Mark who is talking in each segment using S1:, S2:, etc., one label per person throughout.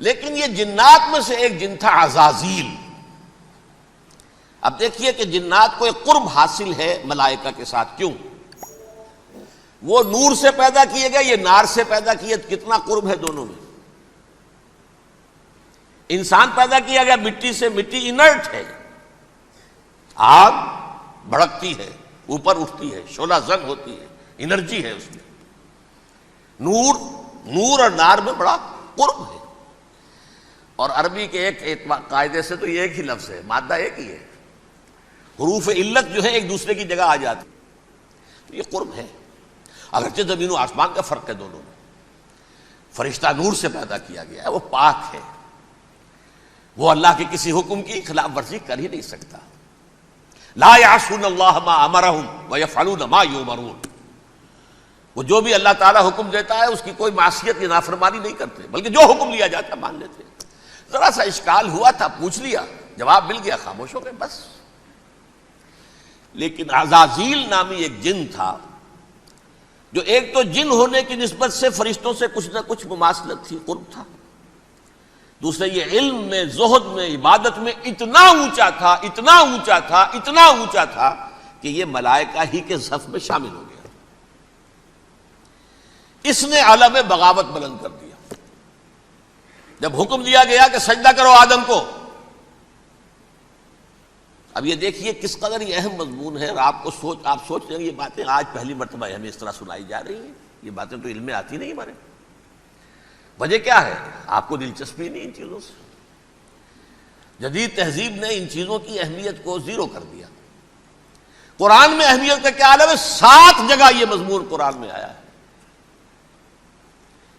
S1: لیکن یہ جنات میں سے ایک جن تھا عزازیل. اب دیکھیے کہ جنات کو ایک قرب حاصل ہے ملائکہ کے ساتھ. کیوں؟ وہ نور سے پیدا کیے گئے، یہ نار سے پیدا کیے، کتنا قرب ہے دونوں میں. انسان پیدا کیا گیا مٹی سے، مٹی انرٹ ہے، آگ بھڑکتی ہے، اوپر اٹھتی ہے، شعلہ زن ہوتی ہے، انرجی ہے اس میں. نور اور نار میں بڑا قرب ہے. اور عربی کے ایک قاعدے سے تو یہ ایک ہی لفظ ہے، مادہ ایک ہی ہے، حروف علت جو ہے ایک دوسرے کی جگہ آ جاتی. تو یہ قرب ہے، اگرچہ زمین و آسمان کا فرق ہے دونوں میں. فرشتہ نور سے پیدا کیا گیا ہے، وہ پاک ہے، وہ اللہ کے کسی حکم کی خلاف ورزی کر ہی نہیں سکتا. لا یعصون اللہ ما امرہم ویفعلون ما یؤمرون. وہ جو بھی اللہ تعالیٰ حکم دیتا ہے اس کی کوئی معصیت یا نافرمانی نہیں کرتے، بلکہ جو حکم لیا جاتا ہے مان لیتے. ذرا سا اشکال ہوا تھا، پوچھ لیا، جواب مل گیا، خاموش ہو گئے بس. لیکن عزازیل نامی ایک جن تھا جو ایک تو جن ہونے کی نسبت سے فرشتوں سے کچھ نہ کچھ مماثلت تھی، قرب تھا. دوسرے یہ علم میں، زہد میں، عبادت میں اتنا اونچا تھا، اتنا اونچا تھا، اتنا اونچا تھا کہ یہ ملائکہ ہی کے صف میں شامل ہو گیا. اس نے عالم بغاوت بلند کر دیا. جب حکم دیا گیا کہ سجدہ کرو آدم کو، اب یہ دیکھیے کس قدر یہ اہم مضمون ہے. اور آپ سوچ رہے ہیں یہ باتیں آج پہلی مرتبہ ہمیں اس طرح سنائی جا رہی ہیں. یہ باتیں تو علم میں آتی نہیں ہمارے. وجہ کیا ہے؟ آپ کو دلچسپی نہیں ان چیزوں سے. جدید تہذیب نے ان چیزوں کی اہمیت کو زیرو کر دیا. قرآن میں اہمیت کا کیا عالم ہے؟ 7 جگہ یہ مضمون قرآن میں آیا ہے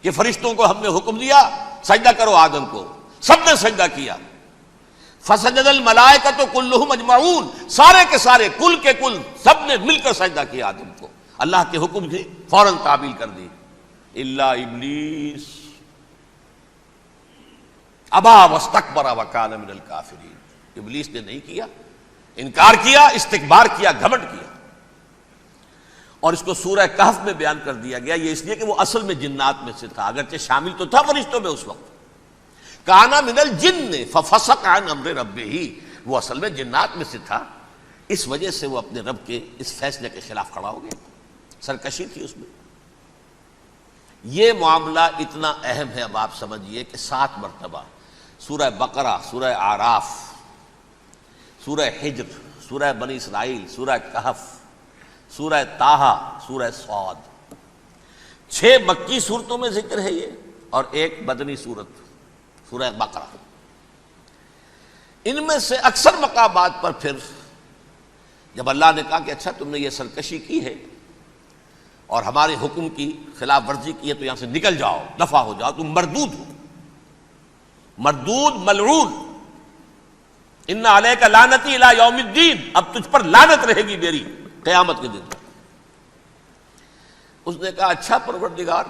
S1: کہ فرشتوں کو ہم نے حکم دیا سجدہ کرو آدم کو، سب نے سجدہ کیا. فسجد الملائکۃ کلھم اجمعون، سارے کے سارے، کل کے کل، سب نے مل کر سجدہ کیا آدم کو. اللہ کے حکم کی فوراً تعمیل کر دی. الا ابلیس ابا واستکبر وکان من الکافرین. ابلیس نے نہیں کیا، انکار کیا، استکبار کیا، گھمنڈ کیا. اور اس کو سورہ کہف میں بیان کر دیا گیا. یہ اس لیے کہ وہ اصل میں جنات میں سے تھا، اگرچہ شامل تو تھا فرشتوں میں اس وقت. کانا من الجن ففسق عن امر ربہ، وہ اصل میں جنات میں سے تھا. اس وجہ سے وہ اپنے رب کے اس فیصلے کے خلاف کھڑا ہو گیا. سرکشی تھی اس میں. یہ معاملہ اتنا اہم ہے، اب آپ سمجھیے کہ 7 مرتبہ سورہ بقرہ، سورہ اعراف، سورہ حجر، سورہ بنی اسرائیل، سورہ کہف، سورہ طٰہٰ، سورہ صاد، 6 مکی صورتوں میں ذکر ہے یہ، اور ایک مدنی صورت سورہ بقرہ. ان میں سے اکثر مقامات پر پھر جب اللہ نے کہا کہ اچھا تم نے یہ سرکشی کی ہے اور ہمارے حکم کی خلاف ورزی کی ہے تو یہاں سے نکل جاؤ، دفع ہو جاؤ، تم مردود ہو، مردود ملعون. ان علیک لعنتی الی یوم الدین، اب تجھ پر لعنت رہے گی میری قیامت کے دن. اس نے کہا اچھا پروردگار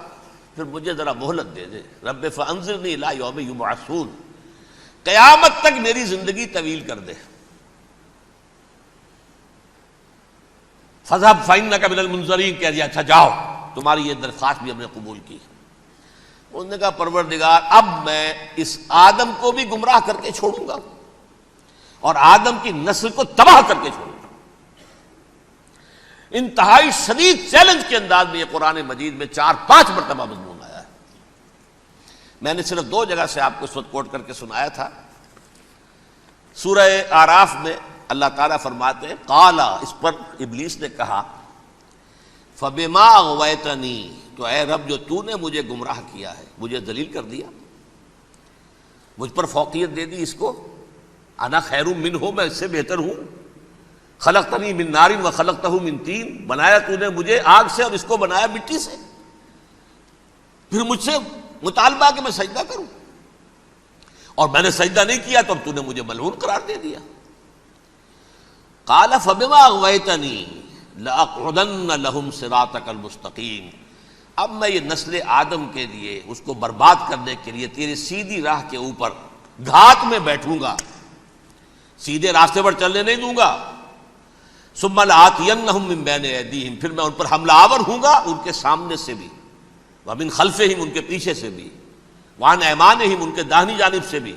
S1: پھر مجھے ذرا مہلت دے دے. رب فانظرنی الی یوم یبعثون، قیامت تک میری زندگی طویل کر دے. فاذهب فانک من المنظرین، کہہ دیا اچھا جاؤ، تمہاری یہ درخواست بھی ہم نے قبول کی. انہوں نے کہا پروردگار اب میں اس آدم کو بھی گمراہ کر کے چھوڑوں گا اور آدم کی نسل کو تباہ کر کے چھوڑوں گا. انتہائی شدید چیلنج کے انداز میں یہ قرآن مجید میں 4-5 مرتبہ مضمون آیا ہے. میں نے صرف 2 جگہ سے آپ کو اس وقت کوٹ کر کے سنایا تھا. سورہ اعراف میں اللہ تعالیٰ فرماتے ہیں قالا، اس پر ابلیس نے کہا فبما اغویتنی، تو اے رب جو تو نے مجھے گمراہ کیا ہے، مجھے ذلیل کر دیا، مجھ پر فوقیت دے دی، اس کو انا خیر منہ، میں اس سے بہتر ہوں. خلقتنی من نار وخلقتہ من طین، بنایا تو نے مجھے آگ سے اور اس کو بنایا مٹی سے. پھر مجھ سے مطالبہ کہ میں سجدہ کروں، اور میں نے سجدہ نہیں کیا تو اب تو نے مجھے ملعون قرار دے دیا. قال فبما اغویتنی لأقعدن لهم صراطک المستقیم، اب میں یہ نسل آدم کے لیے، اس کو برباد کرنے کے لیے تیری سیدھی راہ کے اوپر گھات میں بیٹھوں گا، سیدھے راستے پر چلنے نہیں دوں گا. ثم لآتینہم من بین ایدیہم، پھر میں ان پر حملہ آور ہوں گا ان کے سامنے سے بھی، ومن خلفہم، ان کے پیچھے سے بھی، وعن ایمانہم ان کے داہنی جانب سے بھی،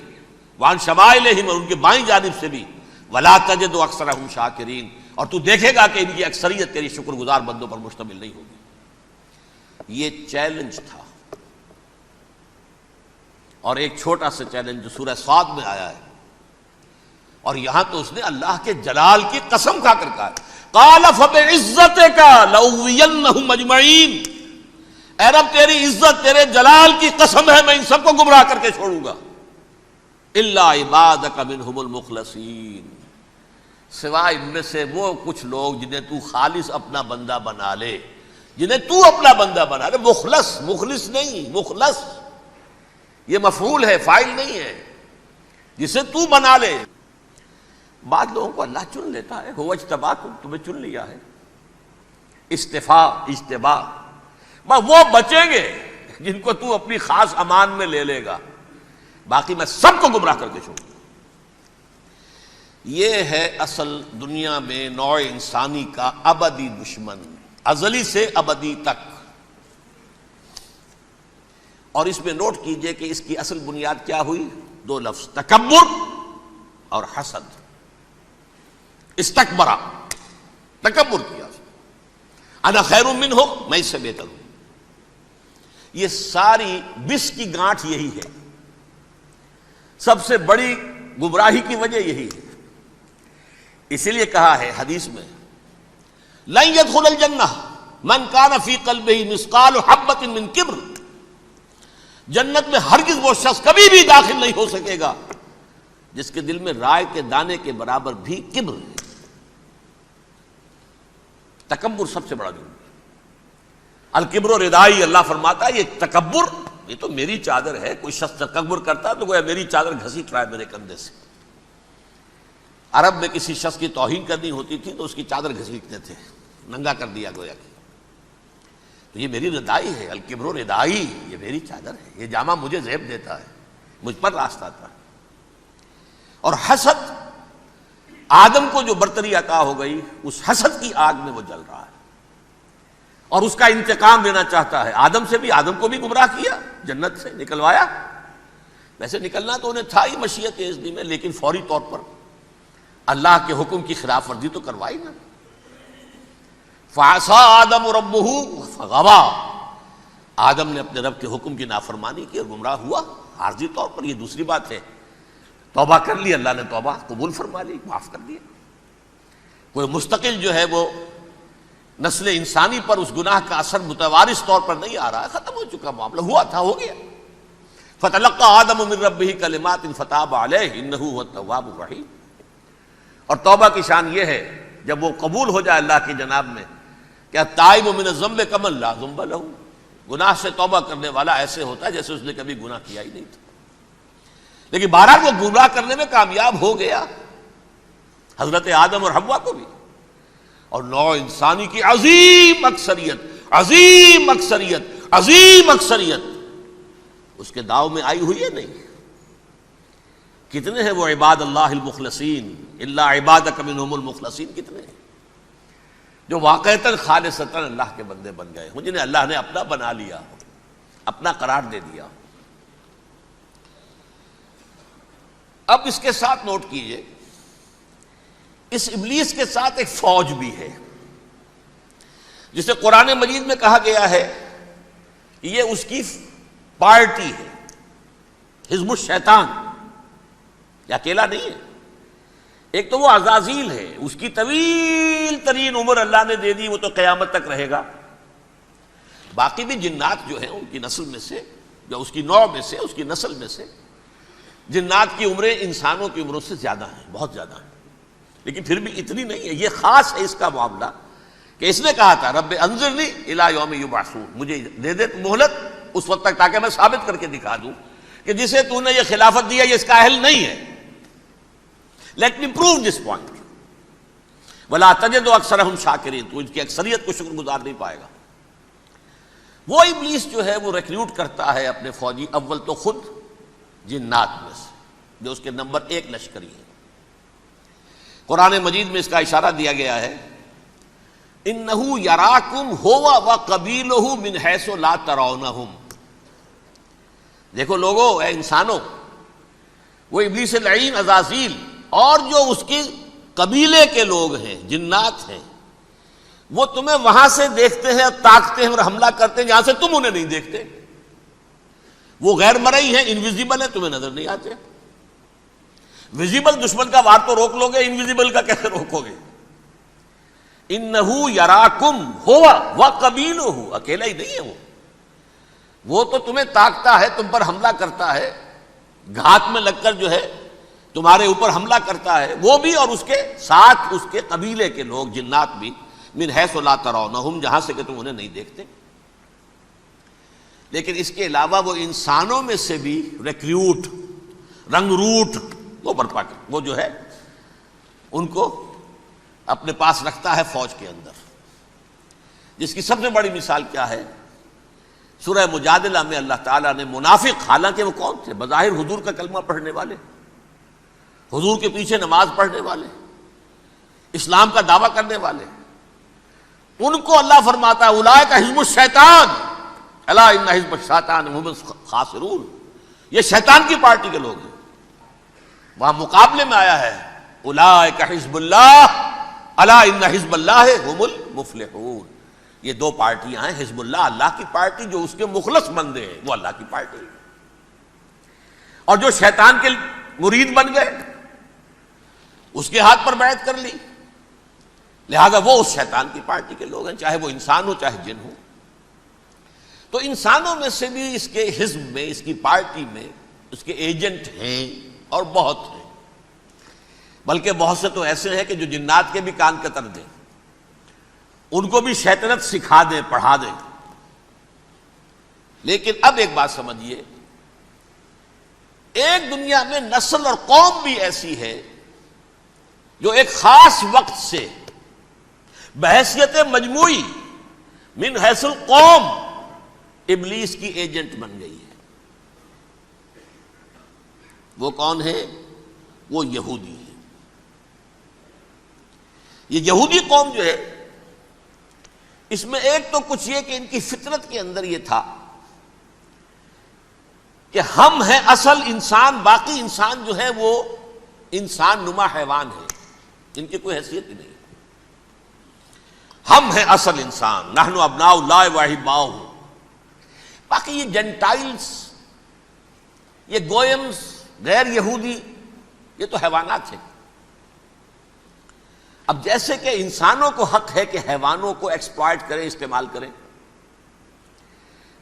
S1: وعن شمائلہم اور ان کے بائیں جانب سے بھی، ولا تجد اکثرہم شاکرین اور تو دیکھے گا کہ ان کی اکثریت تیری شکر گزار بندوں پر مشتمل نہیں ہوگی۔ یہ چیلنج تھا، اور ایک چھوٹا سا چیلنج جو سورہ صاد میں آیا ہے، اور یہاں تو اس نے اللہ کے جلال کی قسم کھا کر کہا قال فبعزتک لأغوینہم اجمعین، اے رب تیری عزت تیرے جلال کی قسم ہے میں ان سب کو گمراہ کر کے چھوڑوں گا، الا عبادک منہم المخلصین، سوائے ان میں سے وہ کچھ لوگ جنہیں تو خالص اپنا بندہ بنا لے، جنہیں تو اپنا بندہ بنا لے۔ مخلص، مخلص نہیں، مخلص یہ مفعول ہے، فاعل نہیں ہے، جسے تو بنا لے۔ بعض لوگوں کو اللہ چن لیتا ہے، هو اجتباکم، تمہیں چن لیا ہے، استفاء اجتباء، بس وہ بچیں گے جن کو تو اپنی خاص امان میں لے لے گا، باقی میں سب کو گمراہ کر کے چھوڑوں گا۔ یہ ہے اصل دنیا میں نوع انسانی کا ابدی دشمن، ازلی سے ابدی تک۔ اور اس میں نوٹ کیجئے کہ اس کی اصل بنیاد کیا ہوئی؟ دو لفظ، تکبر اور حسد۔ استکبرا، تکبر کیا، انا خیر منہ، میں اس سے بہتر ہوں۔ یہ ساری بس کی گانٹھ یہی ہے، سب سے بڑی گمراہی کی وجہ یہی ہے۔ اسی لیے کہا ہے حدیث میں لن يدخل الجنہ من کان فی قلبہ مثقال حبۃ من کبر، جنت میں ہرگز وہ شخص کبھی بھی داخل نہیں ہو سکے گا جس کے دل میں رائے کے دانے کے برابر بھی کبر ہے۔ تکبر سب سے بڑا جرم ہے۔ الکبر ردائی، اللہ فرماتا ہے یہ تکبر، یہ تو میری چادر ہے۔ کوئی شخص تکبر کرتا تو گویا میری چادر گھسیٹ رہا ہے میرے کندھے سے۔ عرب میں کسی شخص کی توہین کرنی ہوتی تھی تو اس کی چادر گھسیٹتے تھے، ننگا کر دیا گویا کہ تو یہ میری ردائی ہے، الکبر ردائی، یہ میری چادر ہے، یہ جامہ مجھے زیب دیتا ہے، مجھ پر راستہ آتا ہے۔ اور حسد، آدم کو جو برتری عطا ہو گئی اس حسد کی آگ میں وہ جل رہا ہے اور اس کا انتقام لینا چاہتا ہے۔ آدم سے بھی، آدم کو بھی گمراہ کیا، جنت سے نکلوایا، ویسے نکلنا تو انہیں تھا ہی مشیت اذنی میں، لیکن فوری طور پر اللہ کے حکم کی خلاف ورزی تو کروائی نا۔ فعصى آدم ربہ فغوى، آدم نے اپنے رب کے حکم کی نافرمانی کی اور گمراہ ہوا عارضی طور پر۔ یہ دوسری بات ہے، توبہ کر لی، اللہ نے توبہ قبول فرما لی، معاف کر دیا۔ کوئی مستقل جو ہے وہ نسل انسانی پر اس گناہ کا اثر متوارث طور پر نہیں آ رہا ہے، ختم ہو چکا معاملہ، ہوا تھا ہو گیا۔ فتلقى آدم من ربہ کلمات فتاب علیہ انہ هو التواب الرحیم۔ اور توبہ کی شان یہ ہے جب وہ قبول ہو جائے اللہ کی جناب میں، کہ التائب من الذنب کمن لا ذنب لہ، گناہ سے توبہ کرنے والا ایسے ہوتا ہے جیسے اس نے کبھی گناہ کیا ہی نہیں تھا۔ لیکن بہرحال وہ گمراہ کرنے میں کامیاب ہو گیا، حضرت آدم اور حوا کو بھی، اور نوع انسانی کی عظیم اکثریت، عظیم اکثریت، عظیم اکثریت اس کے داؤ میں آئی ہوئی ہے نہیں۔ کتنے ہیں وہ عباد اللہ المخلصین، الا عبادک منہم المخلصین، کتنے ہیں جو واقعتاً خالصتاً اللہ کے بندے بن گئے ہوں، جنہیں اللہ نے اپنا بنا لیا ہو، اپنا قرار دے دیا ہو۔ اب اس کے ساتھ نوٹ کیجئے، اس ابلیس کے ساتھ ایک فوج بھی ہے جسے قرآن مجید میں کہا گیا ہے کہ یہ اس کی پارٹی ہے، حزب الشیطان، یہ اکیلا نہیں ہے۔ ایک تو وہ عزازیل ہے، اس کی طویل ترین عمر اللہ نے دے دی، وہ تو قیامت تک رہے گا۔ باقی بھی جنات جو ہیں ان کی نسل میں سے، جو اس کی نوع میں سے، اس کی نسل میں سے، جنات کی عمریں انسانوں کی عمروں سے زیادہ ہیں، بہت زیادہ ہیں، لیکن پھر بھی اتنی نہیں ہے۔ یہ خاص ہے اس کا معاملہ کہ اس نے کہا تھا رب انظرنی الی یوم یبعثون، مجھے دے دے مہلت اس وقت تک تاکہ میں ثابت کر کے دکھا دوں کہ جسے تو نے یہ خلافت دیا یہ اس کا اہل نہیں ہے۔ Let me prove this point ولا تجد اکثرہم شاکرین، تو ان کی اکثریت کو شکر گزار نہیں پائے گا۔ وہ ابلیس جو ہے وہ ریکروٹ کرتا ہے اپنے فوجی، اول تو خود جنات میں سے جو اس کے نمبر 1 لشکری ہے۔ قرآن مجید میں اس کا اشارہ دیا گیا ہے انہ یراکم ہوا وقبیلہ من حیث لا ترونہم، دیکھو لوگوں، اے انسانوں، وہ ابلیس لعین عزازیل اور جو اس کے قبیلے کے لوگ ہیں، جنات ہیں، وہ تمہیں وہاں سے دیکھتے ہیں اور تاکتے ہیں اور حملہ کرتے ہیں جہاں سے تم انہیں نہیں دیکھتے. وہ غیر مرئی ہیں، انویزیبل ہیں، تمہیں نظر نہیں آتے. ویزیبل دشمن کا وار تو روک لو گے، انویزیبل کا کیسے روکو گے؟ انہو یراکم ہوا وقبیلہ، اکیلا ہی نہیں ہے وہ تو تمہیں تاکتا ہے، تم پر حملہ کرتا ہے، گھات میں لگ کر جو ہے تمہارے اوپر حملہ کرتا ہے، وہ بھی اور اس کے ساتھ اس کے قبیلے کے لوگ جنات بھی، من حیث لا ترونہم، جہاں سے کہ تم انہیں نہیں دیکھتے. لیکن اس کے علاوہ وہ انسانوں میں سے بھی ریکریوٹ، رنگ روٹ وہ برپا کر، وہ جو ہے ان کو اپنے پاس رکھتا ہے فوج کے اندر. جس کی سب سے بڑی مثال کیا ہے؟ سورہ مجادلہ میں اللہ تعالیٰ نے منافق، حالانکہ وہ کون تھے؟ بظاہر حضور کا کلمہ پڑھنے والے، حضور کے پیچھے نماز پڑھنے والے، اسلام کا دعویٰ کرنے والے، ان کو اللہ فرماتا ہے اولئک حزب الشیطان الا ان حزب الشیطان هم الخاسرون، یہ شیطان کی پارٹی کے لوگ ہیں. وہاں مقابلے میں آیا ہے اولئک حزب اللہ الا ان حزب اللہ هم المفلحون. یہ دو پارٹیاں ہیں، حزب اللہ اللہ کی پارٹی جو اس کے مخلص بندے ہیں، وہ اللہ کی پارٹی، اور جو شیطان کے مرید بن گئے اس کے ہاتھ پر بیعت کر لی، لہذا وہ اس شیطان کی پارٹی کے لوگ ہیں، چاہے وہ انسان ہو چاہے جن ہو. تو انسانوں میں سے بھی اس کے حزب میں، اس کی پارٹی میں اس کے ایجنٹ ہیں اور بہت ہیں، بلکہ بہت سے تو ایسے ہیں کہ جو جنات کے بھی کان کتر دیں، ان کو بھی شیطنت سکھا دیں، پڑھا دیں. لیکن اب ایک بات سمجھیے، ایک دنیا میں نسل اور قوم بھی ایسی ہے جو ایک خاص وقت سے بحیثیت مجموعی من حیث القوم ابلیس کی ایجنٹ بن گئی ہے. وہ کون ہے؟ وہ یہودی ہے. یہ یہودی قوم جو ہے، اس میں ایک تو کچھ یہ کہ ان کی فطرت کے اندر یہ تھا کہ ہم ہیں اصل انسان، باقی انسان جو ہے وہ انسان نما حیوان ہے، ان کی کوئی حیثیت ہی نہیں. ہم ہیں اصل انسان، نحن ابناء اللہ واحباؤہ. باقی یہ جنٹائلز، یہ گوئمز، غیر یہودی، یہ تو حیوانات ہیں. اب جیسے کہ انسانوں کو حق ہے کہ حیوانوں کو ایکسپلائٹ کریں، استعمال کریں.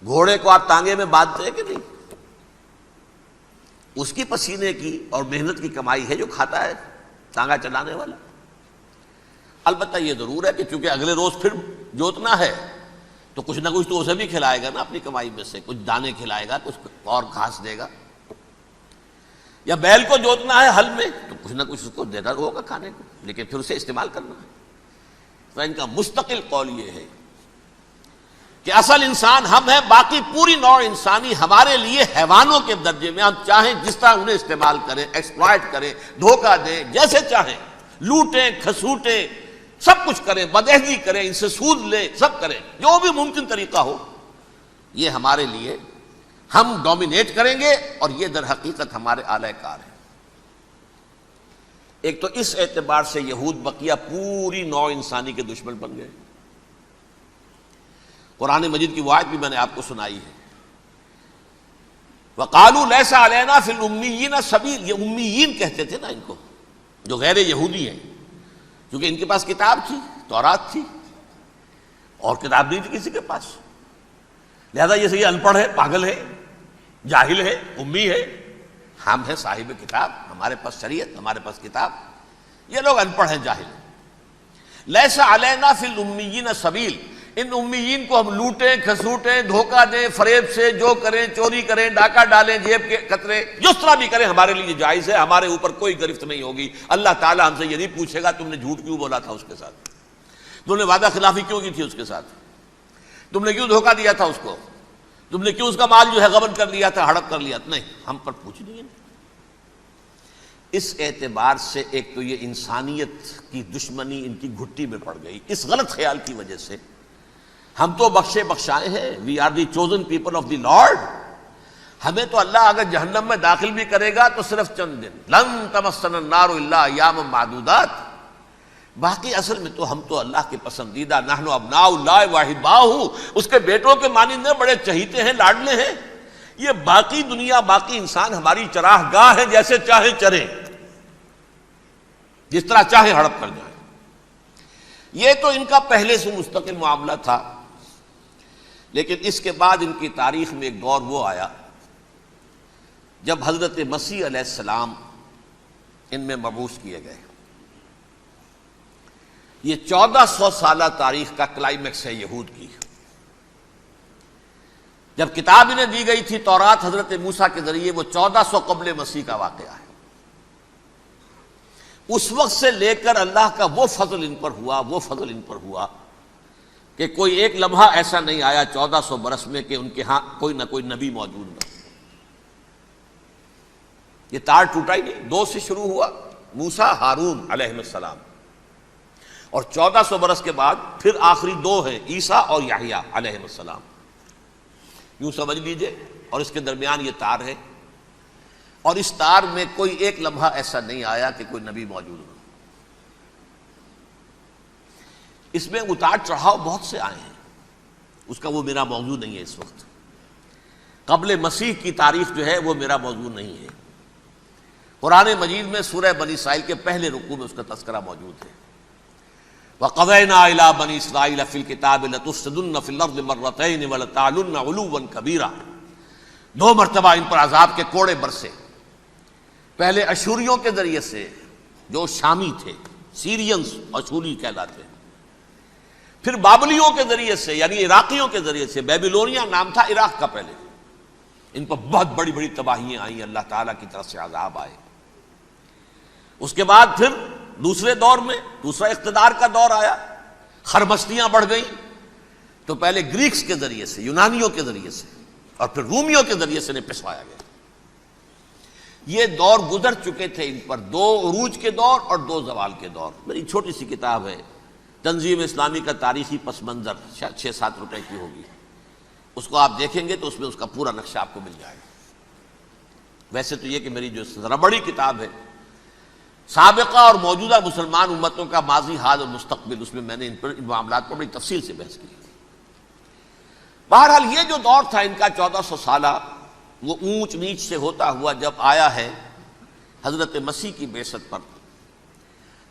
S1: گھوڑے کو آپ تانگے میں باندھتے ہیں کہ نہیں؟ اس کی پسینے کی اور محنت کی کمائی ہے جو کھاتا ہے تانگا چلانے والا. البتہ یہ ضرور ہے کہ چونکہ اگلے روز پھر جوتنا ہے تو کچھ نہ کچھ تو اسے بھی کھلائے گا نا، اپنی کمائی میں سے کچھ دانے کھلائے گا، کچھ اور گھاس دے گا. یا بیل کو جوتنا ہے ہل میں تو کچھ نہ کچھ اس کو دینا ہوگا کھانے کو، لیکن پھر اسے استعمال کرنا ہے. تو ان کا مستقل قول یہ ہے کہ اصل انسان ہم ہیں، باقی پوری نوع انسانی ہمارے لیے حیوانوں کے درجے میں. ہم چاہیں جس طرح انہیں استعمال کریں، ایکسپلائٹ کریں، دھوکہ دیں، جیسے چاہیں لوٹیں، کھسوٹیں، سب کچھ کریں، بدعہدی کریں، ان سے سود لیں، سب کریں، جو بھی ممکن طریقہ ہو. یہ ہمارے لیے، ہم ڈومینیٹ کریں گے اور یہ در حقیقت ہمارے اعلی کار ہیں. ایک تو اس اعتبار سے یہود بقیہ پوری نوع انسانی کے دشمن بن گئے. قرآن مجید کی وہ آیت بھی میں نے آپ کو سنائی ہے، وَقَالُوا لَيْسَ عَلَيْنَا فِي الْأُمِّيِّينَ سَبِيلٌ. یہ امیین کہتے تھے نا ان کو، جو غیر یہودی ہیں، کیونکہ ان کے پاس کتاب تھی، تورات تھی، اور کتاب نہیں تھی کسی کے پاس، لہذا یہ صحیح ان پڑھ ہے، پاگل ہے، جاہل ہے، امی ہے. ہم ہیں صاحب کتاب، ہمارے پاس شریعت، ہمارے پاس کتاب. یہ لوگ ان پڑھ ہیں، جاہل ہیں. لیس علینا فی الامیین سبیل. ان امیین کو ہم لوٹیں، کھسوٹیں، دھوکہ دیں، فریب سے جو کریں، چوری کریں، ڈاکہ ڈالیں، جیب کے قطرے، جس طرح بھی کریں ہمارے لیے جائز ہے، ہمارے اوپر کوئی گرفت نہیں ہوگی. اللہ تعالیٰ ہم سے یہ نہیں پوچھے گا تم نے جھوٹ کیوں بولا تھا اس کے ساتھ، تم نے وعدہ خلافی کیوں کی تھی اس کے ساتھ، تم نے کیوں دھوکہ دیا تھا اس کو، تم نے کیوں اس کا مال جو ہے غبن کر لیا تھا، ہڑپ کر لیا تھا. نہیں، ہم پر پوچھ نہیں ہے. اس اعتبار سے ایک تو یہ انسانیت کی دشمنی ان کی گھٹی میں پڑ گئی، اس غلط خیال کی وجہ سے. ہم تو بخشے بخشائے ہیں، we are the chosen people of the Lord. ہمیں تو اللہ اگر جہنم میں داخل بھی کرے گا تو صرف چند دن، لن تمسنا النار الا ایاما معدودات، باقی اصل میں تو ہم تو اللہ کے پسندیدہ، نحن ابناء اللہ واحباہ، اس کے بیٹوں کے مانند بڑے چہیتے ہیں، لاڈلے ہیں۔ یہ باقی دنیا، باقی انسان ہماری چراہ گاہ ہے، جیسے چاہے چریں، جس طرح چاہے ہڑپ کر جائیں۔ یہ تو ان کا پہلے سے مستقل معاملہ تھا، لیکن اس کے بعد ان کی تاریخ میں ایک دور وہ آیا جب حضرت مسیح علیہ السلام ان میں مبعوث کیے گئے۔ یہ 1400 سالہ تاریخ کا کلائمیکس ہے یہود کی۔ جب کتاب انہیں دی گئی تھی تورات حضرت موسیٰ کے ذریعے، وہ 1400 قبل مسیح کا واقعہ ہے۔ اس وقت سے لے کر اللہ کا وہ فضل ان پر ہوا کہ کوئی ایک لمحہ ایسا نہیں آیا 1400 برس میں کہ ان کے ہاں کوئی نہ کوئی نبی موجود نہ۔ یہ تار ٹوٹا ہی نہیں، 2 سے شروع ہوا، موسیٰ ہارون علیہ السلام، اور 1400 برس کے بعد پھر آخری 2 ہیں، عیسیٰ اور یحییٰ علیہ السلام، یوں سمجھ لیجئے، اور اس کے درمیان یہ تار ہے، اور اس تار میں کوئی ایک لمحہ ایسا نہیں آیا کہ کوئی نبی موجود ہو۔ اس میں اتار چڑھاؤ بہت سے آئے ہیں، اس کا وہ میرا موضوع نہیں ہے اس وقت۔ قبل مسیح کی تاریخ جو ہے وہ میرا موضوع نہیں ہے۔ قرآن مجید میں سورہ بنی اسرائیل کے پہلے رکوع میں اس کا تذکرہ موجود ہے۔ وَقَضَيْنَا إِلَىٰ بَنِي إِسْرَائِيلَ فِي الْكِتَابِ لَتُفْسِدُنَّ فِي الْأَرْضِ مَرَّتَيْنِ وَلَتَعْلُنَّ عُلُوًّا كَبِيرًا، 2 مرتبہ ان پر عذاب کے کوڑے برسے، پہلے اشوریوں کے ذریعے سے جو شامی تھے، سیرینز اشوری کہلاتے ہیں، پھر بابلیوں کے ذریعے سے یعنی عراقیوں کے ذریعے سے، بیبیلونیا نام تھا عراق کا پہلے، ان پر بہت بڑی بڑی تباہیاں آئیں، اللہ تعالیٰ کی طرف سے عذاب آئے۔ اس کے بعد پھر دوسرے دور میں دوسرا اقتدار کا دور آیا، خرمستیاں بڑھ گئیں، تو پہلے گریکس کے ذریعے سے، یونانیوں کے ذریعے سے، اور پھر رومیوں کے ذریعے سے انہیں پسوایا گیا۔ یہ دور گزر چکے تھے ان پر، 2 عروج کے دور اور 2 زوال کے دور۔ میری چھوٹی سی کتاب ہے تنظیم اسلامی کا تاریخی پس منظر، 6-7 روپے کی ہوگی، اس کو آپ دیکھیں گے تو اس میں اس کا پورا نقشہ آپ کو مل جائے گا۔ ویسے تو یہ کہ میری جو ذرا بڑی کتاب ہے سابقہ اور موجودہ مسلمان امتوں کا ماضی، حال اور مستقبل، اس میں میں نے ان معاملات پر بڑی تفصیل سے بحث کی۔ بہرحال یہ جو دور تھا ان کا 1400 سالہ، وہ اونچ نیچ سے ہوتا ہوا جب آیا ہے حضرت مسیح کی بعثت پر،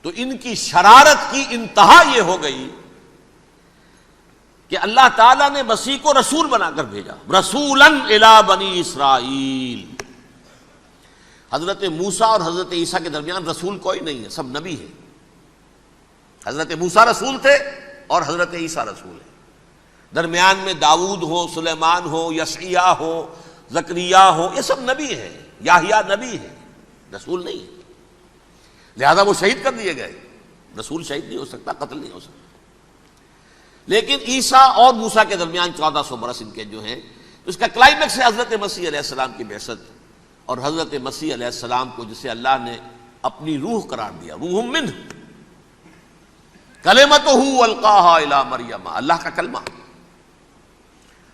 S1: تو ان کی شرارت کی انتہا یہ ہو گئی کہ اللہ تعالیٰ نے مسیح کو رسول بنا کر بھیجا، رسولاً الی بنی اسرائیل۔ حضرت موسیٰ اور حضرت عیسیٰ کے درمیان رسول کوئی نہیں ہے، سب نبی ہیں۔ حضرت موسیٰ رسول تھے اور حضرت عیسیٰ رسول ہیں، درمیان میں داؤد ہو، سلیمان ہو، یشعیاہ ہو، زکریا ہو، یہ سب نبی ہیں، یحییٰ نبی ہیں، رسول نہیں ہے، لہذا وہ شہید کر دیے گئے۔ رسول شہید نہیں ہو سکتا، قتل نہیں ہو سکتا۔ لیکن عیسیٰ اور موسیٰ کے درمیان 1400 برس ان کے جو ہیں، اس کا کلائمیکس ہے حضرت مسیح علیہ السلام کی بعثت، اور حضرت مسیح علیہ السلام کو جسے اللہ نے اپنی روح قرار دیا، روح منہ، کلمتہ القاہا الی مریم، اللہ کا کلمہ،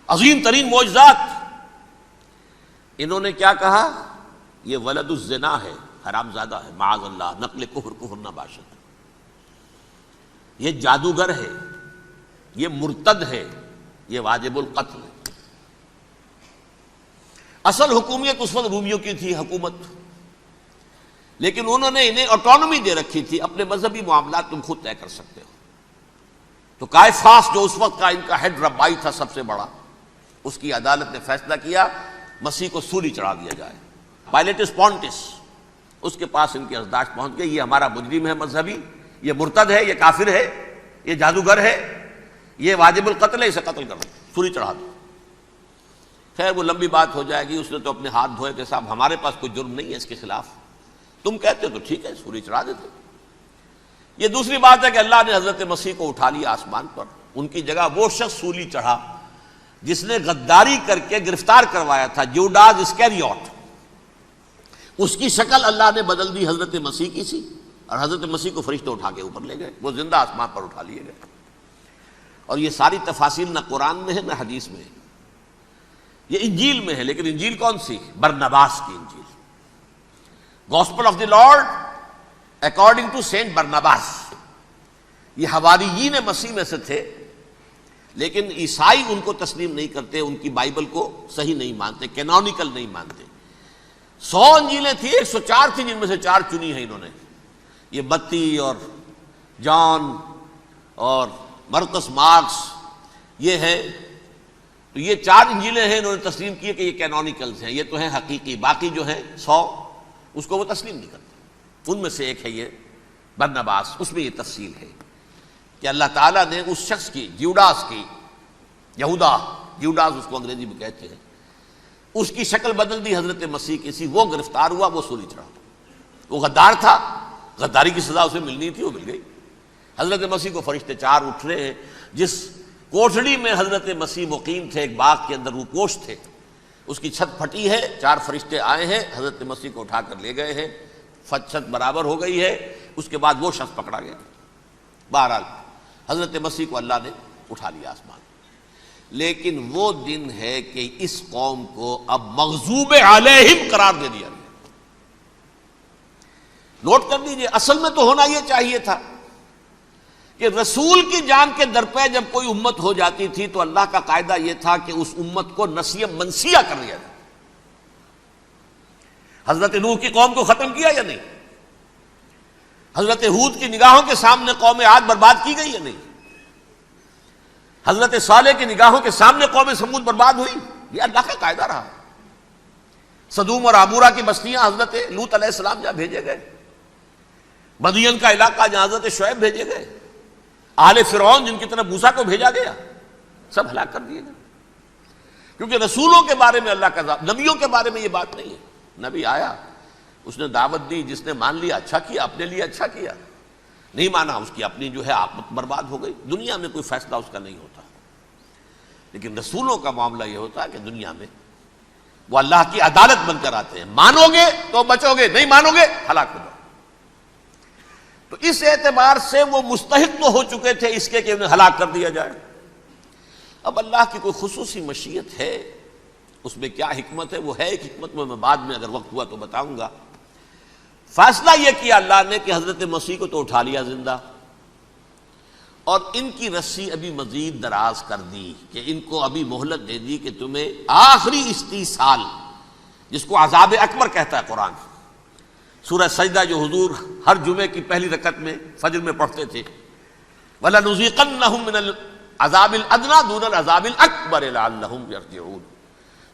S1: عظیم ترین معجزات۔ انہوں نے کیا کہا؟ یہ ولد الزنا ہے، حرام زادہ ہے، معاذ اللہ، نقل کفر نہ باشد، یہ جادوگر ہے، یہ مرتد ہے، یہ واجب القتل ہے۔ اصل حکومت اس وقت رومیوں کی تھی حکومت، لیکن انہوں نے انہیں آٹونومی دے رکھی تھی، اپنے مذہبی معاملات تم خود طے کر سکتے ہو۔ تو کائفاس جو اس وقت کا ان کا ہیڈ ربائی تھا سب سے بڑا، اس کی عدالت نے فیصلہ کیا مسیح کو سولی چڑھا دیا جائے۔ پائلیٹس پونٹس، اس کے پاس ان کی ازداشت پہنچ گئی، یہ ہمارا مجرم ہے مذہبی، یہ مرتد ہے، یہ کافر ہے، یہ جادوگر ہے، یہ واجب القتل ہے، اسے قتل کرو، سولی چڑھا دو۔ خیر وہ لمبی بات ہو جائے گی، اس نے تو اپنے ہاتھ دھوئے کہ صاحب ہمارے پاس کوئی جرم نہیں ہے اس کے خلاف، تم کہتے ہو تو ٹھیک ہے، سولی چڑھا دیتے۔ یہ دوسری بات ہے کہ اللہ نے حضرت مسیح کو اٹھا لیا آسمان پر، ان کی جگہ وہ شخص سولی چڑھا جس نے غداری کر کے گرفتار کروایا تھا، جوڈاس اسکیریوٹ، اس کی شکل اللہ نے بدل دی حضرت مسیح کی سی، اور حضرت مسیح کو فرشتے اٹھا کے اوپر لے گئے، وہ زندہ آسمان پر اٹھا لیے گئے۔ اور یہ ساری تفاصیل نہ قرآن میں ہے نہ حدیث میں ہے، یہ انجیل میں ہے، لیکن انجیل کون سی؟ برنباس کی انجیل، gospel of the Lord according to Saint Barnabas. یہ حواریین مسیح میں سے تھے، لیکن عیسائی ان کو تسلیم نہیں کرتے، ان کی بائبل کو صحیح نہیں مانتے، کینونیکل نہیں مانتے۔ 100 انجیلیں تھیں، 104 تھی، جن میں سے 4 چنی ہیں انہوں نے، یہ متی اور جان اور مرقس مارکس، یہ ہے، تو یہ 4 انجیلیں ہیں، انہوں نے تسلیم کی کہ یہ کینونیکلز ہیں، یہ تو ہیں حقیقی، باقی جو ہیں 100 اس کو وہ تسلیم نہیں کرتے۔ ان میں سے ایک ہے یہ برنباس، اس میں یہ تفصیل ہے کہ اللہ تعالیٰ نے اس شخص کی، جیوڈاس کی، یہودا جیوڈاس اس کو انگریزی میں کہتے ہیں، اس کی شکل بدل دی حضرت مسیح کی سی، وہ گرفتار ہوا، وہ سولی چڑھا، وہ غدار تھا، غداری کی سزا اسے ملنی تھی، وہ مل گئی۔ حضرت مسیح کو فرشتے 4 اٹھ رہے ہیں، جس کوٹھڑی میں حضرت مسیح مقیم تھے، ایک باغ کے اندر روپوش تھے، اس کی چھت پھٹی ہے، 4 فرشتے آئے ہیں، حضرت مسیح کو اٹھا کر لے گئے ہیں، چھت برابر ہو گئی ہے، اس کے بعد وہ شخص پکڑا گیا۔ بہرحال حضرت مسیح کو اللہ نے اٹھا لیا آسمان، لیکن وہ دن ہے کہ اس قوم کو اب مغضوب علیہم قرار دے دیا گیا۔ نوٹ کر لیجئے، اصل میں تو ہونا یہ چاہیے تھا کہ رسول کی جان کے درپے جب کوئی امت ہو جاتی تھی تو اللہ کا قاعدہ یہ تھا کہ اس امت کو نسیہ منسیہ کر دیا جائے۔ حضرت نوح کی قوم کو ختم کیا یا نہیں؟ حضرت ہود کی نگاہوں کے سامنے قوم عاد برباد کی گئی یا نہیں؟ حضرت صالح کی نگاہوں کے سامنے قوم سمود برباد ہوئی؟ یہ اللہ کا قاعدہ رہا۔ سدوم اور عمورہ کی بستیاں حضرت لوط علیہ السلام جہاں بھیجے گئے، مدین کا علاقہ جہاں حضرت شعیب بھیجے گئے، آل فرعون جن کی طرف موسیٰ کو بھیجا گیا، سب ہلاک کر دیے گئے، کیونکہ رسولوں کے بارے میں اللہ کا نبیوں کے بارے میں یہ بات نہیں ہے۔ نبی آیا، اس نے دعوت دی، جس نے مان لیا اچھا کیا، اپنے لیے اچھا کیا، نہیں مانا اس کی اپنی جو ہے آپت برباد ہو گئی۔ دنیا میں کوئی فیصلہ اس کا نہیں ہوتا، لیکن رسولوں کا معاملہ یہ ہوتا ہے کہ دنیا میں وہ اللہ کی عدالت بن کر آتے ہیں، مانو گے تو بچو گے، نہیں مانو گے ہلاک ہو جاؤ۔ تو اس اعتبار سے وہ مستحق تو ہو چکے تھے اس کے کہ انہیں ہلاک کر دیا جائے۔ اب اللہ کی کوئی خصوصی مشیت ہے، اس میں کیا حکمت ہے، وہ ہے ایک حکمت، میں بعد میں اگر وقت ہوا تو بتاؤں گا۔ فیصلہ یہ کیا اللہ نے کہ حضرت مسیح کو تو اٹھا لیا زندہ، اور ان کی رسی ابھی مزید دراز کر دی، کہ ان کو ابھی مہلت دے دی کہ تمہیں آخری استیصال، جس کو عذاب اکبر کہتا ہے قرآن، سورہ سجدہ جو حضور ہر جمعے کی پہلی رکعت میں فجر میں پڑھتے تھے، وَلَنُذِيقَنَّهُم مِّنَ الْعَذَابِ الْأَدْنَىٰ دُونَ الْعَذَابِ الْأَكْبَرِ لَعَلَّهُمْ يَرْجِعُونَ،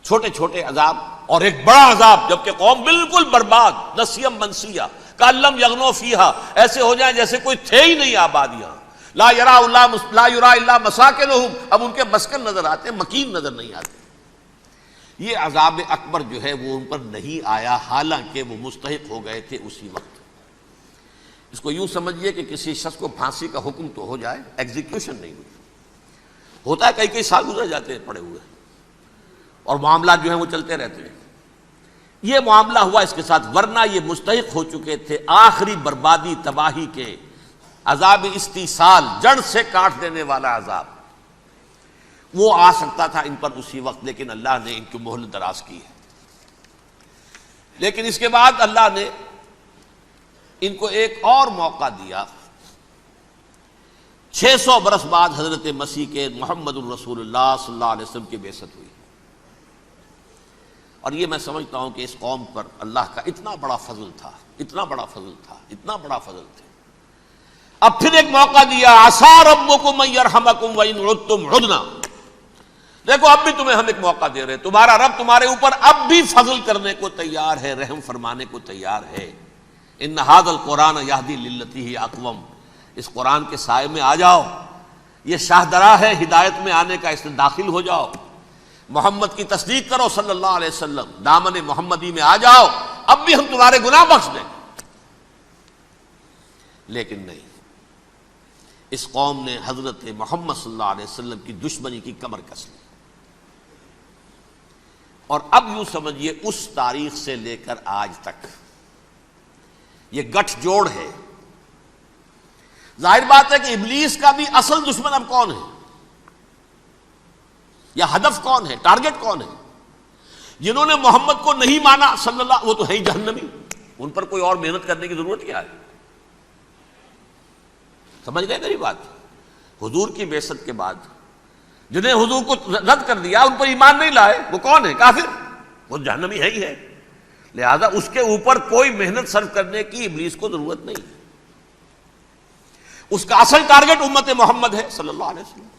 S1: چھوٹے چھوٹے عذاب اور ایک بڑا عذاب، جبکہ قوم بالکل برباد، نسیم منسیہ، کأن لم یغنوا فیہا، ایسے ہو جائیں جیسے کوئی تھے ہی نہیں آباد یہاں، لا یرا الا مساکنہم، اب ان کے مسکن نظر آتے، مکین نظر نہیں آتے۔ یہ عذاب اکبر جو ہے وہ ان پر نہیں آیا، حالانکہ وہ مستحق ہو گئے تھے اسی وقت۔ اس کو یوں سمجھیے کہ کسی شخص کو پھانسی کا حکم تو ہو جائے، ایگزیکیوشن نہیں ہوئی، ہوتا ہے کئی سال گزر جاتے ہیں پڑے ہوئے، اور معاملات جو ہیں وہ چلتے رہتے ہیں۔ یہ معاملہ ہوا اس کے ساتھ، ورنہ یہ مستحق ہو چکے تھے آخری بربادی تباہی کے، عذاب استیصال، جڑ سے کاٹ دینے والا عذاب، وہ آ سکتا تھا ان پر اسی وقت، لیکن اللہ نے ان کی مہلت دراز کی ہے۔ لیکن اس کے بعد اللہ نے ان کو ایک اور موقع دیا، 600 برس بعد حضرت مسیح کے محمد الرسول اللہ صلی اللہ علیہ وسلم کی بعثت ہوئی، اور یہ میں سمجھتا ہوں کہ اس قوم پر اللہ کا اتنا بڑا فضل تھا، اتنا بڑا فضل تھا، اتنا بڑا فضل تھا۔ اب پھر ایک موقع دیا، عسیٰ ربکم ان یرحمکم وان عدتم عدنا، دیکھو اب بھی تمہیں ہم ایک موقع دے رہے ہیں، تمہارا رب تمہارے اوپر اب بھی فضل کرنے کو تیار ہے، رحم فرمانے کو تیار ہے۔ ان ھذا القرآن یہدی للتی ہی اقوم، اس قرآن کے سائے میں آ جاؤ، یہ شاہدرا ہے ہدایت میں آنے کا، اس میں داخل ہو جاؤ، محمد کی تصدیق کرو صلی اللہ علیہ وسلم، دامن محمدی میں آ جاؤ، اب بھی ہم تمہارے گناہ بخش دیں۔ لیکن نہیں، اس قوم نے حضرت محمد صلی اللہ علیہ وسلم کی دشمنی کی کمر کس لی، اور اب یوں سمجھیے اس تاریخ سے لے کر آج تک یہ گٹھ جوڑ ہے۔ ظاہر بات ہے کہ ابلیس کا بھی اصل دشمن اب کون ہے، یا ہدف کون ہے، ٹارگٹ کون ہے؟ جنہوں نے محمد کو نہیں مانا صلی اللہ، وہ تو ہے ہی جہنمی، ان پر کوئی اور محنت کرنے کی ضرورت کیا ہے؟ سمجھ گئے میری بات؟ حضور کی بعثت کے بعد جنہیں حضور کو رد کر دیا، ان پر ایمان نہیں لائے، وہ کون ہے؟ کافر، وہ جہنمی ہے ہی ہے۔ لہذا اس کے اوپر کوئی محنت صرف کرنے کی ابلیس کو ضرورت نہیں، اس کا اصل ٹارگٹ امت محمد ہے صلی اللہ علیہ وسلم۔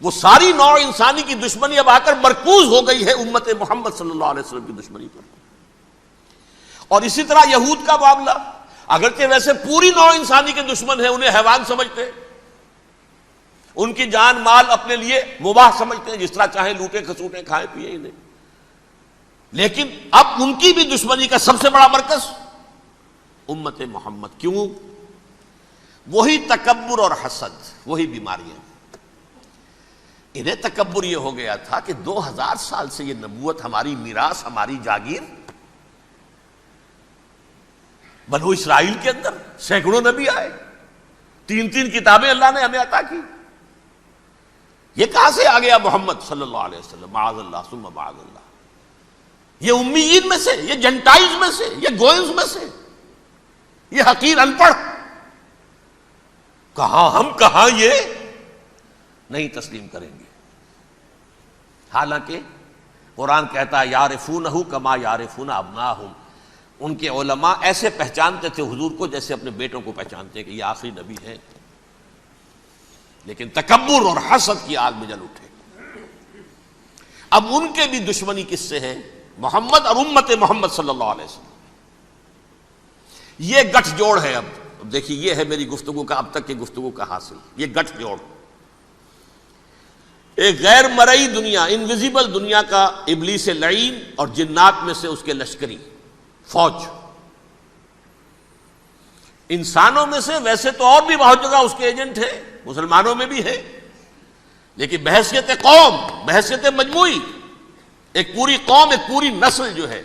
S1: وہ ساری نوع انسانی کی دشمنی اب آ کر مرکوز ہو گئی ہے امت محمد صلی اللہ علیہ وسلم کی دشمنی پر۔ اور اسی طرح یہود کا معاملہ، اگرچہ ویسے پوری نوع انسانی کے دشمن ہیں، انہیں حیوان سمجھتے، ان کی جان مال اپنے لیے مباح سمجھتے ہیں، جس طرح چاہیں لوٹے کھسوٹے کھائیں پیئیں انہیں، لیکن اب ان کی بھی دشمنی کا سب سے بڑا مرکز امت محمد۔ کیوں؟ وہی تکبر اور حسد، وہی بیماریاں۔ انہیں تکبر یہ ہو گیا تھا کہ 2000 سال سے یہ نبوت ہماری میراث، ہماری جاگیر، بنو اسرائیل کے اندر سینکڑوں نبی آئے، 3 کتابیں اللہ نے ہمیں عطا کی، یہ کہاں سے آ گیا محمد صلی اللہ علیہ وسلم؟ معاذ اللہ ثم معاذ اللہ، یہ امیین میں سے، یہ جنٹائلز میں سے، یہ گوئنز میں سے، یہ حقیر ان پڑھ، کہاں ہم کہاں یہ نہیں تسلیم کریں گے۔ حالانکہ قرآن کہتا ہے یعرفونہ کما یعرفون ابناہم، ان کے علماء ایسے پہچانتے تھے حضور کو جیسے اپنے بیٹوں کو پہچانتے کہ یہ آخری نبی ہے، لیکن تکبر اور حسد کی آگ میں جل اٹھے۔ اب ان کے بھی دشمنی کس سے ہے؟ محمد اور امت محمد صلی اللہ علیہ وسلم۔ یہ گٹھ جوڑ ہے۔ اب دیکھیے، یہ ہے میری گفتگو کا اب تک کی گفتگو کا حاصل، یہ گٹھ جوڑ، ایک غیر مرئی دنیا، انویزیبل دنیا کا ابلیس لعین اور جنات میں سے اس کے لشکری فوج، انسانوں میں سے ویسے تو اور بھی بہت جگہ اس کے ایجنٹ ہیں، مسلمانوں میں بھی ہے، لیکن بحیثیت قوم، بحیثیت مجموعی، ایک پوری قوم، ایک پوری نسل جو ہے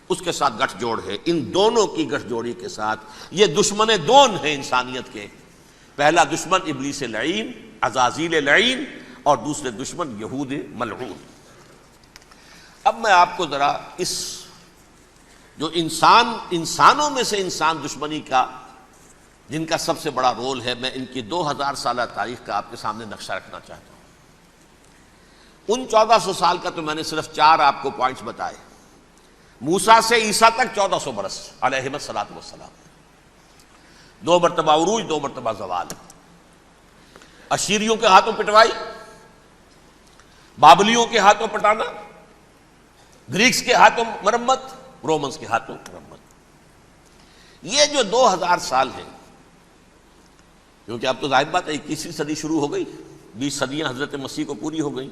S1: اس کے ساتھ گٹھ جوڑ ہے۔ ان دونوں کی گٹھ جوڑی کے ساتھ یہ دشمن دون ہیں انسانیت کے، پہلا دشمن ابلیس لعین، عزازیل لعین، اور دوسرے دشمن یہود ملعون۔ اب میں آپ کو ذرا اس جو انسانوں میں سے انسان دشمنی کا جن کا سب سے بڑا رول ہے، میں ان کی 2000 سالہ تاریخ کا آپ کے سامنے نقشہ رکھنا چاہتا ہوں۔ ان 1400 سال کا تو میں نے صرف 4 آپ کو پوائنٹس بتائے۔ موسیٰ سے عیسیٰ تک 1400 برس علیہم الصلاۃ والسلام، 2 مرتبہ عروج، 2 مرتبہ زوال، اشیریوں کے ہاتھوں پٹوائی، بابلیوں کے ہاتھوں پٹانا، گریکس کے ہاتھوں مرمت، رومنس کے ہاتھوں مرمت۔ یہ جو 2000 سال ہیں، کیونکہ اب تو ظاہر بات ہے 21ویں صدی شروع ہو گئی، 20 صدیاں حضرت مسیح کو پوری ہو گئیں۔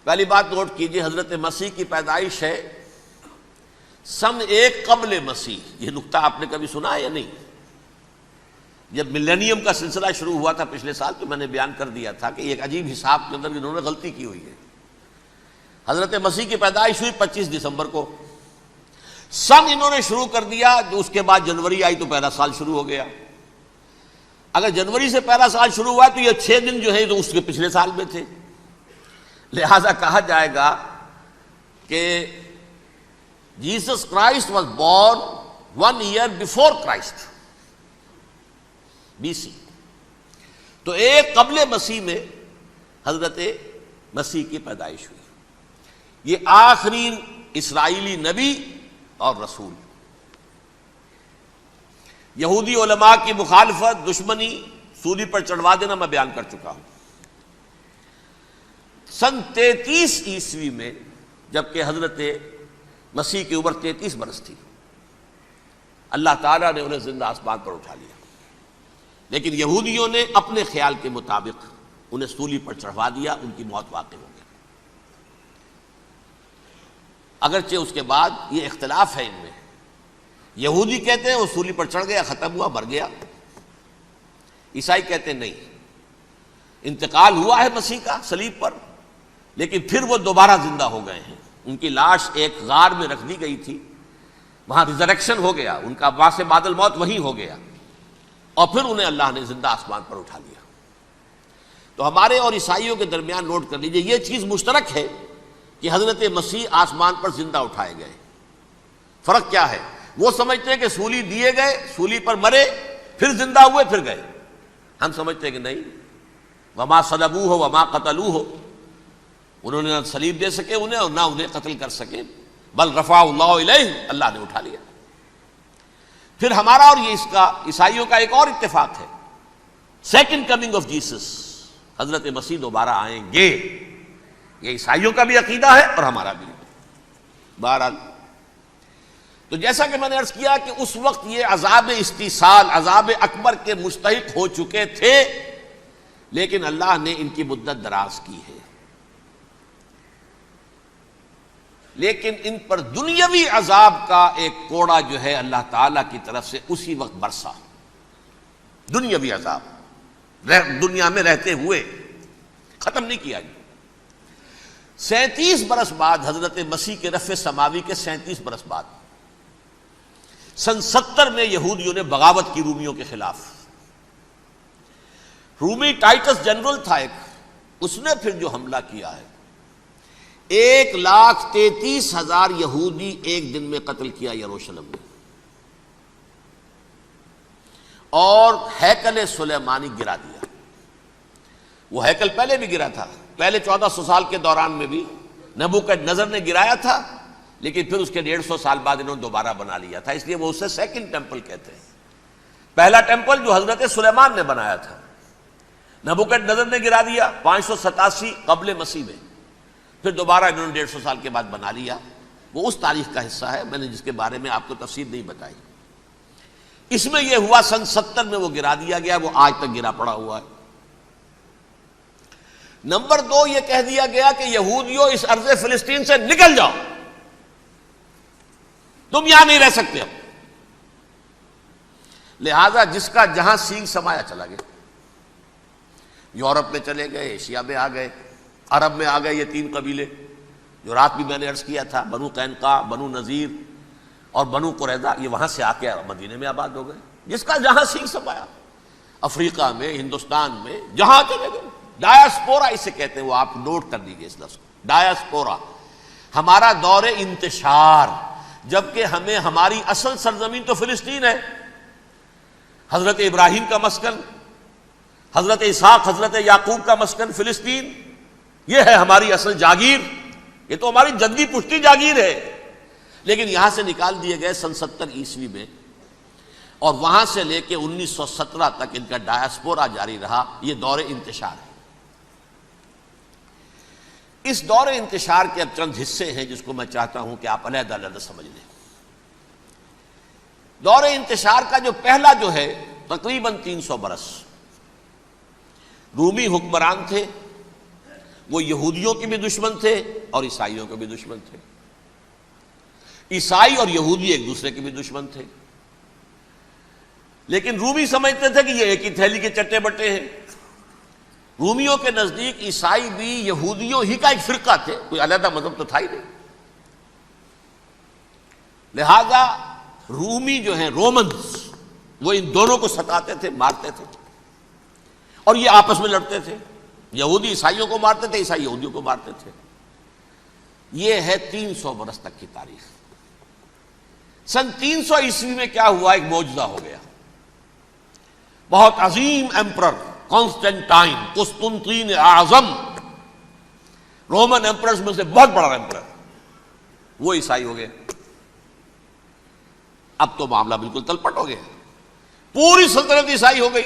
S1: پہلی بات نوٹ کیجئے، حضرت مسیح کی پیدائش ہے سن 1 قبل مسیح۔ یہ نقطہ آپ نے کبھی سنا ہے یا نہیں؟ جب ملینیم کا سلسلہ شروع ہوا تھا پچھلے سال تو میں نے بیان کر دیا تھا کہ ایک عجیب حساب کے اندر انہوں نے غلطی کی ہوئی ہے۔ حضرت مسیح کی پیدائش ہوئی 25 دسمبر کو، سن انہوں نے شروع کر دیا، جو اس کے بعد جنوری آئی تو پہلا سال شروع ہو گیا۔ اگر جنوری سے پہلا سال شروع ہوا تو یہ 6 دن جو ہے تو اس کے پچھلے سال میں تھے، لہذا کہا جائے گا کہ Jesus Christ was born 1 year before Christ, BC۔ تو 1 قبل مسیح میں حضرت مسیح کی پیدائش ہوئی۔ یہ آخری اسرائیلی نبی اور رسول۔ یہودی علماء کی مخالفت، دشمنی، سولی پر چڑھوا دینا میں بیان کر چکا ہوں۔ سن 33 عیسوی میں جبکہ حضرت مسیح کی عمر 33 برس تھی، اللہ تعالیٰ نے انہیں زندہ آسمان پر اٹھا لیا، لیکن یہودیوں نے اپنے خیال کے مطابق انہیں سولی پر چڑھوا دیا، ان کی موت واقع ہو گئی۔ اگرچہ اس کے بعد یہ اختلاف ہے ان میں، یہودی کہتے ہیں وہ سولی پر چڑھ گیا، ختم ہوا، مر گیا، عیسائی کہتے ہیں نہیں، انتقال ہوا ہے مسیح کا صلیب پر، لیکن پھر وہ دوبارہ زندہ ہو گئے ہیں۔ ان کی لاش ایک غار میں رکھ دی گئی تھی، وہاں ریزریکشن ہو گیا، ان کا وہاں سے بعد الموت وہیں ہو گیا، اور پھر انہیں اللہ نے زندہ آسمان پر اٹھا لیا۔ تو ہمارے اور عیسائیوں کے درمیان نوٹ کر لیجئے، یہ چیز مشترک ہے کہ حضرت مسیح آسمان پر زندہ اٹھائے گئے۔ فرق کیا ہے؟ وہ سمجھتے ہیں کہ سولی دیے گئے، سولی پر مرے، پھر زندہ ہوئے، پھر گئے۔ ہم سمجھتے ہیں کہ نہیں، وما صلبوہ وما قتلوہ، انہوں نے نہ صلیب دے سکے انہیں اور نہ انہیں قتل کر سکے، بل رفع اللہ الیہ، اللہ نے اٹھا لیا۔ پھر ہمارا اور یہ اس کا عیسائیوں کا ایک اور اتفاق ہے، سیکنڈ کمنگ آف جیسس، حضرت مسیح دوبارہ آئیں گے، یہ عیسائیوں کا بھی عقیدہ ہے اور ہمارا بھی۔ بہرحال تو جیسا کہ میں نے عرض کیا کہ اس وقت یہ عذاب استیصال، عذاب اکبر کے مستحق ہو چکے تھے، لیکن اللہ نے ان کی مدت دراز کی ہے، لیکن ان پر دنیاوی عذاب کا ایک کوڑا جو ہے اللہ تعالی کی طرف سے اسی وقت برسا۔ دنیاوی عذاب دنیا میں رہتے ہوئے ختم نہیں کیا گیا۔ 37 برس بعد حضرت مسیح کے رفع سماوی کے 37 برس بعد سن 70 میں یہودیوں نے بغاوت کی رومیوں کے خلاف۔ رومی ٹائٹس جنرل تھا ایک، اس نے پھر جو حملہ کیا ہے، 1,33,000 یہودی ایک دن میں قتل کیا یروشلم میں، اور ہیکل سلیمانی گرا دیا۔ وہ ہیکل پہلے بھی گرا تھا، پہلے 1400 سال کے دوران میں بھی نبوکدنضر نے گرایا تھا، لیکن پھر اس کے 150 سال بعد انہوں نے دوبارہ بنا لیا تھا، اس لیے وہ اسے سیکنڈ ٹیمپل کہتے ہیں۔ پہلا ٹیمپل جو حضرت سلیمان نے بنایا تھا، نبوکدنضر نے گرا دیا 587 قبل مسیح میں، پھر دوبارہ انہوں نے 150 سال کے بعد بنا لیا۔ وہ اس تاریخ کا حصہ ہے، میں نے جس کے بارے میں آپ کو تفصیل نہیں بتائی۔ اس میں یہ ہوا سن 70 میں وہ گرا دیا گیا، وہ آج تک گرا پڑا ہوا ہے۔ نمبر 2 یہ کہہ دیا گیا کہ یہودیوں اس ارض فلسطین سے نکل جاؤ، تم یہاں نہیں رہ سکتے اب۔ لہذا جس کا جہاں سینگ سمایا چلا گیا، یورپ میں چلے گئے، ایشیا میں آ گئے، عرب میں آ گئے یہ 3 قبیلے جو رات بھی میں نے عرض کیا تھا، بنو قینقاع، بنو نذیر اور بنو قریظہ، یہ وہاں سے آ کے مدینے میں آباد ہو گئے، جس کا جہاں سینگ سمایا۔ افریقہ میں، ہندوستان میں، جہاں چلے گئے۔ ڈایاسپورا اسے کہتے ہیں، وہ آپ نوٹ کر لیجیے اس لفظ کو، ڈایاسپورا، ہمارا دور انتشار، جبکہ ہمیں ہماری اصل سرزمین تو فلسطین ہے، حضرت ابراہیم کا مسکن، حضرت اسحاق، حضرت یعقوب کا مسکن فلسطین، یہ ہے ہماری اصل جاگیر، یہ تو ہماری جدی پشتی جاگیر ہے، لیکن یہاں سے نکال دیے گئے سن 70 عیسوی میں، اور وہاں سے لے کے 1917 تک ان کا ڈایاسپورا جاری رہا۔ یہ دور انتشار ہے۔ اس دور انتشار کے اب چند حصے ہیں جس کو میں چاہتا ہوں کہ آپ علیحدہ علیحدہ سمجھ لیں۔ دور انتشار کا جو پہلا جو ہے تقریباً 300 برس رومی حکمران تھے، وہ یہودیوں کے بھی دشمن تھے اور عیسائیوں کے بھی دشمن تھے۔ عیسائی اور یہودی ایک دوسرے کے بھی دشمن تھے، لیکن رومی سمجھتے تھے کہ یہ ایک ہی تھیلی کے چٹے بٹے ہیں۔ رومیوں کے نزدیک عیسائی بھی یہودیوں ہی کا ایک فرقہ تھے، کوئی علیحدہ مذہب تو تھا ہی نہیں۔ لہذا رومی جو ہیں رومنز، وہ ان دونوں کو ستاتے تھے، مارتے تھے، اور یہ آپس میں لڑتے تھے، یہودی عیسائیوں کو مارتے تھے، عیسائی یہودیوں کو مارتے تھے۔ یہ ہے 300 برس تک کی تاریخ۔ سن 300 عیسوی میں کیا ہوا؟ ایک معجزہ ہو گیا۔ بہت عظیم ایمپرر کانسٹنٹائن، قسطنطین اعظم، رومن ایمپررز میں سے بہت بڑا ایمپرر، وہ عیسائی ہو گئے۔ اب تو معاملہ بالکل تلپٹ ہو گیا، پوری سلطنت عیسائی ہو گئی۔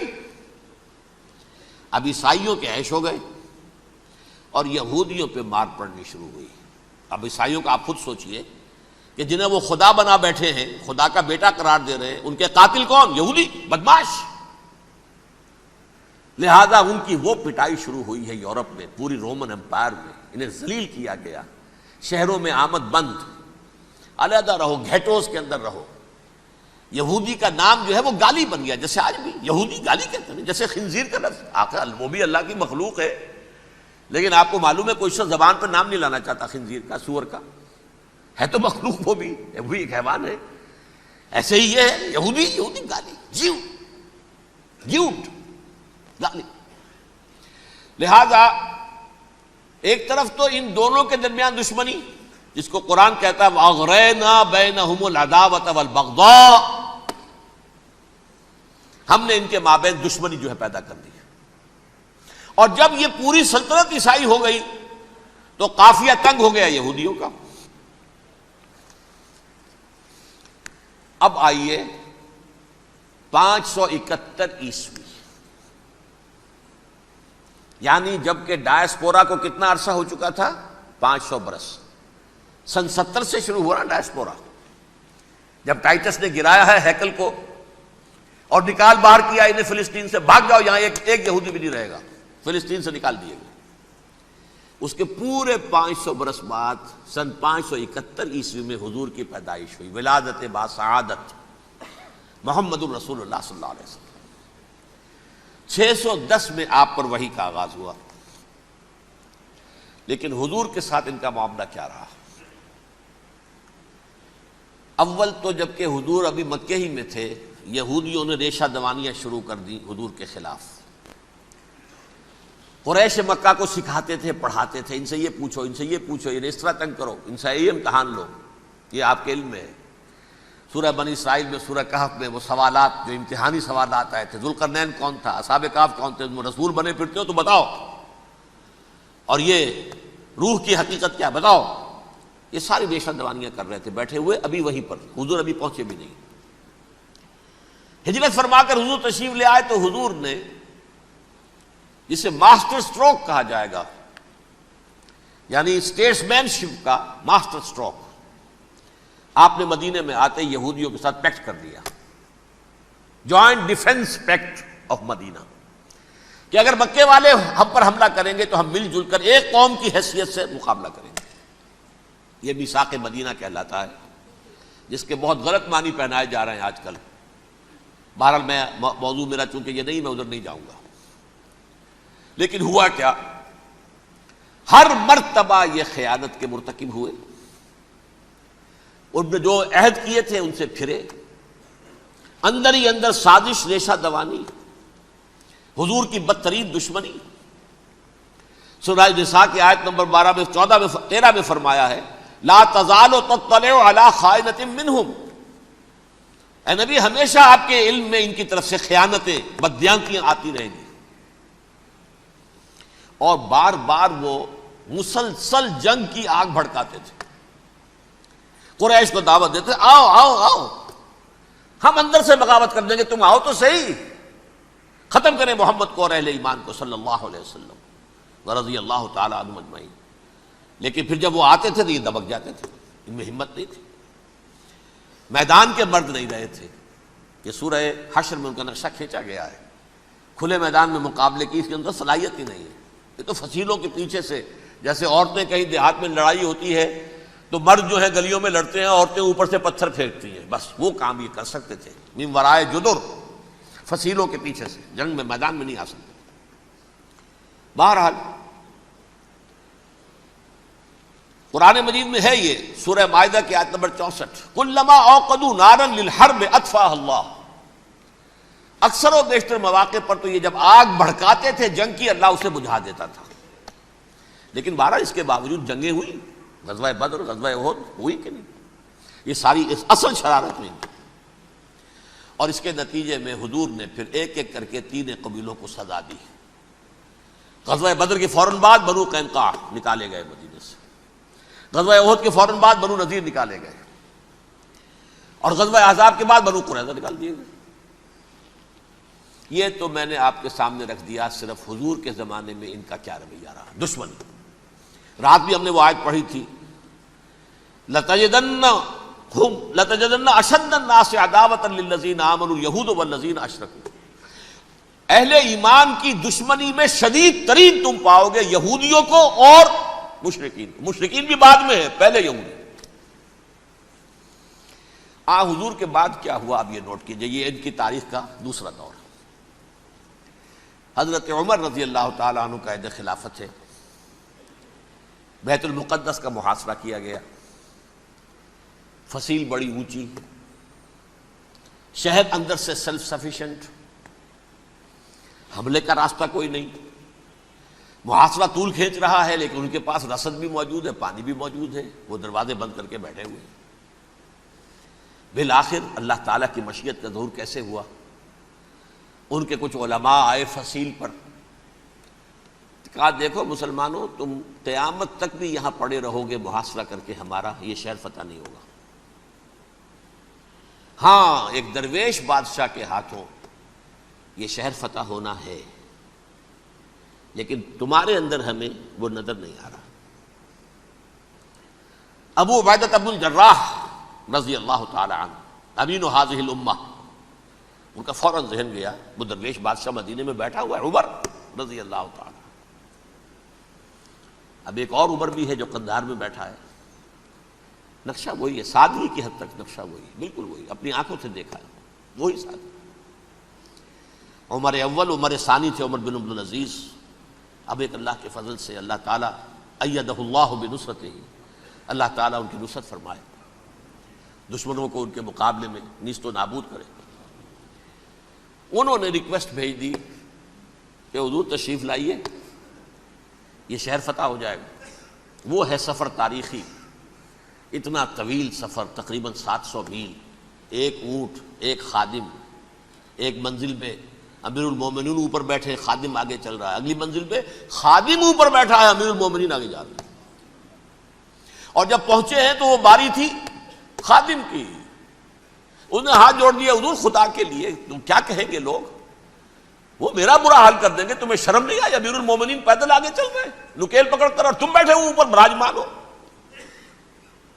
S1: اب عیسائیوں کے عیش ہو گئے اور یہودیوں پہ مار پڑنی شروع ہوئی۔ اب عیسائیوں کا آپ خود سوچئے کہ جنہیں وہ خدا بنا بیٹھے ہیں، خدا کا بیٹا قرار دے رہے ہیں، ان کے قاتل کون؟ یہودی، بدماش۔ لہذا ان کی وہ پٹائی شروع ہوئی ہے یورپ میں، پوری رومن امپائر میں، انہیں ذلیل کیا گیا، شہروں میں آمد بند، علیحدہ رہو، گھیٹوز کے اندر رہو۔ یہودی کا نام جو ہے وہ گالی بن گیا، جیسے آج بھی یہودی گالی کہتے ہیں، جیسے خنزیر کا لفظ، آخر وہ بھی اللہ کی مخلوق ہے، لیکن آپ کو معلوم ہے کوئی شخص زبان پر نام نہیں لانا چاہتا خنزیر کا، سور کا، ہے تو مخلوق وہ بھی ایک حیوان ہے۔ ایسے ہی یہ ہے یہودی، یہودی گالی، جیوٹ گالی۔ لہذا ایک طرف تو ان دونوں کے درمیان دشمنی، جس کو قرآن کہتا ہے وَأَغْرَيْنَا بَيْنَهُمُ الْعَدَاوَةَ وَالْبَغْضَاءَ، ہم نے ان کے مابین دشمنی جو ہے پیدا کر دی. اور جب یہ پوری سلطنت عیسائی ہو گئی تو قافیہ تنگ ہو گیا یہودیوں کا. اب آئیے 571 عیسوی، یعنی جبکہ ڈائسپورا کو کتنا عرصہ ہو چکا تھا؟ 500 برس. سن 70 سے شروع ہوا نا ڈائسپورا، جب ٹائٹس نے گرایا ہے ہیکل کو اور نکال باہر کیا انہیں فلسطین سے، بھاگ جاؤ یہاں ایک یہودی بھی نہیں رہے گا، فلسطین سے نکال دیے گئے. اس کے پورے 500 برس بعد سن 571 عیسوی میں حضور کی پیدائش ہوئی، ولادت باسعادت محمد الرسول اللہ صلی اللہ علیہ وسلم. 610 میں آپ پر وحی کا آغاز ہوا. لیکن حضور کے ساتھ ان کا معاملہ کیا رہا؟ اول تو جبکہ حضور ابھی مکے ہی میں تھے، یہودیوں نے ریشہ دوانیاں شروع کر دی حضور کے خلاف. قریش مکہ کو سکھاتے تھے، پڑھاتے تھے، ان سے یہ پوچھو، ان سے یہ پوچھو، یہ اس طرح تنگ کرو، ان سے یہ امتحان لو، یہ آپ کے علم میں ہے. سورہ بنی اسرائیل میں، سورہ کہف میں وہ سوالات جو امتحانی سوالات آئے تھے، ذوالقرنین کون تھا، اصحاب کہف کون تھے، تم رسول بنے پھرتے ہو تو بتاؤ، اور یہ روح کی حقیقت کیا بتاؤ. یہ ساری ریشہ دوانیاں کر رہے تھے بیٹھے ہوئے ابھی وہیں پر، حضور ابھی پہنچے بھی نہیں. ہجرت فرما کر حضور تشریف لے آئے تو حضور نے، جسے ماسٹر سٹروک کہا جائے گا، یعنی اسٹیٹس مین شپ کا ماسٹر سٹروک، آپ نے مدینے میں آتے یہودیوں کے ساتھ پیکٹ کر دیا، جوائنٹ ڈیفنس پیکٹ آف مدینہ، کہ اگر مکے والے ہم پر حملہ کریں گے تو ہم مل جل کر ایک قوم کی حیثیت سے مقابلہ کریں گے. یہ میثاق مدینہ کہلاتا ہے، جس کے بہت غلط معنی پہنائے جا رہے ہیں آج کل. بہرحال میں موضوع میرا چونکہ یہ نہیں، میں ادھر نہیں جاؤں گا. لیکن ہوا کیا؟ ہر مرتبہ یہ خیانت کے مرتکب ہوئے، ان نے جو عہد کیے تھے ان سے پھرے، اندر ہی اندر سازش، ریشہ دوانی، حضور کی بدترین دشمنی. سورہ نساء کی آیت نمبر 12 میں، 14 میں، 13 میں فرمایا ہے لا تزال تطلع علی خائنۃ منہم، اے نبی ہمیشہ آپ کے علم میں ان کی طرف سے خیانتیں، بددیانتیاں آتی رہیں گی. اور بار بار وہ مسلسل جنگ کی آگ بھڑکاتے تھے. قریش کو دعوت دیتے، آؤ آؤ آؤ، ہم اندر سے بغاوت کر دیں گے، تم آؤ تو صحیح، ختم کریں محمد کو اور اہل ایمان کو صلی اللہ علیہ وسلم ورضی اللہ تعالی عنہم اجمعین. لیکن پھر جب وہ آتے تھے تو یہ دبک جاتے تھے، ان میں ہمت نہیں تھی، میدان کے مرد نہیں رہے تھے. یہ سورہ حشر میں ان کا نقشہ کھینچا گیا ہے. کھلے میدان میں مقابلے کی اس کے اندر صلاحیت ہی نہیں ہے. یہ تو فصیلوں کے پیچھے سے، جیسے عورتیں کہیں دیہات میں لڑائی ہوتی ہے تو مرد جو ہے گلیوں میں لڑتے ہیں، عورتیں اوپر سے پتھر پھینکتی ہیں، بس وہ کام یہ کر سکتے تھے. من ورائے جدر، فصیلوں کے پیچھے سے، جنگ میں میدان میں نہیں آ سکتے. بہرحال قرآن مجید میں ہے یہ، سورہ مائدہ کی آیت نمبر 64، کلما اوقدوا نارا للحرب اطفاها اللہ. اکثر و بیشتر مواقع پر تو یہ جب آگ بھڑکاتے تھے جنگ کی، اللہ اسے بجھا دیتا تھا. لیکن بہرحال اس کے باوجود جنگیں ہوئی، غزوہ بدر، غزوہ احد ہوئی کہ نہیں، یہ ساری اس اصل شرارت ہوئی. اور اس کے نتیجے میں حضور نے پھر ایک ایک کر کے 3 قبیلوں کو سزا دی. غزوہ بدر کے فوراً بعد بنو قینقاع نکالے گئے مدینے سے، غزوہ احد کے فوراً بعد بنو نذیر نکالے گئے، اور غزوہ احزاب کے بعد بنو قریظہ نکال دیے گئے. یہ تو میں نے آپ کے سامنے رکھ دیا صرف حضور کے زمانے میں ان کا کیا رویہ رہا. دشمنی، رات بھی ہم نے وہ آیت پڑھی تھی، لَتَجِدَنَّ أَشَدَّ النَّاسِ عَدَاوَةً لِلَّذِينَ آمَنُوا الْيَهُودُ وَالَّذِينَ أَشْرَكُوا. اہل ایمان کی دشمنی میں شدید ترین تم پاؤ گے یہودیوں کو اور مشرکین. مشرکین بھی بعد میں ہے، پہلے یہودی. حضور کے بعد کیا ہوا اب یہ نوٹ کیجئے، یہ ان کی تاریخ کا دوسرا دور. حضرت عمر رضی اللہ تعالیٰ عنہ کا عہد خلافت ہے. بیت المقدس کا محاصرہ کیا گیا، فصیل بڑی اونچی، شہر اندر سے سیلف سفیشینٹ، حملے کا راستہ کوئی نہیں. محاصرہ طول کھینچ رہا ہے، لیکن ان کے پاس رسد بھی موجود ہے، پانی بھی موجود ہے، وہ دروازے بند کر کے بیٹھے ہوئے ہیں۔ بالآخر اللہ تعالیٰ کی مشیت کا ظہور کیسے ہوا؟ ان کے کچھ علماء آئے فصیل پر، کہا دیکھو مسلمانوں، تم قیامت تک بھی یہاں پڑے رہو گے محاصرہ کر کے ہمارا، یہ شہر فتح نہیں ہوگا۔ ہاں ایک درویش بادشاہ کے ہاتھوں یہ شہر فتح ہونا ہے، لیکن تمہارے اندر ہمیں وہ نظر نہیں آ رہا۔ ابو عبیدہ بن الجراح رضی اللہ تعالی عنہ، امین هذه الامہ، ان کا فوراً ذہن گیا وہ درویش بادشاہ مدینے میں بیٹھا ہوا ہے، عمر رضی اللہ تعالی۔ اب ایک اور عمر بھی ہے جو قندھار میں بیٹھا ہے، نقشہ وہی ہے، سادگی کی حد تک نقشہ وہی ہے، بالکل وہی، اپنی آنکھوں سے دیکھا ہے، وہی سادگی۔ عمر اول عمر ثانی تھے عمر بن عبد العزیز۔ اب ایک اللہ کے فضل سے اللہ تعالیٰ ایدہ اللہ بنصرتہ، اللہ تعالیٰ ان کی نصرت فرمائے، دشمنوں کو ان کے مقابلے میں نیست و نابود کرے۔ انہوں نے ریکویسٹ بھیج دی کہ حضور تشریف لائیے، یہ شہر فتح ہو جائے گا۔ وہ ہے سفر تاریخی، اتنا طویل سفر، تقریباً 700 میل، ایک اونٹ، ایک خادم، ایک منزل پہ امیر المومنین اوپر بیٹھے، خادم آگے چل رہا ہے، اگلی منزل پہ خادم اوپر بیٹھا ہے، امیر المومنین آگے جا رہے ہیں۔ اور جب پہنچے ہیں تو وہ باری تھی خادم کی، انہوں نے ہاتھ جوڑ دیا، حضور خدا کے لیے تم کیا کہیں گے لوگ، وہ میرا برا حال کر دیں گے، تمہیں شرم نہیں آئی؟ امیر المومنین پیدل آگے چل رہے ہیں نکیل پکڑ کر، اور تم بیٹھے ہو اوپر براجمان ہو۔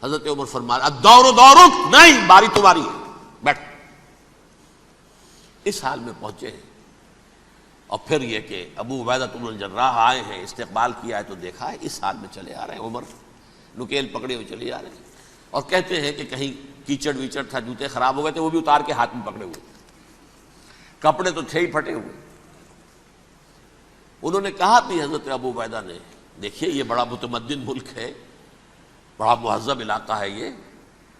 S1: حضرت عمر فرمایا الدور دورک، نہیں باری تمہاری ہے، بیٹھ۔ اس حال میں پہنچے ہیں، اور پھر یہ کہ ابو عبیدہ بن الجراح آئے ہیں، استقبال کیا ہے تو دیکھا ہے اس حال میں چلے آ رہے ہیں، عمر نکیل پکڑے ہوئے چلے آ رہے ہیں، اور کہتے ہیں کہ کہیں کیچڑ ویچڑ تھا، جوتے خراب ہو گئے تھے، وہ بھی اتار کے ہاتھ میں پکڑے ہوئے، کپڑے تو تھے ہی پھٹے ہوئے۔ انہوں نے کہا بھی حضرت ابو عبیدہ نے، دیکھیے یہ بڑا متمدن ملک ہے، بڑا مہذب علاقہ ہے یہ،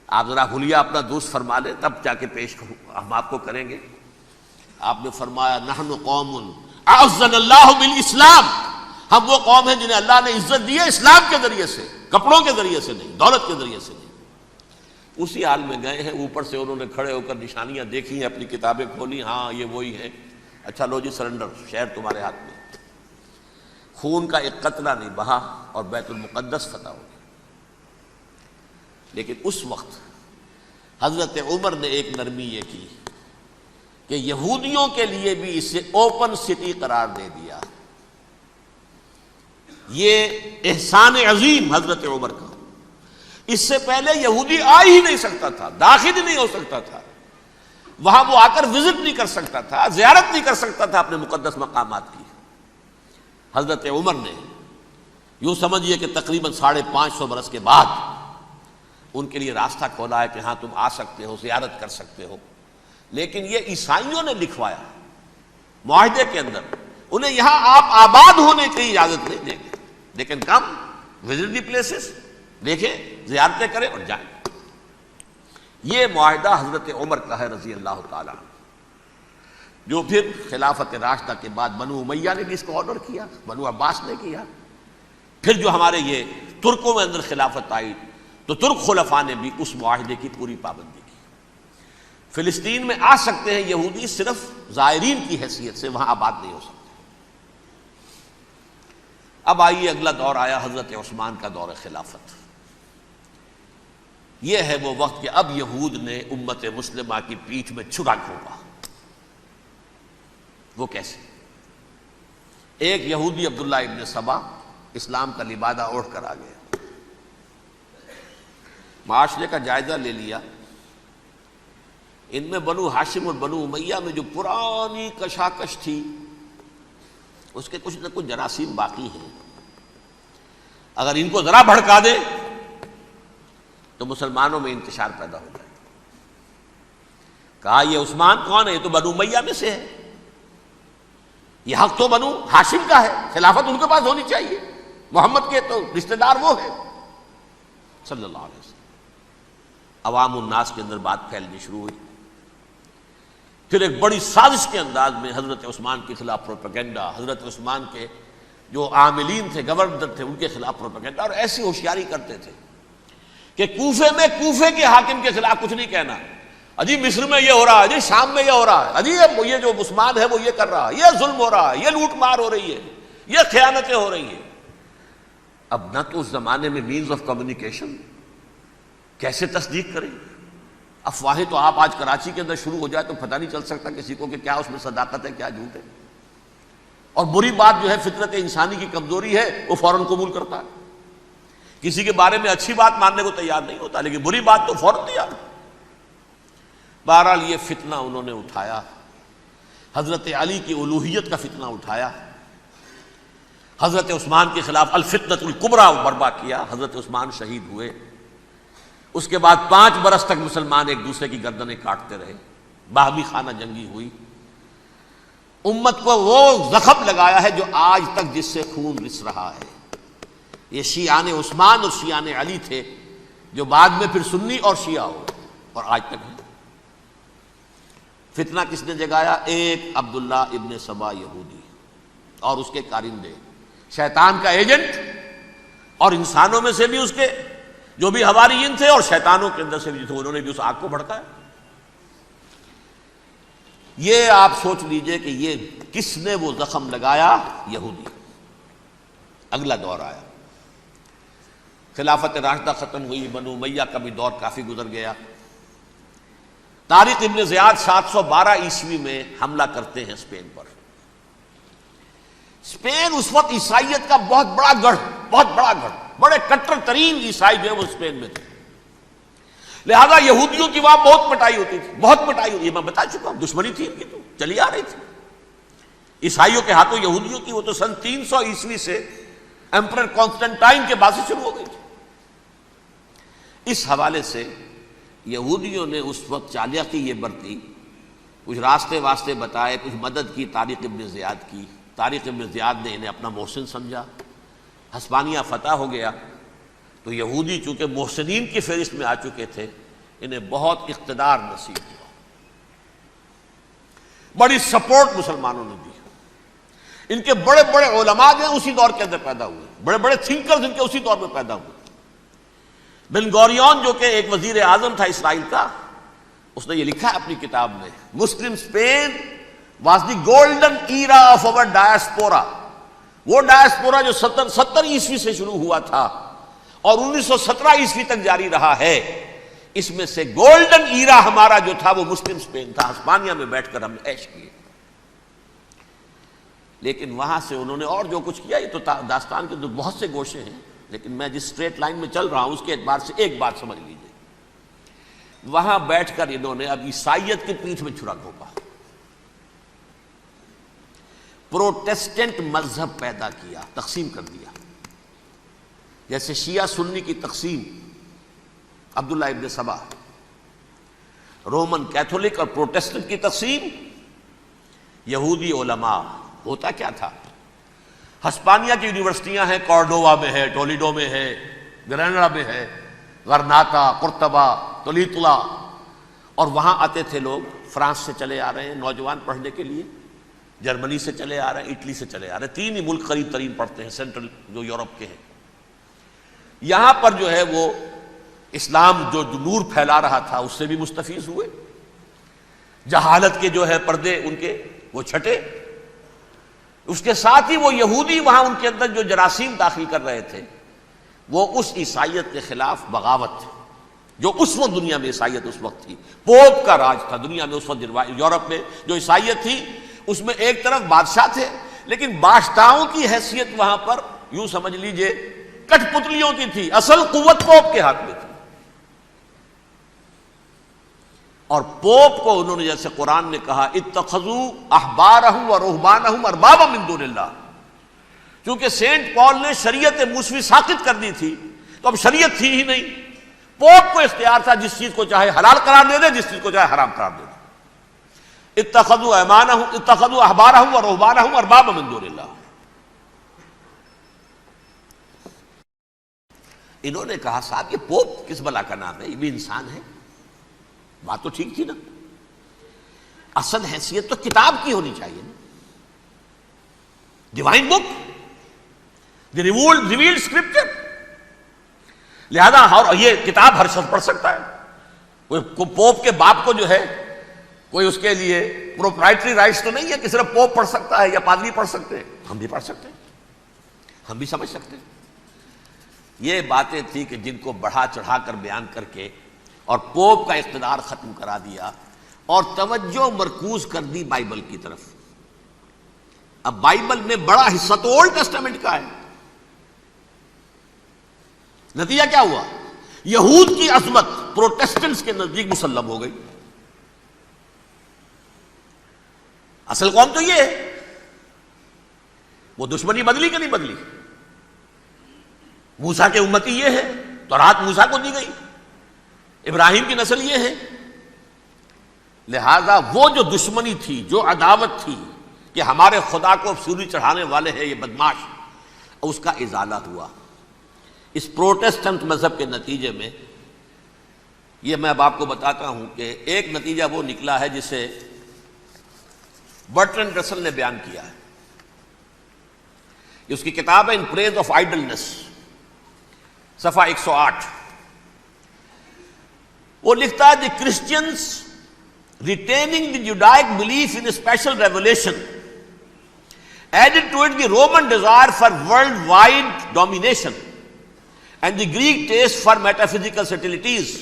S1: آپ ذرا حلیہ اپنا دوست فرما لیں تب جا کے پیش ہم آپ کو کریں گے۔ آپ نے فرمایا نحن قوم اعزنا اللہ بالاسلام، ہم وہ قوم ہیں جنہیں اللہ نے عزت دی ہے اسلام کے ذریعے سے، کپڑوں کے ذریعے سے نہیں، دولت کے ذریعے سے نہیں۔ اسی حال میں گئے ہیں، اوپر سے انہوں نے کھڑے ہو کر نشانیاں دیکھی ہیں، اپنی کتابیں کھولی، ہاں یہ وہی ہے، اچھا لو جی سرنڈر، شہر تمہارے ہاتھ میں۔ خون کا ایک قطرہ نہیں بہا اور بیت المقدس فتح ہو گیا۔ لیکن اس وقت حضرت عمر نے ایک نرمی یہ کی کہ یہودیوں کے لیے بھی اسے اوپن سٹی قرار دے دیا۔ یہ احسان عظیم حضرت عمر کا، اس سے پہلے یہودی آ ہی نہیں سکتا تھا، داخل ہی نہیں ہو سکتا تھا، وہاں وہ آ کر وزٹ نہیں کر سکتا تھا، زیارت نہیں کر سکتا تھا اپنے مقدس مقامات کی۔ حضرت عمر نے یوں سمجھیے کہ تقریباً 550 برس کے بعد ان کے لیے راستہ کھولا ہے کہ ہاں تم آ سکتے ہو، زیارت کر سکتے ہو۔ لیکن یہ عیسائیوں نے لکھوایا معاہدے کے اندر، انہیں یہاں آپ آباد ہونے کی اجازت نہیں دیں گے، لیکن کم وزٹ دی پلیسز، دیکھیں زیارتیں کریں اور جائیں۔ یہ معاہدہ حضرت عمر کا ہے رضی اللہ تعالیٰ، جو پھر خلافت راشدہ کے بعد بنو امیہ نے بھی اس کو آنر کیا، بنو عباس نے کیا، پھر جو ہمارے یہ ترکوں میں اندر خلافت آئی تو ترک خلفاء نے بھی اس معاہدے کی پوری پابندی کی۔ فلسطین میں آ سکتے ہیں یہودی صرف زائرین کی حیثیت سے، وہاں آباد نہیں ہو سکتے۔ اب آئیے اگلا دور آیا حضرت عثمان کا دور خلافت۔ یہ ہے وہ وقت کہ اب یہود نے امت مسلمہ کی پیٹھ میں چھرا گھونپا۔ وہ کیسے؟ ایک یہودی عبداللہ ابن سبا اسلام کا لبادہ اوڑھ کر آ گیا، معاشرے کا جائزہ لے لیا، ان میں بنو ہاشم اور بنو امیہ میں جو پرانی کشاکش تھی اس کے کچھ نہ کچھ جراثیم باقی ہیں، اگر ان کو ذرا بھڑکا دے تو مسلمانوں میں انتشار پیدا ہو جائے۔ کہا یہ عثمان کون ہے؟ یہ تو بنو امیہ میں سے ہے، یہ حق تو بنو ہاشم کا ہے، خلافت ان کے پاس ہونی چاہیے، محمد کے تو رشتہ دار وہ ہے صلی اللہ علیہ وسلم۔ عوام الناس کے اندر بات پھیلنی شروع ہوئی، پھر ایک بڑی سازش کے انداز میں حضرت عثمان کے خلاف پروپیگنڈا، حضرت عثمان کے جو عاملین تھے، گورنر تھے، ان کے خلاف پروپیگنڈا، اور ایسی ہوشیاری کرتے تھے کہ کوفے میں کوفے کے حاکم کے خلاف کچھ نہیں کہنا، اجی مصر میں یہ ہو رہا ہے، اجی شام میں یہ ہو رہا ہے، اجی یہ جو عثمان ہے وہ یہ کر رہا ہے، یہ ظلم ہو رہا ہے، یہ لوٹ مار ہو رہی ہے، یہ خیانتیں ہو رہی ہیں۔ اب نہ تو اس زمانے میں مینز آف کمیونیکیشن، کیسے تصدیق کریں؟ افواہیں تو آپ آج کراچی کے اندر شروع ہو جائے تو پتہ نہیں چل سکتا کسی کو کہ کیا اس میں صداقت ہے، کیا جھوٹ ہے، اور بری بات جو ہے فطرت انسانی کی کمزوری ہے، وہ فوراً قبول کرتا ہے، کسی کے بارے میں اچھی بات ماننے کو تیار نہیں ہوتا، لیکن بری بات تو فوراً تیار۔ بہرحال یہ فتنہ انہوں نے اٹھایا، حضرت علی کی الوہیت کا فتنہ اٹھایا، حضرت عثمان کے خلاف الفتنۃ الکبریٰ برپا کیا، حضرت عثمان شہید ہوئے۔ اس کے بعد 5 برس تک مسلمان ایک دوسرے کی گردنیں کاٹتے رہے، باہمی خانہ جنگی ہوئی، امت کو وہ زخم لگایا ہے جو آج تک جس سے خون رس رہا ہے۔ یہ شیعان عثمان اور شیعان علی تھے جو بعد میں پھر سنی اور شیعہ ہو، اور آج تک ہے۔ فتنہ کس نے جگایا؟ ایک عبداللہ ابن سبا یہودی اور اس کے کارندے، شیطان کا ایجنٹ، اور انسانوں میں سے بھی اس کے جو بھی حواریین تھے اور شیطانوں کے اندر سے بھی تھے، انہوں نے بھی اس آگ کو بھڑکایا۔ یہ آپ سوچ لیجئے کہ یہ کس نے وہ زخم لگایا؟ یہودی۔ اگلا دور آیا، خلافت راشدہ ختم ہوئی، بنو امیہ کا بھی دور کافی گزر گیا۔ طارق ابن زیاد 712 عیسوی میں حملہ کرتے ہیں اسپین پر۔ اسپین اس وقت عیسائیت کا بہت بڑا گڑھ، بڑے کٹر ترین عیسائی جو ہے وہ اسپین میں تھے، لہذا یہودیوں کی وہاں بہت پٹائی ہوتی تھی، یہ میں بتا چکا ہوں، دشمنی تھی ان کی تو چلی آ رہی تھی عیسائیوں کے ہاتھوں یہودیوں کی، وہ تو سن 300 عیسوی سے ایمپرر کانسٹنٹائن کے بعد سے شروع ہو گئی تھی۔ اس حوالے سے یہودیوں نے اس وقت چالاکی یہ برتی، کچھ راستے واسطے بتائے، کچھ مدد کی طارق ابن زیاد کی۔ طارق ابن زیاد نے انہیں اپنا محسن سمجھا، ہسپانیہ فتح ہو گیا تو یہودی چونکہ محسنین کی فہرست میں آ چکے تھے، انہیں بہت اقتدار نصیب ہوا، بڑی سپورٹ مسلمانوں نے دی۔ ان کے بڑے بڑے علماء جو ہیں اسی دور کے اندر پیدا ہوئے، بڑے بڑے تھنکرز ان کے اسی دور میں پیدا ہوئے۔ بن گوریون جو کہ ایک وزیر اعظم تھا اسرائیل کا، اس نے یہ لکھا ہے اپنی کتاب میں، Muslim Spain was the golden era of our diaspora. وہ ڈائسپورا جو 70 عیسوی سے شروع ہوا تھا اور 1917 عیسوی تک جاری رہا ہے، اس میں سے گولڈن ایرا ہمارا جو تھا وہ مسلم اسپین تھا۔ ہسپانیہ میں بیٹھ کر ہم نے عیش کیے، لیکن وہاں سے انہوں نے اور جو کچھ کیا، یہ تو داستان کے بہت سے گوشے ہیں، لیکن میں جس اسٹریٹ لائن میں چل رہا ہوں اس کے اعتبار سے ایک بات سمجھ لیجیے، وہاں بیٹھ کر انہوں نے اب عیسائیت کی پیٹھ میں چھرا گھونپا، پروٹیسٹنٹ مذہب پیدا کیا، تقسیم کر دیا، جیسے شیعہ سنی کی تقسیم، عبداللہ ابن سبا، رومن کیتھولک اور پروٹیسٹنٹ کی تقسیم، یہودی علماء۔ ہوتا کیا تھا؟ ہسپانیہ کی یونیورسٹیاں ہیں، کارڈووا میں ہے، ٹولیڈو میں ہے، گریناڈا میں ہے، غرناطہ، قرطبہ، تولیتلا، اور وہاں آتے تھے لوگ، فرانس سے چلے آ رہے ہیں نوجوان پڑھنے کے لیے، جرمنی سے چلے آ رہے ہیں، اٹلی سے چلے آ رہے ہیں، 3 ہی ملک قریب ترین پڑھتے ہیں سینٹرل جو یورپ کے ہیں۔ یہاں پر جو ہے وہ اسلام جو نور پھیلا رہا تھا اس سے بھی مستفیض ہوئے، جہالت کے جو ہے پردے ان کے وہ چھٹے، اس کے ساتھ ہی وہ یہودی وہاں ان کے اندر جو جراثیم داخل کر رہے تھے وہ اس عیسائیت کے خلاف بغاوت تھی، جو اس وقت دنیا میں عیسائیت اس وقت تھی، پوپ کا راج تھا دنیا میں اس وقت۔ یورپ میں جو عیسائیت تھی اس میں ایک طرف بادشاہ تھے، لیکن بادشاہوں کی حیثیت وہاں پر یوں سمجھ لیجئے کٹ پتلیوں کی تھی، اصل قوت پوپ کے ہاتھ میں تھی، اور پوپ کو انہوں نے جیسے قرآن نے کہا اتخذوا احبارهم ورهبانهم اربابا من دون اللہ، چونکہ سینٹ پال نے شریعت موسوی ساقط کر دی تھی تو اب شریعت تھی ہی نہیں، پوپ کو اختیار تھا جس چیز کو چاہے حلال قرار دے دے، جس چیز کو چاہے حرام قرار دے دے۔ اتخذوا احبارهم ورهبانهم اربابا من دون اللہ۔ انہوں نے کہا صاحب یہ پوپ کس بلا کا نام ہے، یہ بھی انسان ہے، بات تو ٹھیک تھی نا، اصل حیثیت تو کتاب کی ہونی چاہیے نا، ڈیوائن بک، دی ریویلڈ اسکرپچر. لہذا اور یہ کتاب ہر شخص پڑھ سکتا ہے. کوئی پوپ کے باپ کو جو ہے کوئی اس کے لیے پروپرائٹری رائٹس تو نہیں ہے کہ صرف پوپ پڑھ سکتا ہے یا پادری پڑھ سکتے ہیں. ہم بھی پڑھ سکتے ہیں, ہم بھی سمجھ سکتے ہیں. یہ باتیں تھی کہ جن کو بڑھا چڑھا کر بیان کر کے اور پوپ کا اقتدار ختم کرا دیا اور توجہ مرکوز کر دی بائبل کی طرف. اب بائبل میں بڑا حصہ تو اولڈ ٹیسٹامنٹ کا ہے. نتیجہ کیا ہوا؟ یہود کی عظمت پروٹیسٹنٹس کے نزدیک مسلم ہو گئی. اصل قوم تو یہ ہے. وہ دشمنی بدلی کہ نہیں بدلی؟ موسیٰ کے امتی یہ ہے, تورات موسیٰ کو دی گئی, ابراہیم کی نسل یہ ہے. لہذا وہ جو دشمنی تھی, جو عداوت تھی کہ ہمارے خدا کو سوری چڑھانے والے ہیں یہ بدماش, اس کا ازالہ ہوا اس پروٹیسٹنٹ مذہب کے نتیجے میں. یہ میں اب آپ کو بتاتا ہوں کہ ایک نتیجہ وہ نکلا ہے جسے برٹرنڈ رسل نے بیان کیا ہے. اس کی کتاب ہے ان پریز آف آئیڈلنس, صفحہ 108. وہ لکھتا ہے the Christians retaining the Judaic belief in special revelation added to it the Roman desire for worldwide domination and the Greek taste for metaphysical subtleties.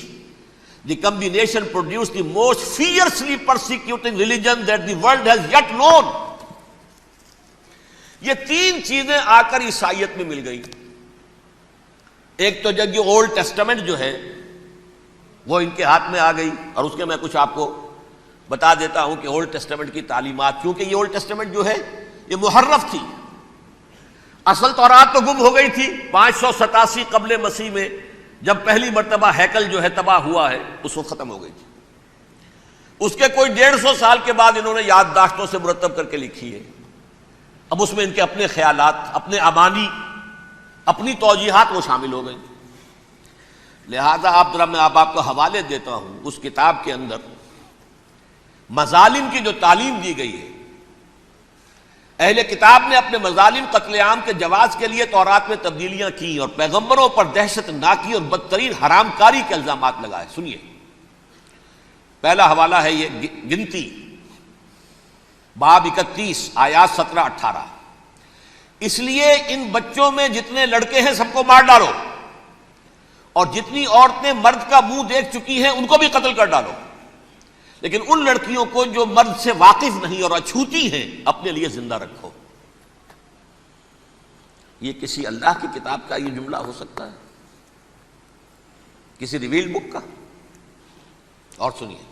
S1: The combination produced the most fiercely persecuting religion that the world has yet known. یہ تین چیزیں آ کر عیسائیت میں مل گئی. ایک تو جب یہ اولڈ ٹیسٹامنٹ جو ہے وہ ان کے ہاتھ میں آ گئی, اور اس کے میں کچھ آپ کو بتا دیتا ہوں کہ اولڈ ٹیسٹامنٹ کی تعلیمات, کیونکہ یہ اولڈ ٹیسٹامنٹ جو ہے یہ محرف تھی. اصل تورات تو گم ہو گئی تھی 587 قبل مسیح میں, جب پہلی مرتبہ ہیکل جو ہے تباہ ہوا ہے, اس وقت ختم ہو گئی تھی. اس کے کوئی 150 سال کے بعد انہوں نے یادداشتوں سے مرتب کر کے لکھی ہے. اب اس میں ان کے اپنے خیالات, اپنے امانی, اپنی توجیحات وہ شامل ہو گئی. لہذا میں آپ کو حوالے دیتا ہوں اس کتاب کے اندر مظالم کی جو تعلیم دی گئی ہے. اہل کتاب نے اپنے مظالم قتل عام کے جواز کے لیے تورات میں تبدیلیاں کی اور پیغمبروں پر دہشت ناکی اور بدترین حرام کاری کے الزامات لگائے. سنیے, پہلا حوالہ ہے یہ گنتی باب 31 آیات 17-18. اس لیے ان بچوں میں جتنے لڑکے ہیں سب کو مار ڈالو, اور جتنی عورتیں مرد کا منہ دیکھ چکی ہیں ان کو بھی قتل کر ڈالو, لیکن ان لڑکیوں کو جو مرد سے واقف نہیں اور اچھوتی ہیں اپنے لیے زندہ رکھو. یہ کسی اللہ کی کتاب کا یہ جملہ ہو سکتا ہے؟ کسی ریویل بک کا؟ اور سنیے,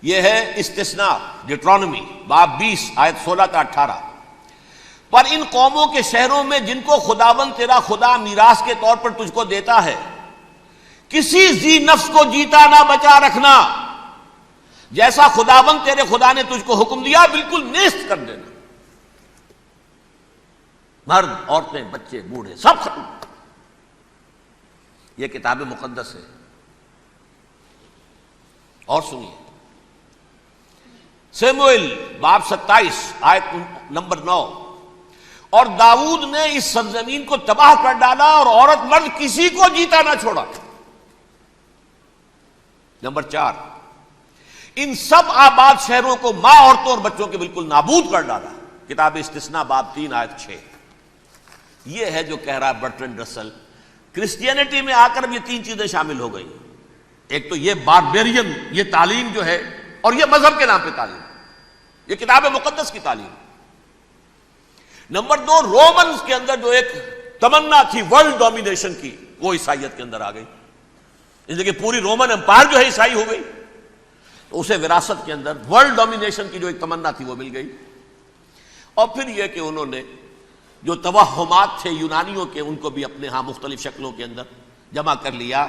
S1: یہ ہے استثناء ڈیٹرانومی باب 20 آیت 16-18. پر ان قوموں کے شہروں میں جن کو خداوند تیرا خدا میراث کے طور پر تجھ کو دیتا ہے, کسی ذی نفس کو جیتا نہ بچا رکھنا, جیسا خداوند تیرے خدا نے تجھ کو حکم دیا بالکل نیست کر دینا. مرد, عورتیں, بچے, بوڑھے سب ختم. یہ کتاب مقدس ہے. اور سنیے, سیموئیل باب 27 آیت نمبر 9. اور داؤد نے اس سرزمین کو تباہ کر ڈالا اور عورت مرد کسی کو جیتا نہ چھوڑا. نمبر 4, ان سب آباد شہروں کو ماں, عورتوں اور بچوں کے بالکل نابود کر ڈالا. کتاب استثناء باب 3 آیت 6. یہ ہے جو کہہ رہا ہے برٹرنڈ رسل. کرسچینٹی میں آ کر اب یہ تین چیزیں شامل ہو گئی. ایک تو یہ باربیرین یہ تعلیم جو ہے, اور یہ مذہب کے نام پہ تعلیم, یہ کتاب مقدس کی تعلیم. نمبر 2, رومنز کے اندر جو ایک تمنا تھی ورلڈ ڈومینیشن کی, وہ عیسائیت کے اندر آ گئی. اس لیے کہ پوری رومن امپائر جو ہے عیسائی ہو گئی, تو اسے وراثت کے اندر ورلڈ ڈومینیشن کی جو ایک تمنا تھی وہ مل گئی. اور پھر یہ کہ انہوں نے جو توہمات تھے یونانیوں کے, ان کو بھی اپنے ہاں مختلف شکلوں کے اندر جمع کر لیا.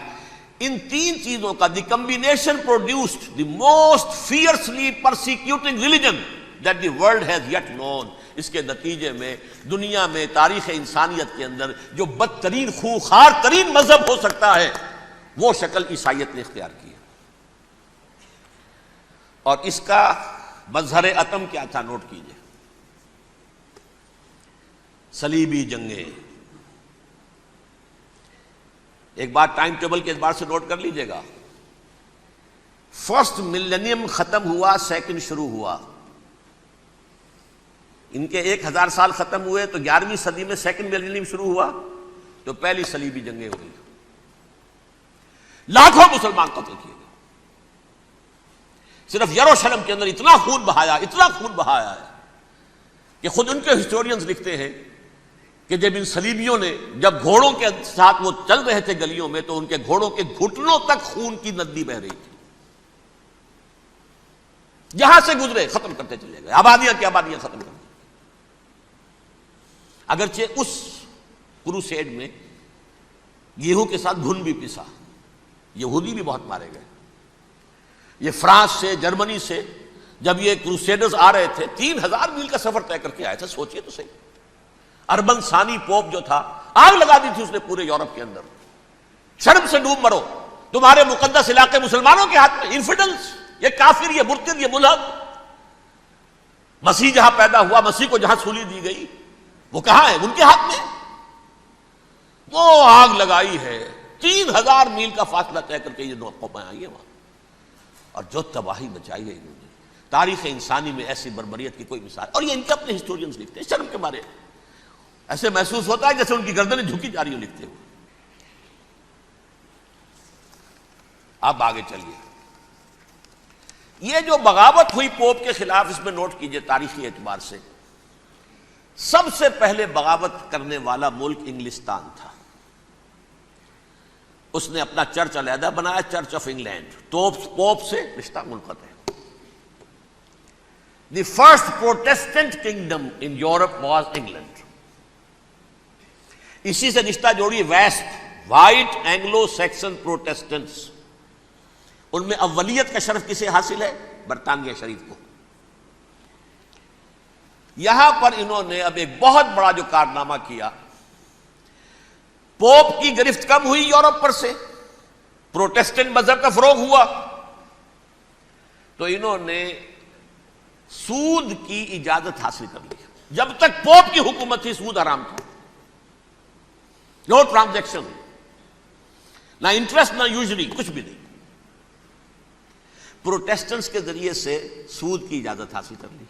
S1: ان تین چیزوں کا the combination produced the most fiercely persecuting religion that the world has yet known. اس کے نتیجے میں دنیا میں تاریخ انسانیت کے اندر جو بدترین خوخار ترین مذہب ہو سکتا ہے وہ شکل عیسائیت نے اختیار کی. اور اس کا مظہر عتم کیا تھا, نوٹ کیجئے. صلیبی جنگیں. ایک بات ٹائم ٹیبل کے اعتبار سے نوٹ کر لیجئے گا، فرسٹ ملینیم ختم ہوا، سیکنڈ شروع ہوا. ان کے 1000 سال ختم ہوئے تو 11ویں صدی میں سیکنڈ ملینیم شروع ہوا تو پہلی صلیبی جنگیں ہوئی. لاکھوں مسلمان قتل کیے گئے. صرف یروشلم کے اندر اتنا خون بہایا ہے کہ خود ان کے ہسٹورینز لکھتے ہیں کہ جب ان صلیبیوں نے جب گھوڑوں کے ساتھ وہ چل رہے تھے گلیوں میں تو ان کے گھوڑوں کے گھٹنوں تک خون کی ندی بہ رہی تھی. جہاں سے گزرے ختم کرتے چلے گئے، آبادیاں کی آبادیاں ختم کر دی. اگرچہ اس کروسیڈ میں گیہوں کے ساتھ گھن بھی پسا، یہودی بھی بہت مارے گئے. یہ فرانس سے، جرمنی سے جب یہ کروسیڈرز آ رہے تھے 3000 میل کا سفر طے کر کے آئے تھے. سوچئے تو صحیح، اربن ثانی پوپ جو تھا آگ لگا دی تھی اس نے پورے یورپ کے اندر. شرم سے ڈوب مرو، تمہارے مقدس علاقے مسلمانوں کے ہاتھ میں. انفیڈلز، یہ کافر، یہ مرتد، یہ ملحد. مسیح جہاں پیدا ہوا، مسیح کو جہاں سولی دی گئی، وہ کہاں ہے؟ ان کے ہاتھ میں. وہ آگ لگائی ہے، 3000 میل کا فاصلہ طے کر کے یہ نو قومیں آئی ہیں وہاں، اور جو تباہی مچائی ہے انہوں نے. تاریخ انسانی میں ایسی بربریت کی کوئی مثال. اور یہ ان کے اپنے ہسٹورینز لکھتے ہیں. شرم کے مارے ایسے محسوس ہوتا ہے جیسے ان کی گردنیں جھکی جا رہی ہوں لکھتے ہوئے. اب آگے چلیے. یہ جو بغاوت ہوئی پوپ کے خلاف، اس میں نوٹ کیجئے تاریخی اعتبار سے سب سے پہلے بغاوت کرنے والا ملک انگلستان تھا. اس نے اپنا چرچ علیحدہ بنایا، چرچ آف انگلینڈ. پوپ سے رشتہ منقطع. The first Protestant kingdom in Europe was England. اسی سے رشتہ جوڑی west, white Anglo Saxon Protestants. ان میں اولیت کا شرف کسے حاصل ہے؟ برطانیہ شریف کو. یہاں پر انہوں نے اب ایک بہت بڑا جو کارنامہ کیا، پوپ کی گرفت کم ہوئی یورپ پر سے، پروٹیسٹنٹ مذہب کا فروغ ہوا، تو انہوں نے سود کی اجازت حاصل کر لی. جب تک پوپ کی حکومت تھی سود حرام تھا. نو ٹرانزیکشن، نہ انٹرسٹ نہ یوزری، کچھ بھی نہیں. پروٹیسٹنٹس کے ذریعے سے سود کی اجازت حاصل کر لی.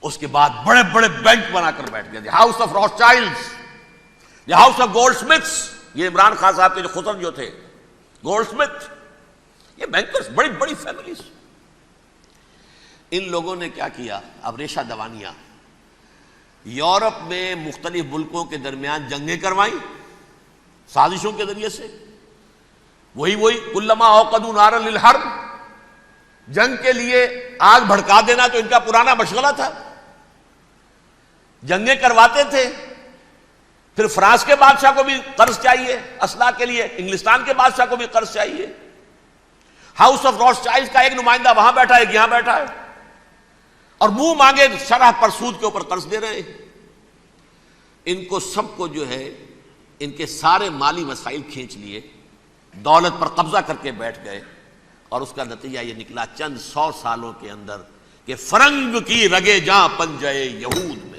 S1: اس کے بعد بڑے بڑے بینک بنا کر بیٹھ گئے. House of Rothschilds, house of Goldsmiths. یہ عمران خان صاحب کے جو خسر جو تھے گولڈ سمتھ، یہ بینکرز، بڑی بڑی فیملیز. ان لوگوں نے کیا کیا؟ اب ریشہ دوانیاں. یورپ میں مختلف ملکوں کے درمیان جنگیں کروائیں سازشوں کے ذریعے سے. وہی کلما اوقدوا نارا للحرب، جنگ کے لیے آگ بھڑکا دینا تو ان کا پرانا مشغلہ تھا. جنگیں کرواتے تھے. پھر فرانس کے بادشاہ کو بھی قرض چاہیے اسلحہ کے لیے، انگلستان کے بادشاہ کو بھی قرض چاہیے. ہاؤس آف روتھ چائلڈز کا ایک نمائندہ وہاں بیٹھا ہے، ایک یہاں بیٹھا ہے، اور منہ مانگے شرح پر سود کے اوپر قرض دے رہے ہیں. ان کو سب کو جو ہے ان کے سارے مالی وسائل کھینچ لیے، دولت پر قبضہ کر کے بیٹھ گئے. اور اس کا نتیجہ یہ نکلا چند 100 سالوں کے اندر کہ فرنگ کی رگے جاں پنجے یہود میں.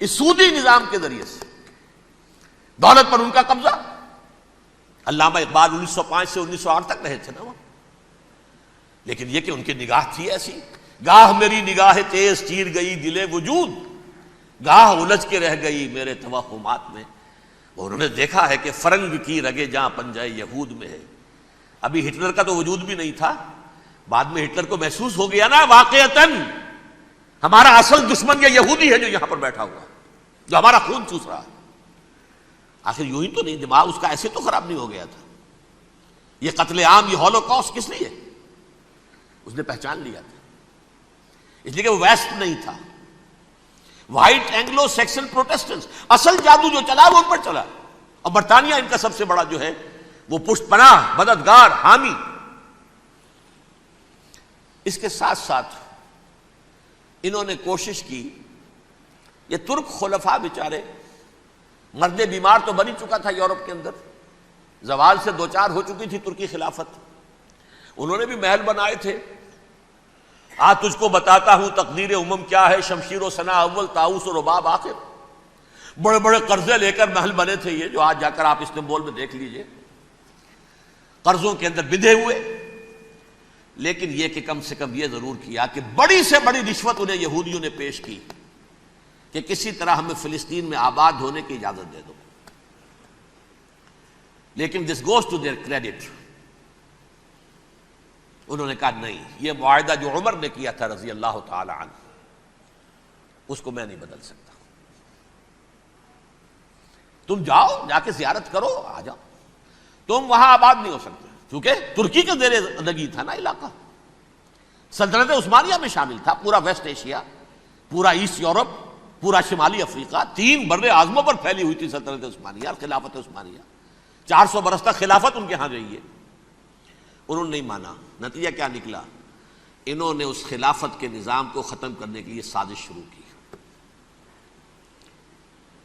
S1: اس سودی نظام کے ذریعے سے دولت پر ان کا قبضہ. علامہ اقبال 1905 سے 1908 تک رہے تھے نا وہ. لیکن یہ کہ ان کی نگاہ تھی ایسی، گاہ میری نگاہ تیز چیر گئی دل وجود، گاہ الجھ کے رہ گئی میرے توہمات میں. انہوں نے دیکھا ہے کہ فرنگ کی رگے جاں پنجے یہود میں ہے. ابھی ہٹلر کا تو وجود بھی نہیں تھا، بعد میں ہٹلر کو محسوس ہو گیا نا واقعتاً ہمارا اصل دشمن یہ یہودی ہے جو یہاں پر بیٹھا ہوا، جو ہمارا خون چوس رہا ہے. آخر یوں ہی تو نہیں، دماغ اس کا ایسے تو خراب نہیں ہو گیا تھا. یہ قتل عام، یہ ہولوکاسٹ کس لیے؟ اس نے پہچان لیا تھا، اس لیے کہ وہ ویسٹ نہیں تھا. وائٹ اینگلو سیکسن پروٹیسٹنٹس، اصل جادو جو چلا وہ ان پر چلا. اور برطانیہ ان کا سب سے بڑا جو ہے وہ پشت پناہ، مددگار، حامی. اس کے ساتھ ساتھ انہوں نے کوشش کی، یہ ترک خلفاء بیچارے، مرد بیمار تو بن ہی چکا تھا یورپ کے اندر، زوال سے دوچار ہو چکی تھی ترکی خلافت. انہوں نے بھی محل بنائے تھے آج تجھ کو بتاتا ہوں تقدیر امم کیا ہے، شمشیر و ثنا اول، طاؤس و رباب آخر۔ بڑے بڑے قرضے لے کر محل بنے تھے یہ، جو آج جا کر آپ استنبول میں دیکھ لیجئے، قرضوں کے اندر بندھے ہوئے، لیکن یہ کہ کم سے کم یہ ضرور کیا کہ بڑی سے بڑی رشوت انہیں یہودیوں نے پیش کی کہ کسی طرح ہمیں فلسطین میں آباد ہونے کی اجازت دے دو، لیکن this goes to their credit, انہوں نے کہا نہیں، یہ معاہدہ جو عمر نے کیا تھا رضی اللہ تعالی عنہ، اس کو میں نہیں بدل سکتا، تم جاؤ، جا کے زیارت کرو، آ جاؤ، تم وہاں آباد نہیں ہو سکتے، کیونکہ ترکی کے زیر نگی تھا نا علاقہ، سلطنت عثمانیہ میں شامل تھا، پورا ویسٹ ایشیا، پورا ایسٹ یورپ، پورا شمالی افریقہ، 3 بر اعظموں پر پھیلی ہوئی تھی سلطنت عثمانیہ، خلافت عثمانیہ، 400 برس تک خلافت ان کے ہاں رہی ہے۔ انہوں نے نہیں مانا، نتیجہ کیا نکلا؟ انہوں نے اس خلافت کے نظام کو ختم کرنے کے لیے سازش شروع کی۔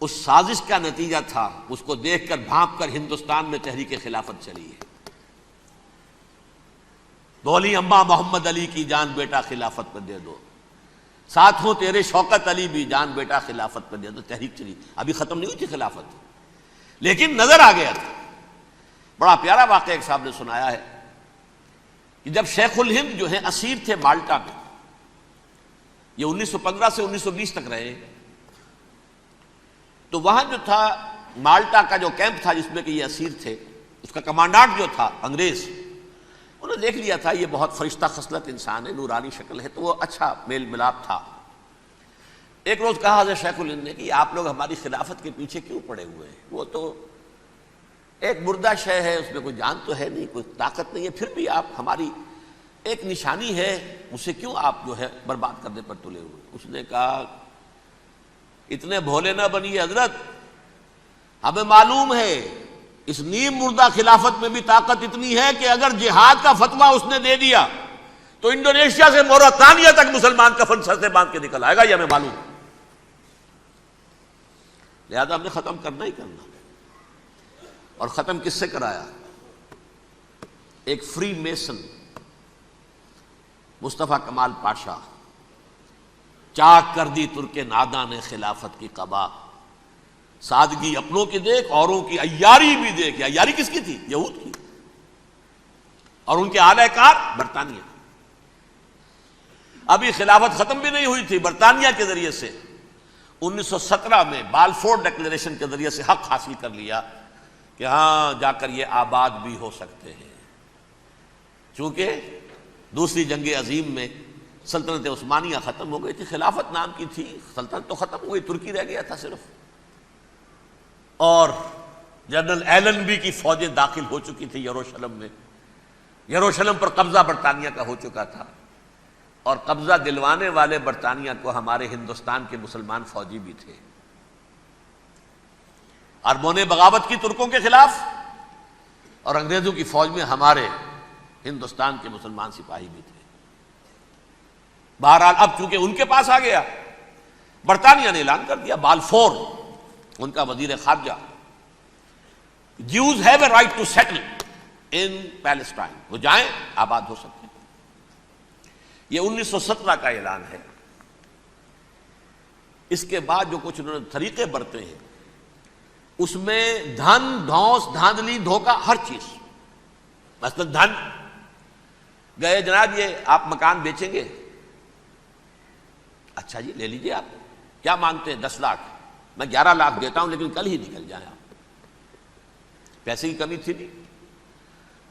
S1: اس سازش کا نتیجہ تھا، اس کو دیکھ کر بھانپ کر ہندوستان میں تحریک خلافت چلی ہے۔ بولی اماں محمد علی کی جان بیٹا خلافت پر دے دو، ساتھ ہوں تیرے شوکت علی بھی جان بیٹا خلافت پر دے دو، تحریک چلی، ابھی ختم نہیں ہوئی تھی خلافت، لیکن نظر آ گیا تھا۔ بڑا پیارا واقعہ ایک صاحب نے سنایا ہے کہ جب شیخ الہند جو ہیں اسیر تھے مالٹا میں، یہ 1915 سے 1920 تک رہے، تو وہاں جو تھا مالٹا کا جو کیمپ تھا جس میں کہ یہ اسیر تھے، اس کا کمانڈانٹ جو تھا انگریز، انہوں نے دیکھ لیا تھا یہ بہت فرشتہ خصلت انسان ہے، نورانی شکل ہے، تو وہ اچھا میل ملاپ تھا۔ ایک روز کہا حضرت شیخ الہند نے کہ آپ لوگ ہماری خلافت کے پیچھے کیوں پڑے ہوئے ہیں؟ وہ تو ایک مردہ شے ہے، اس میں کوئی جان تو ہے نہیں، کوئی طاقت نہیں ہے، پھر بھی آپ ہماری ایک نشانی ہے، اسے کیوں آپ جو ہے برباد کرنے پر تلے ہوئے؟ اس نے کہا اتنے بھولے نہ بنیے حضرت، ہمیں معلوم ہے اس نیم مردہ خلافت میں بھی طاقت اتنی ہے کہ اگر جہاد کا فتویٰ اس نے دے دیا تو انڈونیشیا سے موریتانیہ تک مسلمان کفن سر سے باندھ کے نکل آئے گا، یہ ہمیں معلوم ہے، لہذا ہم نے ختم کرنا ہی کرنا۔ اور ختم کس سے کرایا؟ ایک فری میسن مصطفیٰ کمال پاشا، چاک کر دی ترک ناداں نے خلافت کی قبا، سادگی اپنوں کی دیکھ اوروں کی عیاری بھی دیکھ۔ عیاری کس کی تھی؟ یہود کی، اور ان کے اعلی کار برطانیہ۔ ابھی خلافت ختم بھی نہیں ہوئی تھی، برطانیہ کے ذریعے سے 1917 میں بالفور ڈکلیریشن کے ذریعے سے حق حاصل کر لیا کہ ہاں جا کر یہ آباد بھی ہو سکتے ہیں، چونکہ دوسری جنگ عظیم میں سلطنت عثمانیہ ختم ہو گئی تھی، خلافت نام کی تھی، سلطنت تو ختم ہو گئی، ترکی رہ گیا تھا صرف، اور جنرل ایلن بی کی فوجیں داخل ہو چکی تھی یروشلم میں، یروشلم پر قبضہ برطانیہ کا ہو چکا تھا، اور قبضہ دلوانے والے برطانیہ کو ہمارے ہندوستان کے مسلمان فوجی بھی تھے۔ اربوں نے بغاوت کی ترکوں کے خلاف، اور انگریزوں کی فوج میں ہمارے ہندوستان کے مسلمان سپاہی بھی تھے۔ بہرحال اب چونکہ ان کے پاس آ گیا، برطانیہ نے اعلان کر دیا، بالفور ان کا وزیر خارجہ، Jews have a right to settle in Palestine, وہ جائیں آباد ہو سکتے ہیں۔ یہ 1917 کا اعلان ہے۔ اس کے بعد جو کچھ انہوں نے طریقے برتے ہیں، اس میں دھن دھوس دھاندلی دھوکہ ہر چیز، مثلا دھن گئے جناب یہ آپ مکان بیچیں گے، اچھا جی لے لیجئے، آپ کیا مانگتے ہیں؟ 10 لاکھ، میں 11 لاکھ دیتا ہوں لیکن کل ہی نکل جائیں آپ۔ پیسے کی کمی تھی نہیں،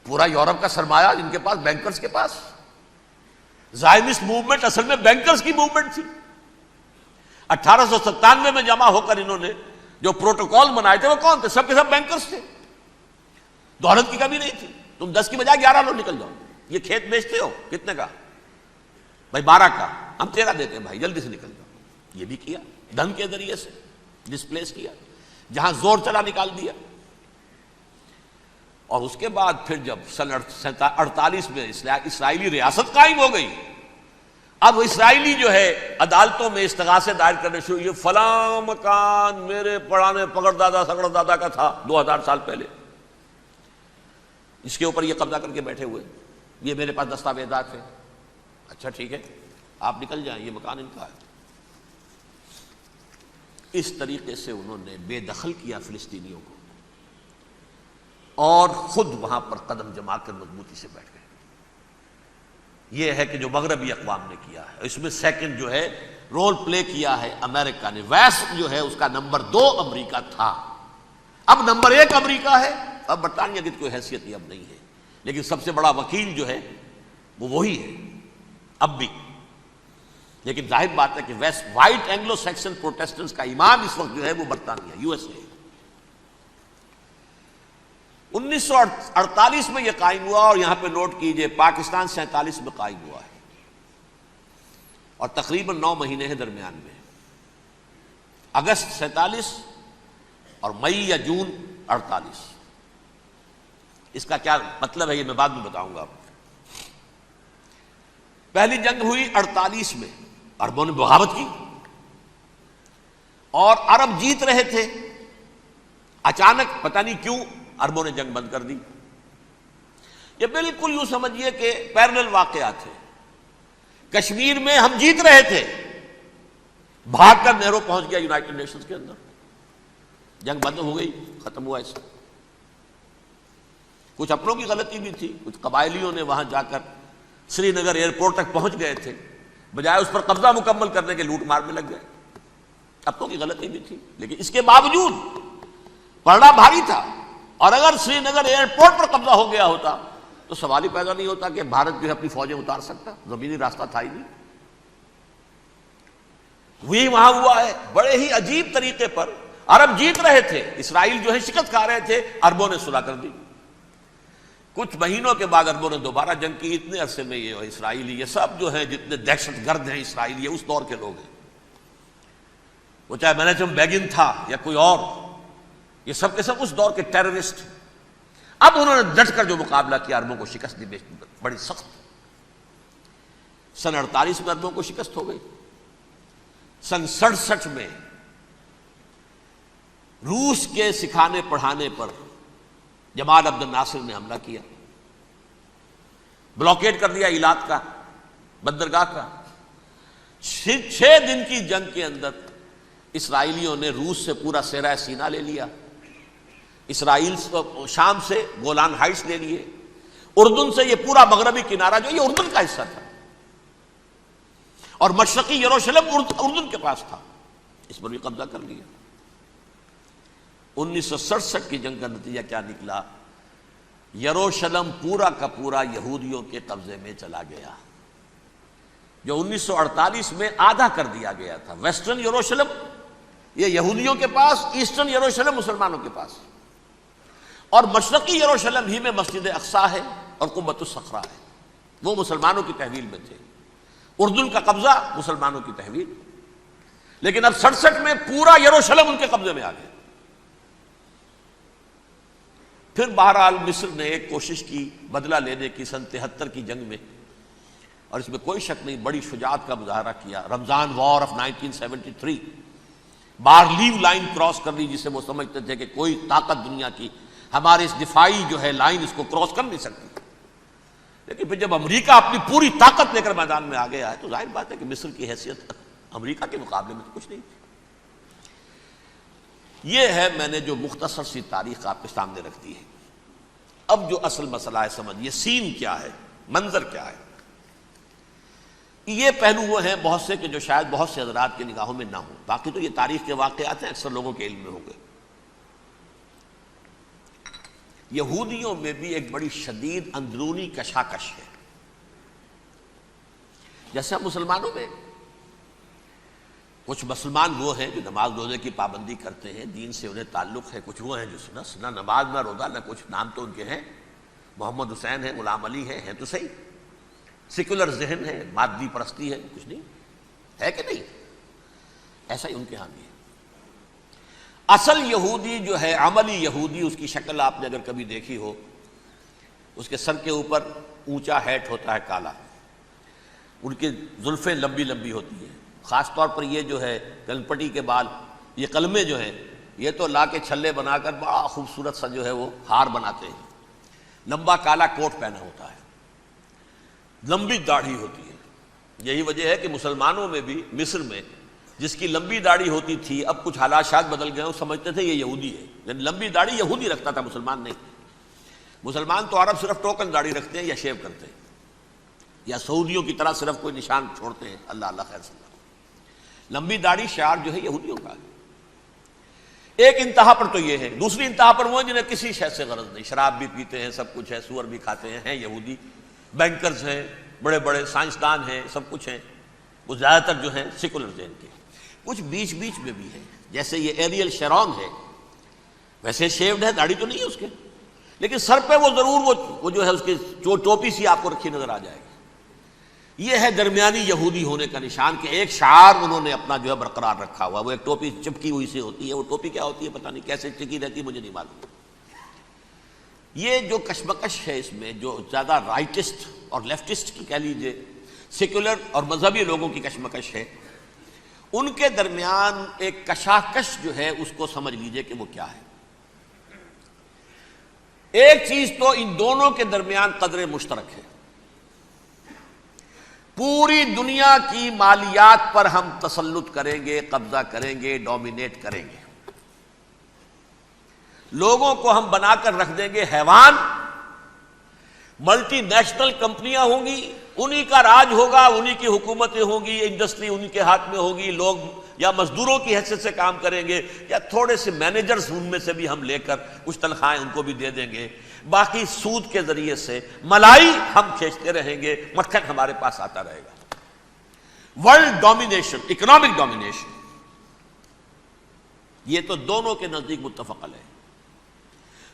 S1: پورا یورپ کا سرمایہ ان کے پاس، بینکرز کے پاس، زائنسٹ موومنٹ اصل میں بینکرز کی موومنٹ تھی۔ 1897 میں جمع ہو کر انہوں نے جو پروٹوکول بنائے تھے وہ کون تھے؟ سب کے سب بینکرز تھے، دولت کی کمی نہیں تھی۔ تم 10 کی بجائے 11 لو، نکل جاؤ۔ یہ کھیت بیچتے ہو کتنے کا؟ بھائی 12 کا، ہم 13 دیتے ہیں بھائی، جلدی سے نکل جاؤ۔ یہ بھی کیا، دھن کے ذریعے سے ڈسپلیس کیا، جہاں زور چلا نکال دیا۔ اور اس کے بعد پھر جب سن 48 میں اسرائیلی ریاست قائم ہو گئی، اب اسرائیلی جو ہے عدالتوں میں استغاثے دائر کرنے شروع، یہ فلاں مکان میرے پرانے پگڑ دادا سگڑ دادا کا تھا 2000 سال پہلے، اس کے اوپر یہ قبضہ کر کے بیٹھے ہوئے، یہ میرے پاس دستاویزات ہیں۔ اچھا ٹھیک ہے، آپ نکل جائیں، یہ مکان ان کا ہے۔ اس طریقے سے انہوں نے بے دخل کیا فلسطینیوں کو، اور خود وہاں پر قدم جما کر مضبوطی سے بیٹھ گئے۔ یہ ہے کہ جو مغربی اقوام نے کیا ہے، اس میں سیکنڈ جو ہے رول پلے کیا ہے امریکہ نے۔ ویسٹ جو ہے اس کا نمبر 2 امریکہ تھا، اب نمبر 1 امریکہ ہے۔ اب برطانیہ کی کوئی حیثیت ہی اب نہیں ہے، لیکن سب سے بڑا وکیل جو ہے وہ وہی ہے اب بھی۔ لیکن ظاہر بات ہے کہ west white Anglo Saxon Protestants کا امام اس وقت جو ہے وہ برطانیہ، یو ایس اے۔ 1948 میں یہ قائم ہوا، اور یہاں پہ نوٹ کیجئے پاکستان 47 میں قائم ہوا ہے، اور تقریباً 9 مہینے ہیں درمیان میں، اگست 47 اور مئی یا جون 48۔ اس کا کیا مطلب ہے یہ میں بعد میں بتاؤں گا آپ کو۔ پہلی جنگ ہوئی 48 میں، عربوں نے بغاوت کی اور عرب جیت رہے تھے، اچانک پتہ نہیں کیوں عربوں نے جنگ بند کر دی۔ یہ بالکل یوں سمجھیے کہ پیرلل واقعات ہیں۔ کشمیر میں ہم جیت رہے تھے، بھاگ کر نہرو پہنچ گیا یونائٹڈ نیشنز کے اندر، جنگ بند ہو گئی، ختم ہوا ایسا۔ کچھ اپنوں کی غلطی بھی تھی، کچھ قبائلیوں نے وہاں جا کر سری نگر ایئرپورٹ تک پہنچ گئے تھے، بجائے اس پر قبضہ مکمل کرنے کے لوٹ مار میں لگ گئے، اپنوں کی غلطی بھی تھی، لیکن اس کے باوجود پڑنا بھاری تھا۔ اور اگر سری نگر ایئرپورٹ پر قبضہ ہو گیا ہوتا تو سوال ہی پیدا نہیں ہوتا کہ بھارت جو ہے اپنی فوجیں اتار سکتا، زمینی راستہ تھا ہی نہیں۔ وہی وہاں ہوا ہے، بڑے ہی عجیب طریقے پر عرب جیت رہے تھے، اسرائیل جو ہے شکست کھا رہے تھے، عربوں نے صلح کر دی۔ کچھ مہینوں کے بعد عربوں نے دوبارہ جنگ کی۔ اتنے عرصے میں یہ اسرائیلی، یہ سب جو ہیں جتنے دہشت گرد ہیں اسرائیلی، یہ اس دور کے لوگ ہیں، وہ چاہے مینیجم بیگن تھا یا کوئی اور، یہ سب کے سب اس دور کے ٹیررسٹ۔ اب انہوں نے ڈٹ کر جو مقابلہ کیا، عربوں کو شکست دی بڑی سخت۔ سن 48 میں عربوں کو شکست ہو گئی۔ سن 67 میں روس کے سکھانے پڑھانے پر جمال عبد الناصر نے حملہ کیا، بلاکیٹ کر دیا ایلات کا، بندرگاہ کا۔ 6 دن کی جنگ کے اندر اسرائیلیوں نے روس سے پورا صحرائے سینا لے لیا، اسرائیل شام سے گولان ہائٹس لے لیے، اردن سے یہ پورا مغربی کنارہ جو یہ اردن کا حصہ تھا، اور مشرقی یروشلم اردن کے پاس تھا، اس پر بھی قبضہ کر لیا۔ 1967 کی جنگ کا نتیجہ کیا نکلا؟ یروشلم پورا کا پورا یہودیوں کے قبضے میں چلا گیا، جو 1948 میں آدھا کر دیا گیا تھا۔ ویسٹرن یروشلم یہ یہودیوں کے پاس، ایسٹرن یروشلم مسلمانوں کے پاس، اور مشرقی یروشلم ہی میں مسجد اقصیٰ ہے اور قبۃ الصخرہ ہے، وہ مسلمانوں کی تحویل میں تھے۔ اردن کا قبضہ مسلمانوں کی تحویل، لیکن اب 67 میں پورا یروشلم ان کے قبضے میں آ گیا۔ پھر بہرحال مصر نے ایک کوشش کی بدلہ لینے کی سن 73 کی جنگ میں، اور اس میں کوئی شک نہیں بڑی شجاعت کا مظاہرہ کیا۔ رمضان وار آف 1973، بارلیو لائن کراس کر لی، جسے وہ سمجھتے تھے کہ کوئی طاقت دنیا کی ہمارے اس دفاعی جو ہے لائن اس کو کراس کر نہیں سکتی۔ لیکن پھر جب امریکہ اپنی پوری طاقت لے کر میدان میں آ گیا ہے تو ظاہر بات ہے کہ مصر کی حیثیت امریکہ کے مقابلے میں تو کچھ نہیں تھی۔ یہ ہے میں نے جو مختصر سی تاریخ آپ کے سامنے رکھ دی ہے۔ اب جو اصل مسئلہ ہے سمجھیے، سین کیا ہے، منظر کیا ہے۔ یہ پہلو وہ ہیں بہت سے کہ جو شاید بہت سے حضرات کی نگاہوں میں نہ ہوں، باقی تو یہ تاریخ کے واقعات ہیں، اکثر لوگوں کے علم میں ہوں گے۔ یہودیوں میں بھی ایک بڑی شدید اندرونی کشاکش ہے، جیسے ہم مسلمانوں میں کچھ مسلمان وہ ہیں جو نماز روزے کی پابندی کرتے ہیں، دین سے انہیں تعلق ہے، کچھ وہ ہیں جو نہ نماز نہ روزہ نہ کچھ، نام تو ان کے ہیں، محمد حسین ہے، غلام علی ہے تو صحیح، سیکولر ذہن ہے، مادی پرستی ہے، کچھ نہیں ہے کہ نہیں، ایسا ہی ان کے ہاں بھی ہے۔ اصل یہودی جو ہے، عملی یہودی، اس کی شکل آپ نے اگر کبھی دیکھی ہو، اس کے سر کے اوپر اونچا ہیٹ ہوتا ہے کالا، ان کی زلفیں لمبی لمبی ہوتی ہیں، خاص طور پر یہ جو ہے کلپٹی کے بال، یہ قلمے جو ہیں یہ تو لا کے چھلے بنا کر بڑا خوبصورت سا جو ہے وہ ہار بناتے ہیں، لمبا کالا کوٹ پہنا ہوتا ہے، لمبی داڑھی ہوتی ہے، یہی وجہ ہے کہ مسلمانوں میں بھی مصر میں جس کی لمبی داڑھی ہوتی تھی، اب کچھ حالات شاید بدل گئے، وہ سمجھتے تھے یہ یہودی ہے، یعنی لمبی داڑھی یہودی رکھتا تھا، مسلمان نہیں۔ مسلمان تو عرب صرف ٹوکن داڑھی رکھتے ہیں یا شیو کرتے ہیں، یا سعودیوں کی طرح صرف کوئی نشان چھوڑتے ہیں، اللہ اللہ خیر صلی اللہ۔ لمبی داڑھی شعار جو ہے یہودیوں کا ہے۔ ایک انتہا پر تو یہ ہے، دوسری انتہا پر وہ ہیں جنہیں کسی شے سے غرض نہیں، شراب بھی پیتے ہیں، سب کچھ ہے، سور بھی کھاتے ہیں یہودی، بینکرز ہیں، بڑے بڑے سائنسدان ہیں، سب کچھ ہیں، وہ زیادہ تر جو ہیں سیکولر ذہن کے۔ کچھ بیچ بیچ میں بھی ہیں، جیسے یہ ایریل شیرون ہے، ویسے شیوڈ ہے، داڑھی تو نہیں ہے اس کے، لیکن سر پہ وہ ضرور وہ جو ہے اس کی ٹوپی سی آپ کو رکھی نظر آ جائے گی۔ یہ ہے درمیانی یہودی ہونے کا نشان، کہ ایک شعار انہوں نے اپنا جو ہے برقرار رکھا ہوا، وہ ایک ٹوپی چپکی ہوئی سے ہوتی ہے، وہ ٹوپی کیا ہوتی ہے پتہ نہیں، کیسے چکی رہتی ہے مجھے نہیں معلوم۔ یہ جو کشمکش ہے اس میں، جو زیادہ رائٹسٹ اور لیفٹسٹ کی کہہ لیجیے، سیکولر اور مذہبی لوگوں کی کشمکش ہے، ان کے درمیان ایک کشاکش جو ہے اس کو سمجھ لیجیے کہ وہ کیا ہے۔ ایک چیز تو ان دونوں کے درمیان قدر مشترک ہے، پوری دنیا کی مالیات پر ہم تسلط کریں گے، قبضہ کریں گے، ڈومینیٹ کریں گے، لوگوں کو ہم بنا کر رکھ دیں گے حیوان، ملٹی نیشنل کمپنیاں ہوں گی، انہی کا راج ہوگا، انہی کی حکومتیں ہوں گی، انڈسٹری انہی کے ہاتھ میں ہوگی، لوگ یا مزدوروں کی حیثیت سے کام کریں گے، یا تھوڑے سے مینیجرز ان میں سے بھی ہم لے کر کچھ تنخواہیں ان کو بھی دے دیں گے، باقی سود کے ذریعے سے ملائی ہم کھینچتے رہیں گے، مکھن ہمارے پاس آتا رہے گا۔ ورلڈ ڈومینیشن، اکنامک ڈومینیشن، یہ تو دونوں کے نزدیک متفق علیہ ہے،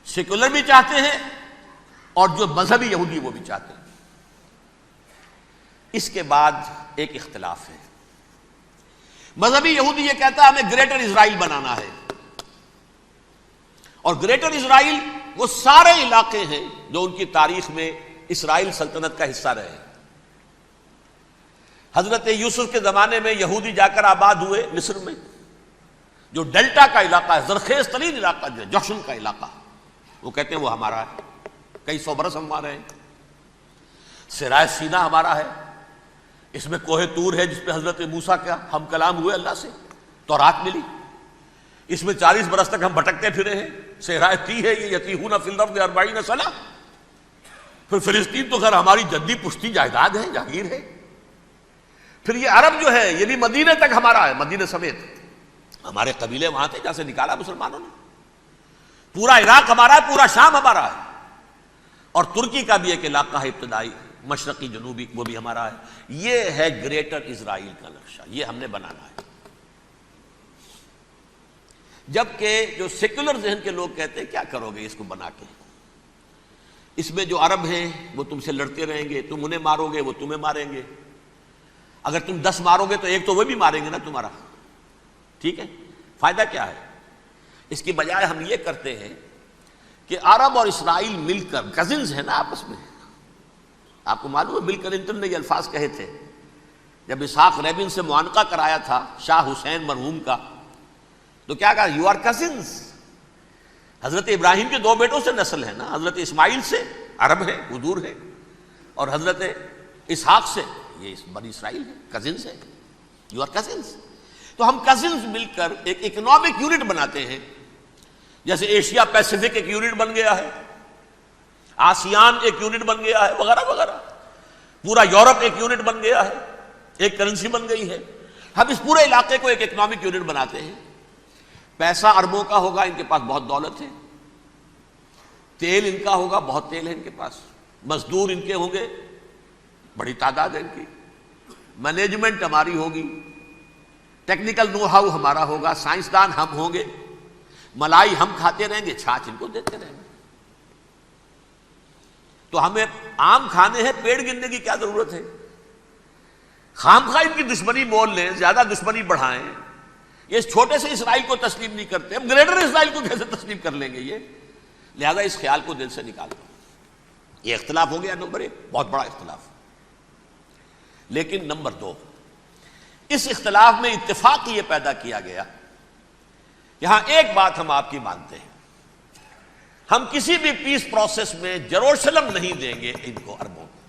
S1: سیکولر بھی چاہتے ہیں اور جو مذہبی یہودی وہ بھی چاہتے ہیں۔ اس کے بعد ایک اختلاف ہے، مذہبی یہودی یہ کہتا ہے ہمیں گریٹر اسرائیل بنانا ہے، اور گریٹر اسرائیل وہ سارے علاقے ہیں جو ان کی تاریخ میں اسرائیل سلطنت کا حصہ رہے ہیں۔ حضرت یوسف کے زمانے میں یہودی جا کر آباد ہوئے مصر میں، جو ڈیلٹا کا علاقہ ہے، زرخیز ترین علاقہ جو ہے، جوشن کا علاقہ، وہ کہتے ہیں وہ ہمارا ہے، کئی سو برس ہم ہمارے ہیں۔ صحرائے سینا ہمارا ہے، اس میں کوہ طور ہے جس پہ حضرت موسیٰ کا ہم کلام ہوئے اللہ سے، تورات ملی، اس میں 40 برس تک ہم بھٹکتے پھرے ہیں۔ صحرائے تی ہے یہ، یتیہون فی الارض 40 سنہ۔ پھر فلسطین تو خیر ہماری جدی پشتی جائیداد ہے، جاگیر ہے۔ پھر یہ عرب جو ہے یہ بھی مدینے تک ہمارا ہے، مدینے سمیت ہمارے قبیلے وہاں تھے جہاں سے نکالا مسلمانوں نے۔ پورا عراق ہمارا ہے، پورا شام ہمارا ہے، اور ترکی کا بھی ایک علاقہ ہے ابتدائی مشرقی جنوبی، وہ بھی ہمارا ہے۔ یہ ہے گریٹر اسرائیل کا نقشہ، یہ ہم نے بنانا ہے۔ جبکہ جو سیکولر ذہن کے لوگ کہتے ہیں کیا کرو گے اس کو بنا کے، اس میں جو عرب ہیں وہ تم سے لڑتے رہیں گے، تم انہیں مارو گے وہ تمہیں ماریں گے، اگر تم 10 مارو گے تو ایک تو وہ بھی ماریں گے نا تمہارا، ٹھیک ہے، فائدہ کیا ہے؟ اس کی بجائے ہم یہ کرتے ہیں کہ عرب اور اسرائیل مل کر، کزنز ہیں نا آپس میں، آپ کو معلوم ہے بل کلنٹن نے یہ الفاظ کہے تھے جب اسحاق ریبن سے معانقہ کرایا تھا شاہ حسین مرحوم کا، تو کیا کہا؟ You are cousins. حضرت ابراہیم کے 2 بیٹوں سے نسل ہے نا، حضرت اسماعیل سے عرب ہے، حضور ہے، اور حضرت اسحاق سے یہ بنی اسرائیل ہے، کزنز ہے، یو آر کزنز۔ تو ہم کزنز مل کر ایک اکنامک یونٹ بناتے ہیں، جیسے ایشیا پیسیفک ایک یونٹ بن گیا ہے، آسیان ایک یونٹ بن گیا ہے، وغیرہ وغیرہ، پورا یورپ ایک یونٹ بن گیا ہے، ایک کرنسی بن گئی ہے۔ ہم اس پورے علاقے کو ایک اکنامک یونٹ بناتے ہیں، پیسہ اربوں کا ہوگا، ان کے پاس بہت دولت ہے، تیل ان کا ہوگا، بہت تیل ہے ان کے پاس، مزدور ان کے ہوں گے، بڑی تعداد ہے ان کی، مینجمنٹ ہماری ہوگی، ٹیکنیکل نو ہاؤ ہمارا ہوگا، سائنسدان ہم ہوں گے، ملائی ہم کھاتے رہیں گے، چھاچھ ان کو دیتے رہیں گے۔ تو ہمیں آم کھانے ہیں، پیڑ گننے کی کیا ضرورت ہے؟ خام خواہ ان کی دشمنی مول لیں، زیادہ دشمنی بڑھائیں، یہ اس چھوٹے سے اسرائیل کو تسلیم نہیں کرتے، ہم گریٹر اسرائیل کو کیسے تسلیم کر لیں گے؟ یہ لہذا اس خیال کو دل سے نکال دو۔ یہ اختلاف ہو گیا نمبر 1، بہت بڑا اختلاف۔ لیکن نمبر 2، اس اختلاف میں اتفاق یہ پیدا کیا گیا، یہاں ایک بات ہم آپ کی مانتے ہیں، ہم کسی بھی پیس پروسیس میں جروشلم نہیں دیں گے ان کو، عربوں کو،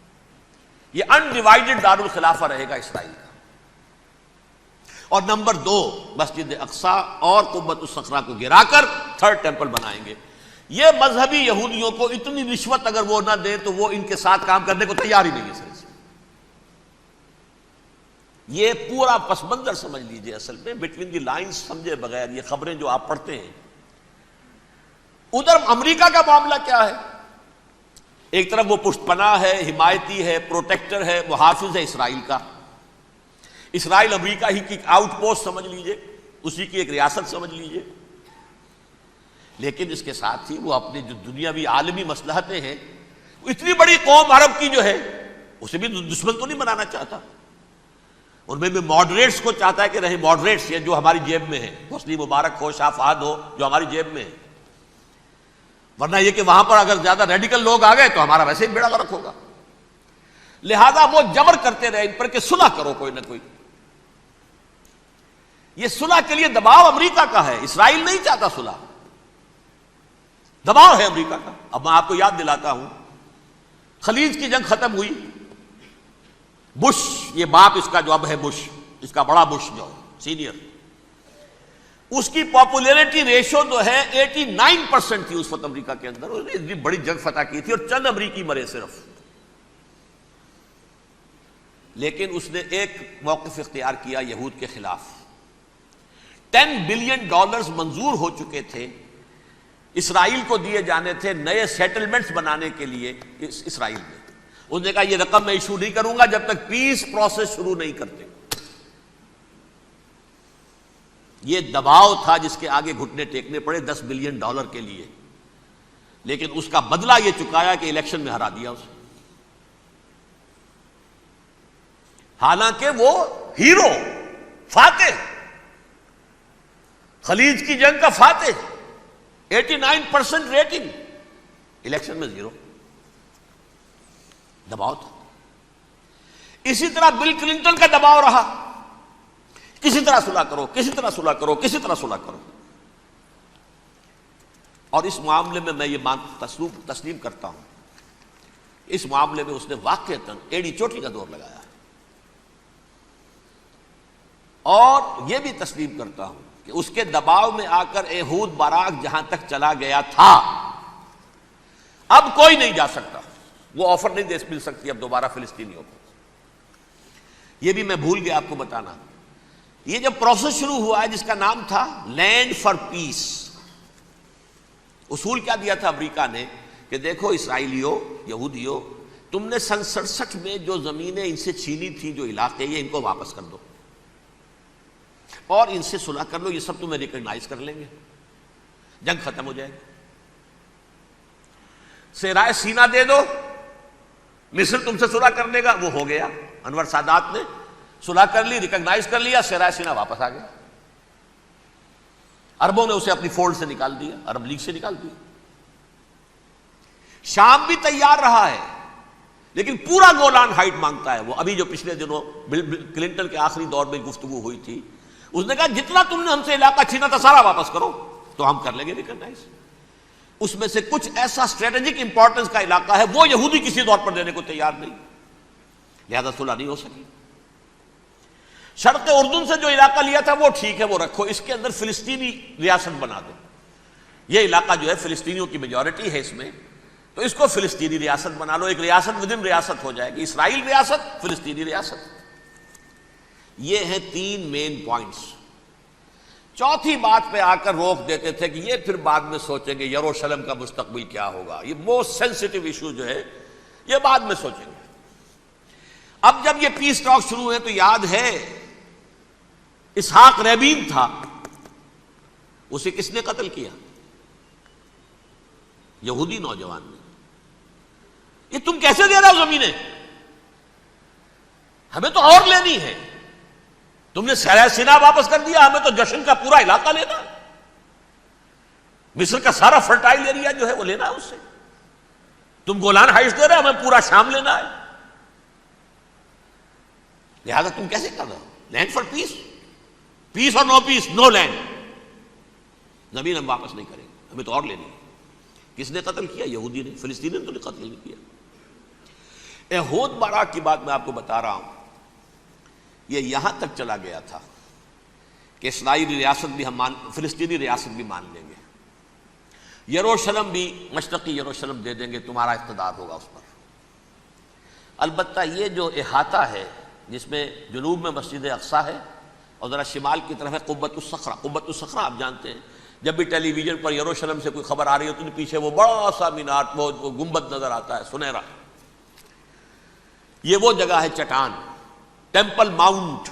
S1: یہ انڈیوائڈڈ دارالخلافہ رہے گا اسرائیل کا. اور نمبر 2 مسجد اقصی اور قبۃ الصخرہ کو گرا کر تھرڈ ٹیمپل بنائیں گے. یہ مذہبی یہودیوں کو اتنی رشوت اگر وہ نہ دیں تو وہ ان کے ساتھ کام کرنے کو تیار ہی نہیں ہے. یہ پورا پس منظر سمجھ لیجئے. اصل میں بٹوین دی لائنز سمجھے بغیر یہ خبریں جو آپ پڑھتے ہیں. ادھر امریکہ کا معاملہ کیا ہے؟ ایک طرف وہ پشت پناہ ہے، حمایتی ہے، پروٹیکٹر ہے، محافظ ہے اسرائیل کا. اسرائیل امریکہ ہی کی آؤٹ پوسٹ سمجھ لیجئے، اسی کی ایک ریاست سمجھ لیجئے. لیکن اس کے ساتھ ہی وہ اپنی جو دنیاوی عالمی مصلحتیں ہیں، اتنی بڑی قوم عرب کی جو ہے اسے بھی دشمن تو نہیں بنانا چاہتا. ان میں بھی ماڈریٹس کو چاہتا ہے کہ رہے ماڈریٹس، یہ جو ہماری جیب میں ہے، حسنی مبارک ہو، شاہ فہد ہو، جو ہماری جیب میں ہے. ورنہ یہ کہ وہاں پر اگر زیادہ ریڈیکل لوگ آ گئے تو ہمارا ویسے ہی بیڑا غرق ہوگا. لہذا وہ جبر کرتے رہے ان پر کہ صلح کرو کوئی نہ کوئی. یہ صلح کے لیے دباؤ امریکہ کا ہے، اسرائیل نہیں چاہتا صلح، دباؤ ہے امریکہ کا. اب میں آپ کو یاد دلاتا ہوں، خلیج کی جنگ ختم ہوئی. بش، یہ باپ اس کا جو اب ہے بش، اس کا بڑا بش جو سینئر، اس کی پاپولیرٹی ریشو جو ہے 89% تھی اس وقت امریکہ کے اندر. اس نے اتنی بڑی جنگ فتح کی تھی اور چند امریکی مرے صرف. لیکن اس نے ایک موقف اختیار کیا یہود کے خلاف. $10 بلین منظور ہو چکے تھے، اسرائیل کو دیے جانے تھے نئے سیٹلمنٹس بنانے کے لیے اسرائیل میں. اس نے کہا یہ رقم میں ایشو نہیں کروں گا جب تک پیس پروسیس شروع نہیں کرتے. یہ دباؤ تھا جس کے آگے گھٹنے ٹیکنے پڑے $10 بلین کے لیے. لیکن اس کا بدلہ یہ چکایا کہ الیکشن میں ہرا دیا اسے. حالانکہ وہ ہیرو، فاتح، خلیج کی جنگ کا فاتح، 89% ریٹنگ، الیکشن میں 0. دباؤ تھا. اسی طرح بل کلنٹن کا دباؤ رہا، کسی طرح صلح کرو، کسی طرح صلح کرو، کسی طرح صلح کرو. اور اس معاملے میں یہ تسلیم کرتا ہوں، اس معاملے میں اس نے واقعتاً ایڑی چوٹی کا دور لگایا. اور یہ بھی تسلیم کرتا ہوں کہ اس کے دباؤ میں آ کر ایہود باراک جہاں تک چلا گیا تھا، اب کوئی نہیں جا سکتا. وہ آفر نہیں مل سکتی اب دوبارہ فلسطینیوں کو. یہ بھی میں بھول گیا آپ کو بتانا. یہ جب پروسیس شروع ہوا ہے جس کا نام تھا لینڈ فار پیس، اصول کیا دیا تھا امریکہ نے کہ دیکھو اسرائیلیوں، یہودیوں، تم نے سن 67 میں جو زمینیں ان سے چھینی تھی، جو علاقے، یہ ان کو واپس کر دو اور ان سے صلح کر لو، یہ سب تمہیں ریکگنائز کر لیں گے، جنگ ختم ہو جائے گی. صحرائے سینا دے دو، مصر تم سے صلح کر لے گا. وہ ہو گیا، انور سادات نے صلح کر لی، ریکگنائز کر لیا، صحرائے سینا واپس آ گیا. عربوں نے اسے اپنی فولڈ سے نکال دیا، عرب لیگ سے نکال دیا. شام بھی تیار رہا ہے لیکن پورا گولان ہائٹ مانگتا ہے. وہ ابھی جو پچھلے دنوں بل کلنٹن کے آخری دور میں گفتگو ہوئی تھی، اس نے کہا جتنا تم نے ہم سے علاقہ چھینا تھا سارا واپس کرو تو ہم کر لیں گے ریکگنائز. اس میں سے کچھ ایسا اسٹریٹجک امپورٹنس کا علاقہ ہے وہ یہودی کسی طور پر دینے کو تیار نہیں، لہذا صلح نہیں ہو سکی. شرق اردن سے جو علاقہ لیا تھا وہ ٹھیک ہے، وہ رکھو، اس کے اندر فلسطینی ریاست بنا دو. یہ علاقہ جو ہے فلسطینیوں کی میجورٹی ہے اس میں، تو اس کو فلسطینی ریاست بنا لو. ایک ریاست ودن ریاست ہو جائے گی، اسرائیل ریاست، فلسطینی ریاست. یہ ہیں 3 مین پوائنٹس. چوتھی بات پہ آ کر روک دیتے تھے کہ یہ پھر بعد میں سوچیں گے یروشلم کا مستقبل کیا ہوگا، یہ موسٹ سینسٹیو ایشو جو ہے یہ بعد میں سوچیں گے. اب جب یہ پیس ٹاک شروع ہوئے تو یاد ہے اسحاق ریبین تھا، اسے کس نے قتل کیا؟ یہودی نوجوان نے. یہ تم کیسے دے رہے ہو زمینیں؟ ہمیں تو اور لینی ہے. تم نے صحرائے سینا واپس کر دیا، ہمیں تو جشن کا پورا علاقہ لینا ہے. مصر کا سارا فرٹائل ایریا جو ہے وہ لینا ہے اس سے. تم گولان ہائٹس دے رہے ہو، ہمیں پورا شام لینا ہے. لہذا تم کیسے کر رہے ہو؟ لینڈ فار پیس، پیس اور نو پیس، نو لینڈ. زمین ہم واپس نہیں کریں گے، ہمیں تو اور لینی ہے. کس نے قتل کیا؟ یہودی نے. فلسطینی نے تو قتل نہیں کیا. احود بارہ کی بات میں آپ کو بتا رہا ہوں، یہ یہاں تک چلا گیا تھا کہ اسرائیلی ریاست بھی ہم فلسطینی ریاست بھی مان لیں گے، یروشلم بھی مشرقی یروشلم دے دیں گے، تمہارا اقتدار ہوگا اس پر۔ البتہ یہ جو احاطہ ہے جس میں جنوب میں مسجد اقصیٰ ہے اور ذرا شمال کی طرف ہے قبۃ الصخرہ۔ قبۃ الصخرہ آپ جانتے ہیں، جب بھی ٹیلی ویژن پر یروشلم سے کوئی خبر آ رہی ہوتی ہے پیچھے وہ بڑا سا مینار، وہ گنبد نظر آتا ہے سنہرا۔ یہ وہ جگہ ہے چٹان، ٹیمپل ماؤنٹ۔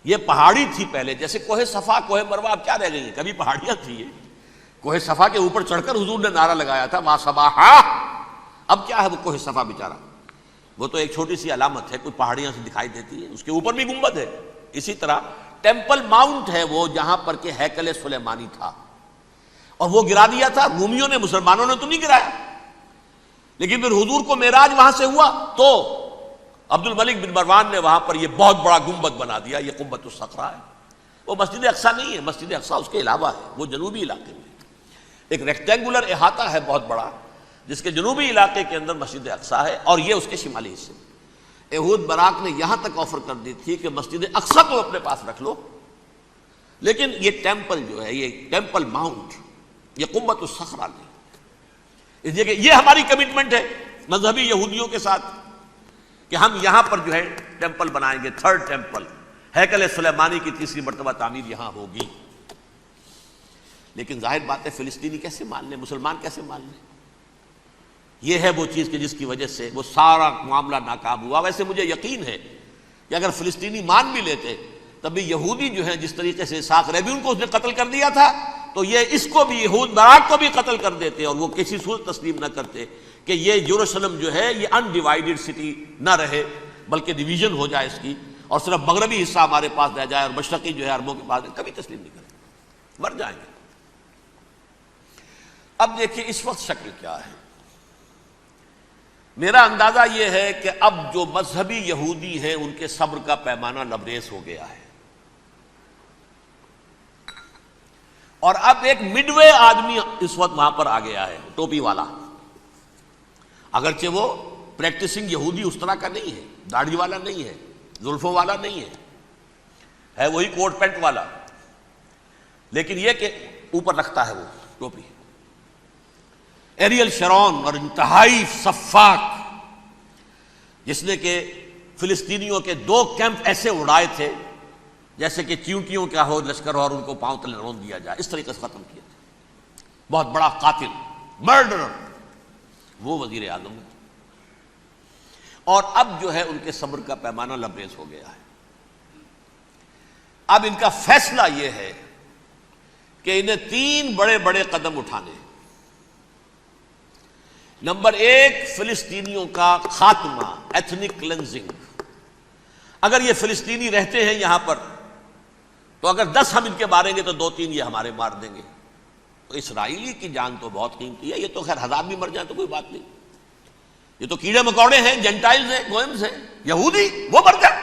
S1: یہ پہاڑی تھی پہلے، جیسے کوہ صفا کوہ مروہ اب کیا رہ گئی ہیں، کبھی پہاڑیاں تھی یہ۔ کوہ صفا کے اوپر چڑھ کر حضور نے نعرہ لگایا تھا ما صباحا، اب کیا ہے وہ کوہ صفا بیچارہ، وہ تو ایک چھوٹی سی علامت ہے، کوئی پہاڑیاں سے دکھائی دیتی ہے، اس کے اوپر بھی گنبد ہے۔ اسی طرح ٹیمپل ماؤنٹ ہے وہ جہاں پر کہ ہیکل سلیمانی تھا، اور وہ گرا دیا تھا رومیوں نے، مسلمانوں نے تو نہیں گرایا۔ لیکن پھر حضور کو معراج وہاں سے ہوا تو عبد الملک بن مروان نے وہاں پر یہ بہت بڑا گنبد بنا دیا، یہ قبۃ الصخرہ ہے۔ وہ مسجد اقصیٰ نہیں ہے، مسجد اقصیٰ اس کے علاوہ ہے، وہ جنوبی علاقے میں ایک ریکٹینگولر احاطہ ہے بہت بڑا، جس کے جنوبی علاقے کے اندر مسجد اقصیٰ ہے، اور یہ اس کے شمالی حصے میں۔ احود براق نے یہاں تک آفر کر دی تھی کہ مسجد اقصیٰ کو اپنے پاس رکھ لو، لیکن یہ ٹیمپل جو ہے، یہ ٹیمپل ماؤنٹ، یہ قبۃ الصخرہ نہیں۔ اس لیے کہ یہ ہماری کمٹمنٹ ہے مذہبی یہودیوں کے ساتھ کہ ہم یہاں پر جو ہے ٹیمپل بنائیں گے، تھرڈ ٹیمپل، ہیکل سلیمانی کی تیسری مرتبہ تعمیر یہاں ہوگی۔ لیکن ظاہر بات ہے فلسطینی کیسے مان لیں، مسلمان کیسے مان لیں؟ یہ ہے وہ چیز کہ جس کی وجہ سے وہ سارا معاملہ ناکام ہوا۔ ویسے مجھے یقین ہے کہ اگر فلسطینی مان بھی لیتے تب بھی یہودی جو ہیں جس طریقے سے اسحاق ریبیون کو اس نے قتل کر دیا تھا، تو یہ اس کو بھی، احود براق کو بھی قتل کر دیتے، اور وہ کسی صورت تسلیم نہ کرتے کہ یہ یروشلم جو ہے یہ انڈیوائیڈڈ سٹی نہ رہے، بلکہ ڈویژن ہو جائے اس کی، اور صرف مغربی حصہ ہمارے پاس رہ جائے اور مشرقی جو ہے عربوں کے پاس، کبھی تسلیم نہیں کریں، مر جائیں گے۔ اب دیکھیے اس وقت شکل کیا ہے۔ میرا اندازہ یہ ہے کہ اب جو مذہبی یہودی ہیں ان کے صبر کا پیمانہ لبریز ہو گیا ہے، اور اب ایک مڈ وے آدمی اس وقت وہاں پر آ گیا ہے، ٹوپی والا۔ اگرچہ وہ پریکٹسنگ یہودی اس طرح کا نہیں ہے، داڑھی والا نہیں ہے، زلفوں والا نہیں ہے وہی کوٹ پینٹ والا، لیکن یہ کہ اوپر رکھتا ہے وہ ٹوپی۔ ایریل شرون اور انتہائی سفاک، جس نے کہ فلسطینیوں کے 2 کیمپ ایسے اڑائے تھے جیسے کہ چیونٹیوں کا ہو لشکر اور ان کو پاؤں تلے رون دیا جائے، اس طریقے سے ختم کیا تھا۔ بہت بڑا قاتل، مرڈرر، وہ وزیر اعظم ہے۔ اور اب جو ہے ان کے صبر کا پیمانہ لبریز ہو گیا ہے۔ اب ان کا فیصلہ یہ ہے کہ انہیں 3 بڑے بڑے قدم اٹھانے ہیں۔ نمبر 1، فلسطینیوں کا خاتمہ، ایتھنک کلینزنگ۔ اگر یہ فلسطینی رہتے ہیں یہاں پر تو اگر 10 ہم ان کے ماریں گے تو 2-3 یہ ہمارے مار دیں گے۔ تو اسرائیلی کی جان تو بہت قیمتی ہے، یہ تو خیر 1000 بھی مر جائیں تو کوئی بات نہیں، یہ تو کیڑے مکوڑے ہیں، جینٹائلز ہیں، گوئمز ہیں، یہودی وہ مر جائیں،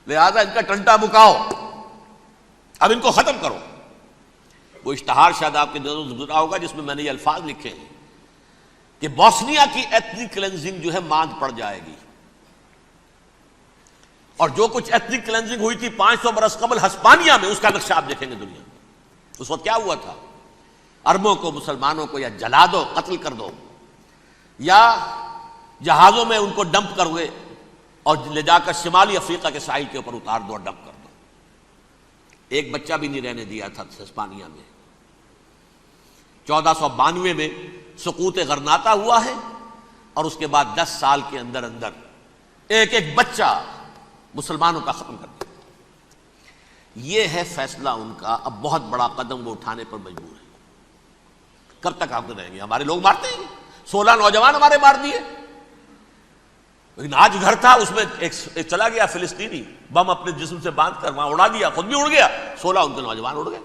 S1: لہذا ان کا ٹنٹا مکاؤ، اب ان کو ختم کرو۔ وہ اشتہار شاید آپ کے نظروں سے گزرا ہوگا جس میں میں نے یہ الفاظ لکھے ہیں کہ بوسنیا کی ایتھنک کلینزنگ جو ہے ماند پڑ جائے گی، اور جو کچھ ایتھنک کلینزنگ ہوئی تھی 500 برس قبل ہسپانیہ میں، اس کا نقشہ آپ دیکھیں گے دنیا میں۔ اس وقت کیا ہوا تھا؟ عربوں کو، مسلمانوں کو یا جلا دو، قتل کر دو، یا جہازوں میں ان کو ڈمپ کر ہوئے اور لے جا کر شمالی افریقہ کے ساحل کے اوپر اتار دو اور ڈمپ کر دو۔ ایک بچہ بھی نہیں رہنے دیا تھا ہسپانیہ میں۔ 1492 میں سقوط غرناطہ ہوا ہے، اور اس کے بعد 10 سال کے اندر اندر ایک ایک بچہ مسلمانوں کا ختم کر دیا۔ یہ ہے فیصلہ ان کا۔ اب بہت بڑا قدم وہ اٹھانے پر مجبور ہے۔ کب تک آپ رہیں گے؟ ہمارے لوگ مارتے ہیں، 16 نوجوان ہمارے مار دیے، لیکن آج گھر تھا اس میں ایک چلا گیا فلسطینی، بم اپنے جسم سے باندھ کر وہاں اڑا دیا، خود بھی اڑ گیا، 16 ان کے نوجوان اڑ گئے۔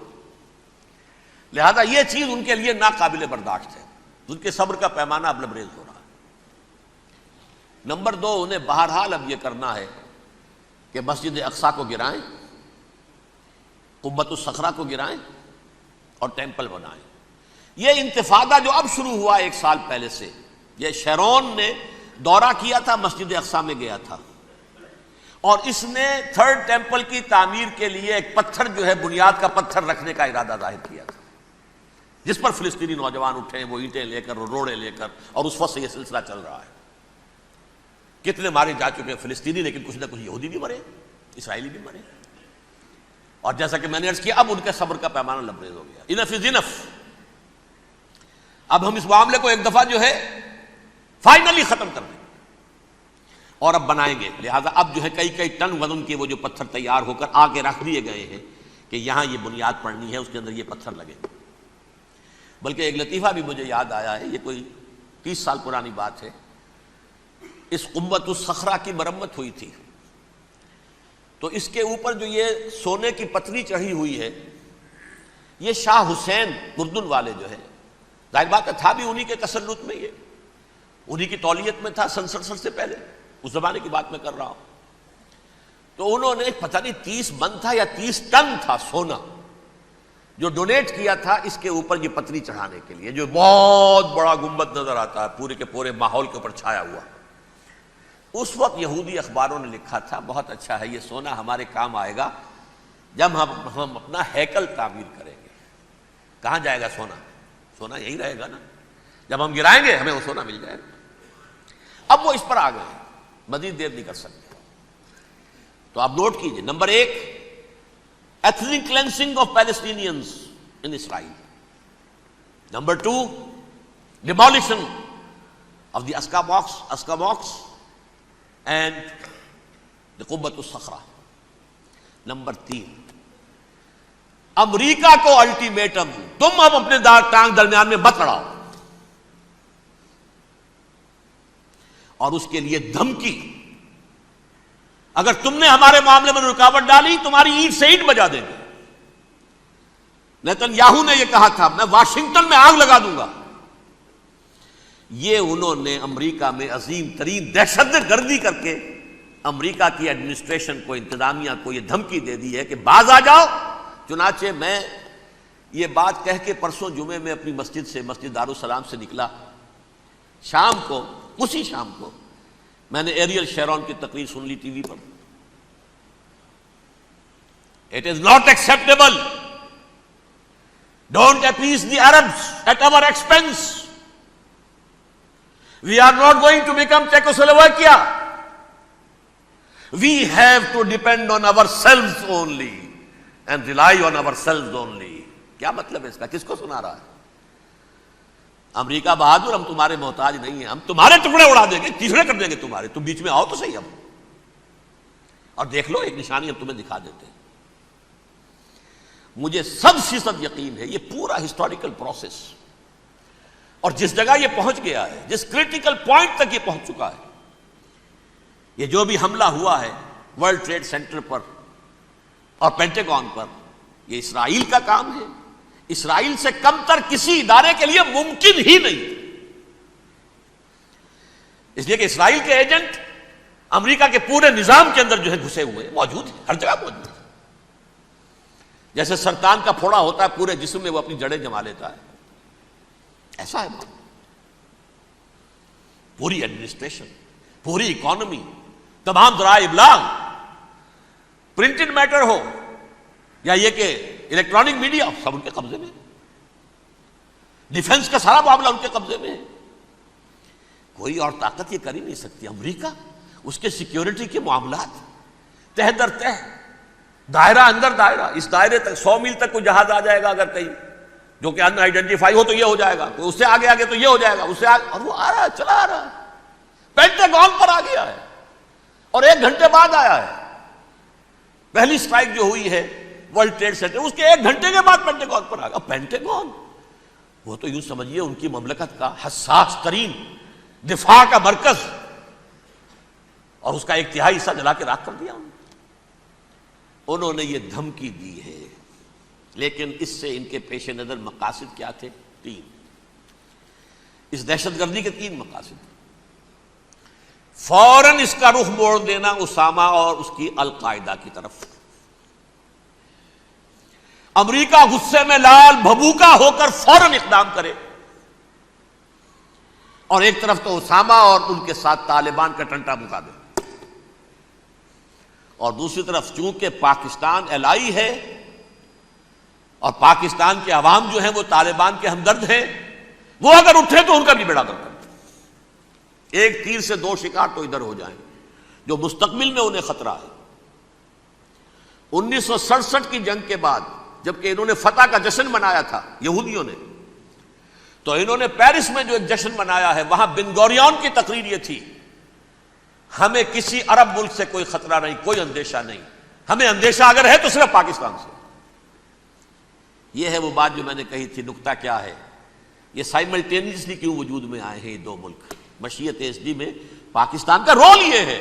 S1: لہذا یہ چیز ان کے لیے ناقابل برداشت ہے، ان کے صبر کا پیمانہ اب لبریز ہو رہا ہے۔ نمبر 2، انہیں بہرحال اب یہ کرنا ہے کہ مسجد اقصیٰ کو گرائیں، قبۃ الصخرہ کو گرائیں اور ٹیمپل بنائیں۔ یہ انتفاضہ جو اب شروع ہوا 1 سال پہلے سے، یہ شیرون نے دورہ کیا تھا، مسجد اقصی میں گیا تھا، اور اس نے تھرڈ ٹیمپل کی تعمیر کے لیے ایک پتھر جو ہے بنیاد کا پتھر رکھنے کا ارادہ ظاہر کیا تھا، جس پر فلسطینی نوجوان اٹھے وہ اینٹیں لے کر اور روڑے لے کر، اور اس وقت سے یہ سلسلہ چل رہا ہے۔ کتنے مارے جا چکے ہیں فلسطینی، لیکن کچھ نہ کچھ یہودی بھی مرے، اسرائیلی بھی مرے، اور جیسا کہ میں نے عرض کیا اب ان کے صبر کا پیمانہ لبریز ہو گیا۔ انف از انف، اب ہم اس معاملے کو ایک دفعہ جو ہے فائنلی ختم کر دیں اور اب بنائیں گے۔ لہذا اب جو ہے کئی ٹن وزن کے وہ جو پتھر تیار ہو کر آگے رکھ دیے گئے ہیں کہ یہاں یہ بنیاد پڑنی ہے، اس کے اندر یہ پتھر لگے۔ بلکہ ایک لطیفہ بھی مجھے یاد آیا ہے، یہ کوئی 30 سال پرانی بات ہے۔ اس قبۃ الصخرہ کی مرمت ہوئی تھی، تو اس کے اوپر جو یہ سونے کی پتری چڑھی ہوئی ہے، یہ شاہ حسین اردن والے جو ہے، ظاہر بات ہے تھا بھی انہی کے تسلط میں، یہ انہی کی تولیت میں تھا، سن 67 سے پہلے، اس زمانے کی بات میں کر رہا ہوں۔ تو انہوں نے پتہ نہیں 30 من تھا یا 30 ٹن تھا سونا جو ڈونیٹ کیا تھا اس کے اوپر یہ پتری چڑھانے کے لیے، جو بہت بڑا گنبد نظر آتا ہے پورے کے پورے ماحول کے اوپر چھایا ہوا۔ اس وقت یہودی اخباروں نے لکھا تھا بہت اچھا ہے، یہ سونا ہمارے کام آئے گا جب ہم اپنا ہیکل تعمیر کریں گے۔ کہاں جائے گا سونا؟ سونا یہی رہے گا نا، جب ہم گرائیں گے ہمیں وہ سونا مل جائے گا۔ اب وہ اس پر آ گئے ہیں، مزید دیر نہیں کر سکتے۔ تو آپ نوٹ کیجئے، number 1 ethnic cleansing of Palestinians in Israel. Number 2 demolition of the Aqsa mosques and the Qubbat al-Sakhra. Number 3 امریکہ کو الٹیمیٹم، تم اب اپنے ٹانگ درمیان میں مت لڑاؤ، اور اس کے لیے دھمکی، اگر تم نے ہمارے معاملے میں رکاوٹ ڈالی تمہاری اینٹ سے اینٹ بجا دیں گے۔ نیتن یاہو نے یہ کہا تھا میں واشنگٹن میں آگ لگا دوں گا۔ یہ انہوں نے امریکہ میں عظیم ترین دہشت گردی کر کے امریکہ کی ایڈمنسٹریشن کو، انتظامیہ کو یہ دھمکی دے دی ہے کہ باز آ جاؤ۔ چنانچہ میں یہ بات کہہ کے پرسوں جمعے میں اپنی مسجد دارالسلام سے نکلا، شام کو، اسی شام کو میں نے ایریل شیرون کی تقریر سن لی T V per. It is not acceptable. Don't appease the Arabs at our expense. We are not going to become Czechoslovakia. We have to depend on ourselves only and rely on ourselves only. کیا مطلب ہے اس کا؟ کس کو سنا رہا ہے؟ امریکہ بہادر، ہم تمہارے محتاج نہیں ہیں، ہم تمہارے ٹکڑے اڑا دیں گے، تیسرے کر دیں گے تمہارے، تم بیچ میں آؤ تو صحیح اب، اور دیکھ لو ایک نشانی ہم تمہیں دکھا دیتے ہیں۔ مجھے 100% یقین ہے یہ پورا ہسٹوریکل پروسیس، اور جس جگہ یہ پہنچ گیا ہے، جس کریٹیکل پوائنٹ تک یہ پہنچ چکا ہے، یہ جو بھی حملہ ہوا ہے ورلڈ ٹریڈ سینٹر پر اور پینٹاگون پر، یہ اسرائیل کا کام ہے۔ اسرائیل سے کم تر کسی ادارے کے لیے ممکن ہی نہیں، اس لیے کہ اسرائیل کے ایجنٹ امریکہ کے پورے نظام کے اندر جو ہے گھسے ہوئے موجود ہیں، ہر جگہ موجود ہیں۔ جیسے سرطان کا پھوڑا ہوتا ہے پورے جسم میں وہ اپنی جڑیں جما لیتا ہے، ایسا ہے پوری ایڈمنسٹریشن، پوری اکانومی، تمام ذرائع ابلاغ، پرنٹڈ میٹر ہو یا یہ کہ الیکٹرانک میڈیا، سب ان کے قبضے میں، ڈیفنس کا سارا معاملہ ان کے قبضے میں ہے۔ کوئی اور طاقت یہ کر ہی نہیں سکتی۔ امریکہ، اس کے سیکیورٹی کے معاملات تہ در تہ، دائرہ اندر دائرہ، اس دائرے تک 100 میل تک کوئی جہاز آ جائے گا اگر کہیں جو کہ ان آئیڈینٹیفائی ہو تو یہ ہو جائے گا، اس سے آگے تو یہ ہو جائے گا، اس سے آگے، اور وہ آ رہا ہے، چلا آ رہا ہے، پینٹاگون پر آ گیا ہے، اور 1 گھنٹے بعد آیا ہے۔ پہلی سٹرائک جو ہوئی ہے ورلڈ ٹریڈ سینٹر، اس کے 1 گھنٹے کے بعد پینٹاگون پر آ گیا۔ پینٹاگون وہ تو یوں سمجھیے ان کی مملکت کا حساس ترین دفاع کا مرکز، اور اس کا 1/3 حصہ جلا کے راکھ کر دیا انہوں نے یہ دھمکی دی ہے۔ لیکن اس سے ان کے پیش نظر مقاصد کیا تھے؟ 3۔ اس دہشت گردی کے 3 مقاصد۔ فوراً اس کا رخ موڑ دینا اسامہ اور اس کی القاعدہ کی طرف۔ امریکہ غصے میں لال بھبوکا ہو کر فوراً اقدام کرے، اور ایک طرف تو اسامہ اور ان کے ساتھ طالبان کا ٹنٹا مقابل، اور دوسری طرف چونکہ پاکستان الائی ہے اور پاکستان کے عوام جو ہیں وہ طالبان کے ہمدرد ہیں، وہ اگر اٹھے تو ان کا بھی بیڑا گرک کرتے، ایک تیر سے دو شکار تو ادھر ہو جائیں، جو مستقبل میں انہیں خطرہ ہے۔ 1967 کی جنگ کے بعد جبکہ انہوں نے فتح کا جشن منایا تھا یہودیوں نے، تو انہوں نے پیرس میں جو ایک جشن منایا ہے، وہاں بن گوریون کی تقریر یہ تھی، ہمیں کسی عرب ملک سے کوئی خطرہ نہیں، کوئی اندیشہ نہیں، ہمیں اندیشہ اگر ہے تو صرف پاکستان سے۔ یہ ہے وہ بات جو میں نے کہی تھی، نکتہ کیا ہے، یہ سائملٹینیسلی کیوں وجود میں آئے ہیں یہ دو ملک؟ مشیت ایس ڈی میں پاکستان کا رول یہ ہے۔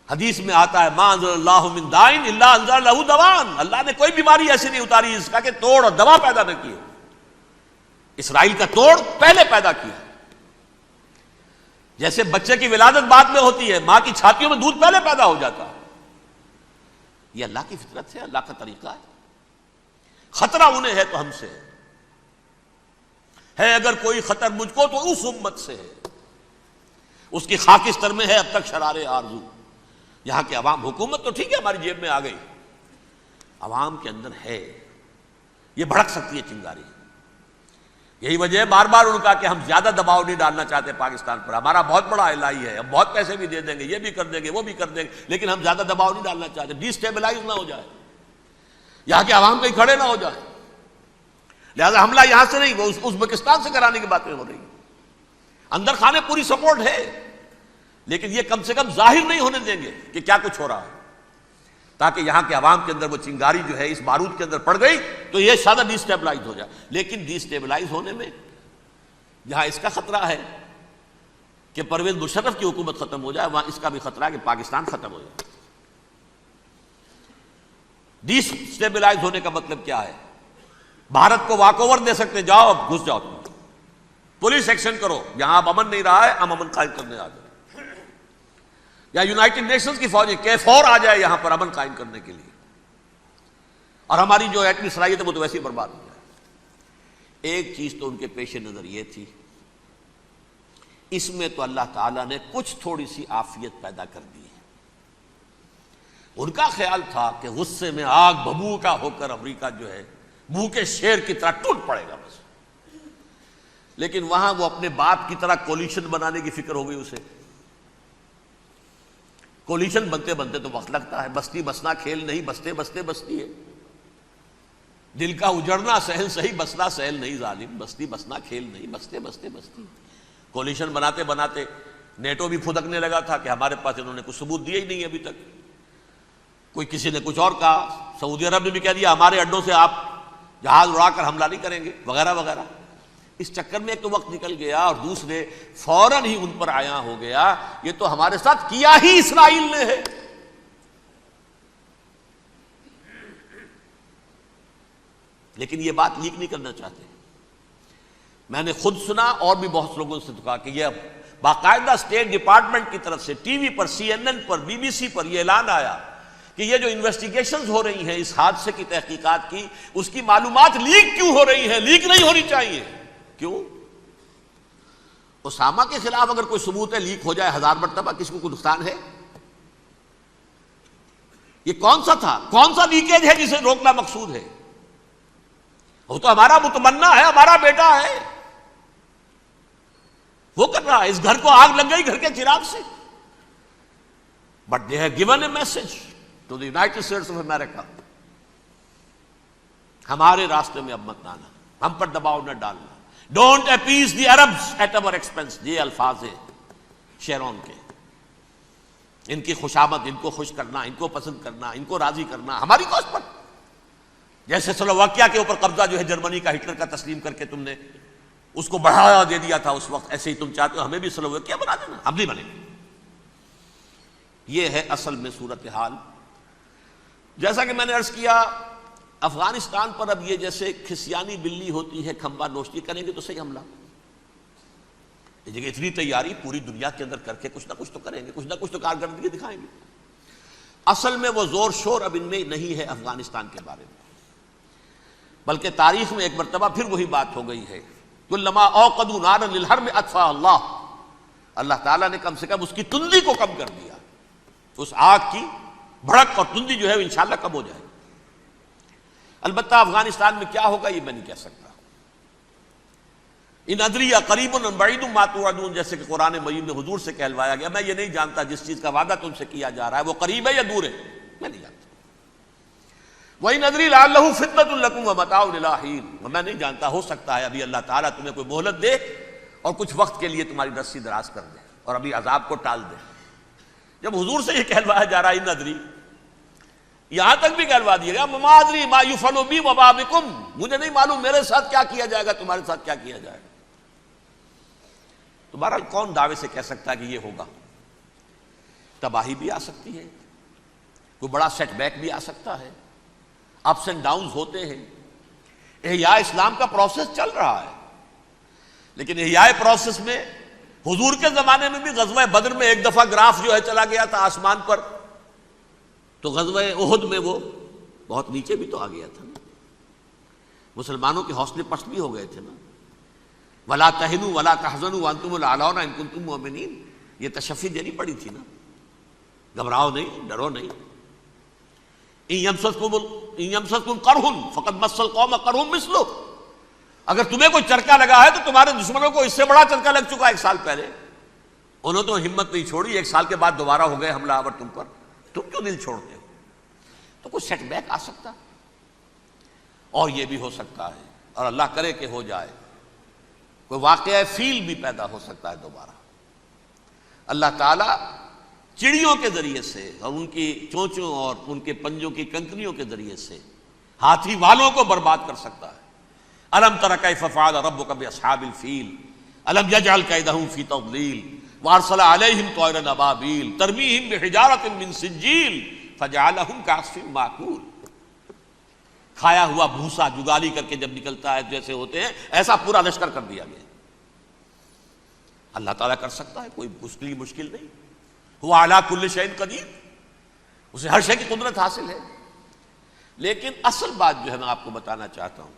S1: حدیث میں آتا ہے ما انزل اللہ من دائن الا انزل له دوان، اللہ نے کوئی بیماری ایسی نہیں اتاری اس کا کہ توڑ اور دوا پیدا نہ کی۔ اسرائیل کا توڑ پہلے پیدا کیا، جیسے بچے کی ولادت بعد میں ہوتی ہے، ماں کی چھاتیوں میں دودھ پہلے پیدا ہو جاتا ہے، یہ اللہ کی فطرت ہے، اللہ کا طریقہ ہے۔ خطرہ انہیں ہے تو ہم سے ہے اگر کوئی خطر مجھ کو تو اس امت سے ہے، اس کی خاکستر میں ہے اب تک شرار آرزو۔ یہاں کے عوام، حکومت تو ٹھیک ہے ہماری جیب میں آ گئی، عوام کے اندر ہے، یہ بھڑک سکتی ہے چنگاری۔ یہی وجہ ہے بار بار ان کا کہ ہم زیادہ دباؤ نہیں ڈالنا چاہتے پاکستان پر، ہمارا بہت بڑا الائی ہے، ہم بہت پیسے بھی دے دیں گے، یہ بھی کر دیں گے، وہ بھی کر دیں گے، لیکن ہم زیادہ دباؤ نہیں ڈالنا چاہتے، ڈی اسٹیبلائز نہ ہو جائے، یہاں کے عوام کہیں کھڑے نہ ہو جائے۔ لہذا حملہ یہاں سے نہیں، وہ ازبکستان سے کرانے کی باتیں ہو رہی ہیں۔ اندر خانے پوری سپورٹ ہے، لیکن یہ کم سے کم ظاہر نہیں ہونے دیں گے کہ کیا کچھ ہو رہا ہے، تاکہ یہاں کے عوام کے اندر وہ چنگاری جو ہے اس بارود کے اندر پڑ گئی تو یہ شاید ڈی اسٹیبلائز ہو جائے۔ لیکن ڈی اسٹیبلائز ہونے میں جہاں اس کا خطرہ ہے کہ پرویز مشرف کی حکومت ختم ہو جائے، وہاں اس کا بھی خطرہ ہے کہ پاکستان ختم ہو جائے۔ ڈی اسٹیبلائز ہونے کا مطلب کیا ہے؟ بھارت کو واک اوور دے سکتے، جاؤ اب گھس جاؤ، تم پولیس ایکشن کرو، یہاں اب امن نہیں رہا ہے، ہم امن قائم کرنے آ جائیں، یا یونائٹڈ نیشنز کی فوجی K4 آ جائے یہاں پر امن قائم کرنے کے لیے، اور ہماری جو ایٹمی صلاحیت ہے وہ تو ویسے ہی برباد ہو جائے۔ ایک چیز تو ان کے پیش نظر یہ تھی، اس میں تو اللہ تعالیٰ نے کچھ تھوڑی سی عافیت پیدا کر دی ہے۔ ان کا خیال تھا کہ غصے میں آگ ببوکا ہو کر امریکہ جو ہے بھوکے شیر کی طرح ٹوٹ پڑے گا بس، لیکن وہاں وہ اپنے باپ کی طرح کولیشن بنانے کی فکر ہو گئی اسے۔ کولیشن بنتے بنتے تو وقت لگتا ہے، بستی بسنا کھیل نہیں، بستے بستے بستی ہے، دل کا اجڑنا سہل صحیح، بسنا سہل نہیں ظالم، بستی بسنا کھیل نہیں، بستے بستے بستی۔ کولیشن بناتے بناتے نیٹو بھی پھدکنے لگا تھا کہ ہمارے پاس انہوں نے کچھ ثبوت دیے ہی نہیں ابھی تک، کوئی کسی نے کچھ اور کہا، سعودی عرب نے بھی کہہ دیا ہمارے اڈوں سے آپ جہاز اڑا کر حملہ نہیں کریں گے وغیرہ وغیرہ۔ اس چکر میں ایک تو وقت نکل گیا، اور دوسرے فوراً ہی ان پر آیا ہو گیا یہ تو ہمارے ساتھ کیا ہی اسرائیل نے ہے۔ لیکن یہ بات لیک نہیں کرنا چاہتے۔ میں نے خود سنا اور بھی بہت لوگوں سے کہا کہ یہ باقاعدہ اسٹیٹ ڈپارٹمنٹ کی طرف سے ٹی وی پر، CNN پر، BBC پر یہ اعلان آیا کہ یہ جو انویسٹیگیشنز ہو رہی ہیں اس حادثے کی تحقیقات کی، اس کی معلومات لیک کیوں ہو رہی ہیں؟ لیک نہیں ہونی چاہیے۔ کیوں؟ اسامہ کے خلاف اگر کوئی ثبوت ہے لیک ہو جائے 1000 مرتبہ، کسی کو کوئی نقصان ہے؟ یہ کون سا تھا، کون سا لیکیج ہے جسے روکنا مقصود ہے؟ وہ تو ہمارا متمنا ہے، ہمارا بیٹا ہے، وہ کر رہا ہے، اس گھر کو آگ لگ گئی گھر کے چراغ سے۔ But they have given a message to the United States of America, ہمارے راستے میں اب مت آنا، ہم پر دباؤ نہ ڈالنا، don't appease the Arabs at our expense. یہ الفاظ ہیں شیرون کے، ان کی خوشامد، ان کو خوش کرنا، ان کو پسند کرنا، ان کو راضی کرنا ہماری کوشش پر۔ جیسے سلوواکیہ کے اوپر قبضہ جو ہے جرمنی کا ہٹلر کا تسلیم کر کے تم نے اس کو بڑھاوا دے دیا تھا اس وقت، ایسے ہی تم چاہتے ہو ہمیں بھی سلوواکیہ بنا دینا، ہم نہیں بنیں گے۔ یہ ہے اصل میں صورتحال۔ جیسا کہ میں نے عرض کیا، افغانستان پر اب یہ جیسے کھسیانی بلی ہوتی ہے کھمبا نوشتی، کریں گے تو صحیح حملہ، یہ جگہ اتنی تیاری پوری دنیا کے اندر کر کے کچھ نہ کچھ تو کریں گے، کچھ نہ کچھ تو کارکردگی دکھائیں گے۔ اصل میں وہ زور شور اب ان میں نہیں ہے افغانستان کے بارے میں، بلکہ تاریخ میں ایک مرتبہ پھر وہی بات ہو گئی ہے کلما اوقدوا نارا للحرب اطفاها اللہ، اللہ تعالیٰ نے کم سے کم اس کی تندی کو کم کر دیا، اس آگ کی بھڑک اور تندی جو ہے وہ انشاءاللہ کم ہو جائے گی۔ البتہ افغانستان میں کیا ہوگا یہ میں نہیں کہہ سکتا۔ ان ادری قریب ام بعید ما توعدون، جیسے کہ قرآن مجید میں حضور سے کہلوایا گیا، میں یہ نہیں جانتا جس چیز کا وعدہ تم سے کیا جا رہا ہے وہ قریب ہے یا دور ہے، میں نہیں جانتا۔ وَإِنْ أَدْرِي لَعَلَّهُ فِتْنَةٌ لَكُمْ وَمَتَاعٌ إِلَىٰ حِينٍ، میں نہیں جانتا، ہو سکتا ہے ابھی اللہ تعالیٰ تمہیں کوئی مہلت دے اور کچھ وقت کے لیے تمہاری رسی دراز کر دے اور ابھی عذاب کو ٹال دے۔ جب حضور سے یہ کہلوایا جا رہا ہے ان ادری، یہاں تک بھی کہلوا دیا گیا مَا أَدْرِي مَا يُفْعَلُ بِي وَمَا بِكُمْ، مجھے نہیں معلوم میرے ساتھ کیا کیا جائے گا، تمہارے ساتھ کیا کیا جائے گا۔ تو بہرحال کون دعوے سے کہہ سکتا ہے کہ یہ ہوگا؟ تباہی بھی آ سکتی ہے، کوئی بڑا سیٹ بیک بھی آ سکتا ہے، اپس اینڈ ڈاؤنز ہوتے ہیں۔ احیاء اسلام کا پروسیس چل رہا ہے، لیکن احیاء پروسیس میں حضور کے زمانے میں بھی غزوہ بدر میں ایک دفعہ گراف جو ہے چلا گیا تھا آسمان پر، تو غزوہ احد میں وہ بہت نیچے بھی تو آ گیا تھا نا، مسلمانوں کے حوصلے پست بھی ہو گئے تھے نا۔ وَلَا تَهِنُوا وَلَا تَحْزَنُوا وَأَنْتُمُ الْأَعْلَوْنَ إِن كُنتُم مُؤْمِنِينَ، یہ تشفی دینی پڑی تھی نا، گھبراؤ نہیں، ڈرو نہیں۔ إِن يَمْسَسْكُمْ قَرْحٌ فَقَدْ مَسَّ الْقَوْمَ قَرْحٌ مِثْلُهُ، اگر تمہیں کوئی چرکا لگا ہے تو تمہارے دشمنوں کو اس سے بڑا چرکا لگ چکا ہے ایک سال پہلے، انہوں تو ہمت نہیں چھوڑی، ایک سال کے بعد دوبارہ ہو گئے حملہ آور تم پر، تم کیوں دل چھوڑتے ہو؟ تو کوئی سیٹ بیک آ سکتا، اور یہ بھی ہو سکتا ہے، اور اللہ کرے کہ ہو جائے، کوئی واقعہ فیل بھی پیدا ہو سکتا ہے دوبارہ۔ اللہ تعالیٰ چڑیوں کے ذریعے سے اور ان کی چونچوں اور ان کے پنجوں کی کنکریوں کے ذریعے سے ہاتھی والوں کو برباد کر سکتا ہے۔ الم تر کیف فعل ربک باصحاب الفیل الم یجعل کیدہم فی تضلیل وارسل علیہم طیرا ابابیل ترمیہم بحجارۃ من سجیل فجعلہم کعصف مأکول، کھایا ہوا بھوسا جگالی کر کے جب نکلتا ہے جیسے ہوتے ہیں، ایسا پورا لشکر کر دیا گیا۔ اللہ تعالیٰ کر سکتا ہے، کوئی اس کے لیے مشکل نہیں۔ وہ علی کل شیء قدیر، اسے ہر شے کی قدرت حاصل ہے۔ لیکن اصل بات جو ہے میں آپ کو بتانا چاہتا ہوں،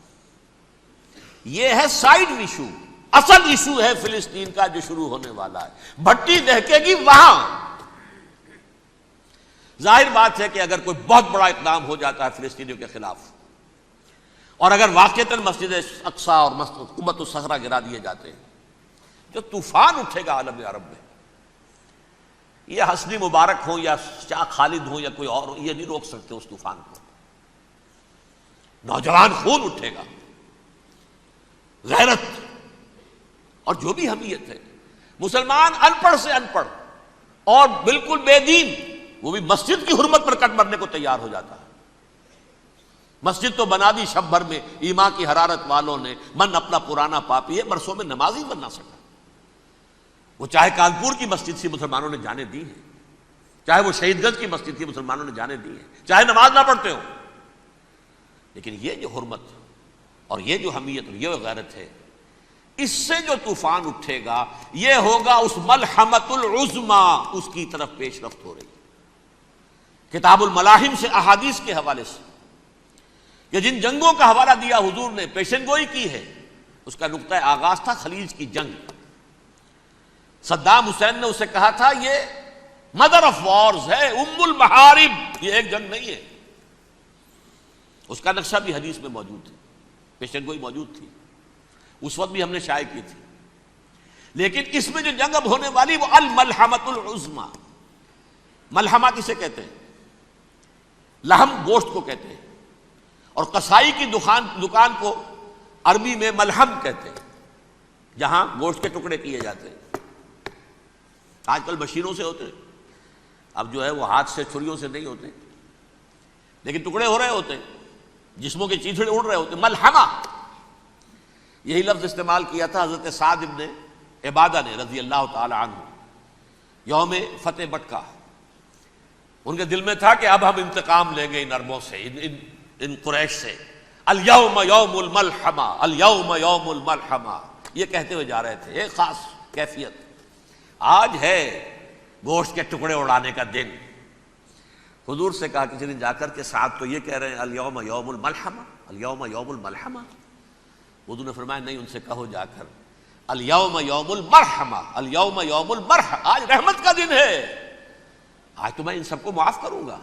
S1: یہ ہے سائیڈ ایشو، اصل ایشو ہے فلسطین کا جو شروع ہونے والا ہے، بھٹی دہکے گی وہاں۔ ظاہر بات ہے کہ اگر کوئی بہت بڑا اقدام ہو جاتا ہے فلسطینیوں کے خلاف، اور اگر واقعتاً مسجد اقصیٰ اور قبۃ الصخرہ گرا دیے جاتے ہیں، جو طوفان اٹھے گا عالم عرب میں، یہ حسنی مبارک ہوں یا شاہ خالد ہوں یا کوئی اور ہوں، یہ نہیں روک سکتے اس طوفان کو۔ نوجوان خون اٹھے گا، غیرت اور جو بھی حمیت ہے۔ مسلمان ان پڑھ سے ان پڑھ اور بالکل بے دین، وہ بھی مسجد کی حرمت پر کٹ مرنے کو تیار ہو جاتا ہے۔ مسجد تو بنا دی شب بھر میں ایمان کی حرارت والوں نے، من اپنا پرانا پاپی ہے، برسوں میں نماز ہی بن نہ سکا۔ وہ چاہے کانپور کی مسجد سے مسلمانوں نے جانے دی ہیں، چاہے وہ شہید گنج کی مسجد تھی مسلمانوں نے جانے دی ہیں، چاہے نماز نہ پڑھتے ہو، لیکن یہ جو حرمت اور یہ جو حمیت اور یہ غیرت ہے، اس سے جو طوفان اٹھے گا یہ ہوگا اس ملحمۃ العظمیٰ، اس کی طرف پیش رفت ہو رہی ہے۔ کتاب الملاحم سے احادیث کے حوالے سے کہ جن جنگوں کا حوالہ دیا حضور نے، پیشن گوئی کی ہے، اس کا نقطہ آغاز تھا خلیج کی جنگ۔ صدام حسین نے اسے کہا تھا یہ مدر آف وارز ہے، ام المحارب، یہ ایک جنگ نہیں ہے۔ اس کا نقشہ بھی حدیث میں موجود ہے، پیشن گوئی موجود تھی، اس وقت بھی ہم نے شائع کی تھی۔ لیکن اس میں جو جنگ اب ہونے والی وہ الملحمۃ العظمیٰ۔ ملحمہ کسے کہتے ہیں؟ لحم گوشت کو کہتے ہیں، اور قصائی کی دکان کو عربی میں ملحم کہتے ہیں، جہاں گوشت کے ٹکڑے کیے جاتے ہیں۔ آج کل مشینوں سے ہوتے ہیں، اب جو ہے وہ ہاتھ سے چھریوں سے نہیں ہوتے، لیکن ٹکڑے ہو رہے ہوتے ہیں، جسموں کے چیتھڑے اڑ رہے ہوتے ہیں۔ ملحمہ، یہی لفظ استعمال کیا تھا حضرت سعد ابن عبادہ نے رضی اللہ تعالی عنہ یوم فتح مکہ۔ ان کے دل میں تھا کہ اب ہم انتقام لیں گے ان عربوں سے، ان قریش سے۔ الیوم یوم الملحمہ، الیوم یوم الملحمہ، یہ کہتے ہوئے جا رہے تھے، ایک خاص کیفیت۔ آج ہے گوشت کے ٹکڑے اڑانے کا دن۔ حضور سے کہا کسی نے جا کر کے ساتھ تو یہ کہہ رہے ہیں الیوم یوم الملحمہ، الیوم یوم الملحمہ، حضور نے فرمایا نہیں، ان سے کہو جا کر الیوم یوم المرحمہ، الیوم یوم المرحمہ، آج رحمت کا دن ہے، آج تو میں ان سب کو معاف کروں گا،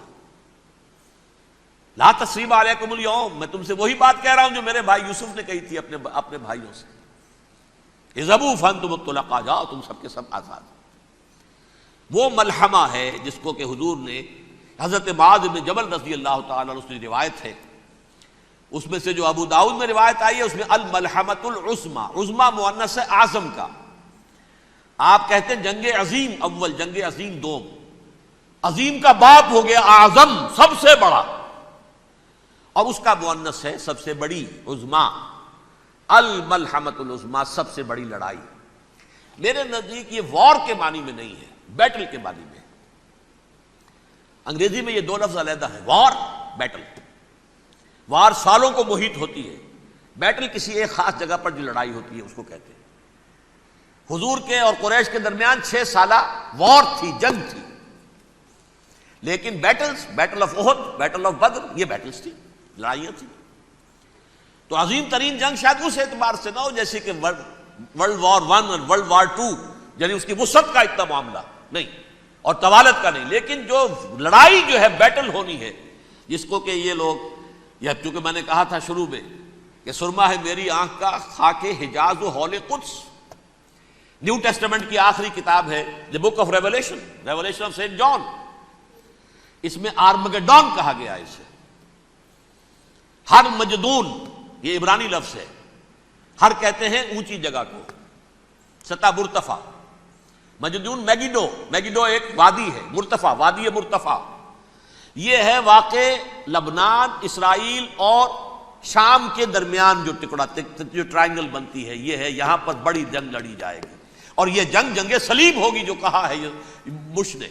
S1: لا تثریب علیکم اليوم۔ میں تم سے وہی بات کہہ رہا ہوں جو میرے بھائی یوسف نے کہی تھی اپنے بھائیوں سے، اذهبوا فانتم الطلقاء، جاؤ تم سب کے سب آزاد۔ وہ ملحمہ ہے جس کو کہ حضور نے حضرت معاذ بن جبل رضی اللہ تعالیٰ عنہ سے روایت ہے، اس میں سے جو ابو داؤد میں روایت آئی ہے اس میں الملحمۃ العظمی، عظمی مؤنث ہے اعظم کا، آپ کہتے ہیں جنگ عظیم اول، جنگ عظیم دوم، عظیم کا باپ ہو گیا اعظم، سب سے بڑا، اور اس کا مؤنث ہے سب سے بڑی، عظمی، الملحمۃ العظمی، سب سے بڑی لڑائی۔ میرے نزدیک یہ وار کے معنی میں نہیں ہے، بیٹل کے معنی میں، انگریزی میں یہ دو لفظ علیحدہ ہیں، وار، بیٹل۔ وار سالوں کو محیط ہوتی ہے، بیٹل کسی ایک خاص جگہ پر جو لڑائی ہوتی ہے اس کو کہتے ہیں۔ حضور کے اور قریش کے درمیان 6 سالہ وار تھی، جنگ تھی، لیکن battles, battle of Uhud, battle of Badr, یہ بیٹلز تھی، لڑائیاں تھیں۔ تو عظیم ترین جنگ شاید اس اعتبار سے نہ ہو جیسے کہ ورلڈ وار 1 اور ورلڈ وار 2، یعنی اس کی وسعت کا اتنا معاملہ نہیں اور طوالت کا نہیں، لیکن جو لڑائی جو ہے بیٹل ہونی ہے، جس کو کہ یہ لوگ، یا چونکہ میں نے کہا تھا شروع میں کہ سرما ہے میری آنکھ کا خاک حجاز و حول قدس، نیو ٹیسٹمنٹ کی آخری کتاب ہے the book of Revelation, Revelation of Saint John, اس میں آرمگڈون کہا گیا ہے اسے، ہر مجدون، یہ عبرانی لفظ ہے، ہر کہتے ہیں اونچی جگہ کو، سطح مرتفع، مجدون میگیڈو، میگیڈو ایک وادی ہے، مرتفع، وادی مرتفع، یہ ہے واقع لبنان، اسرائیل اور شام کے درمیان جو ٹکڑا، جو ٹرائنگل بنتی ہے، یہ ہے، یہاں پر بڑی جنگ لڑی جائے گی، اور یہ جنگ جنگ صلیب ہوگی، جو کہا ہے بش نے،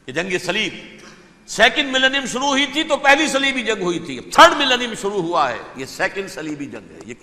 S1: یہ جنگ صلیب۔ سیکنڈ ملینیم شروع ہوئی تھی تو پہلی صلیبی جنگ ہوئی تھی، تھرڈ ملینیم شروع ہوا ہے، یہ سیکنڈ صلیبی جنگ ہے، یہ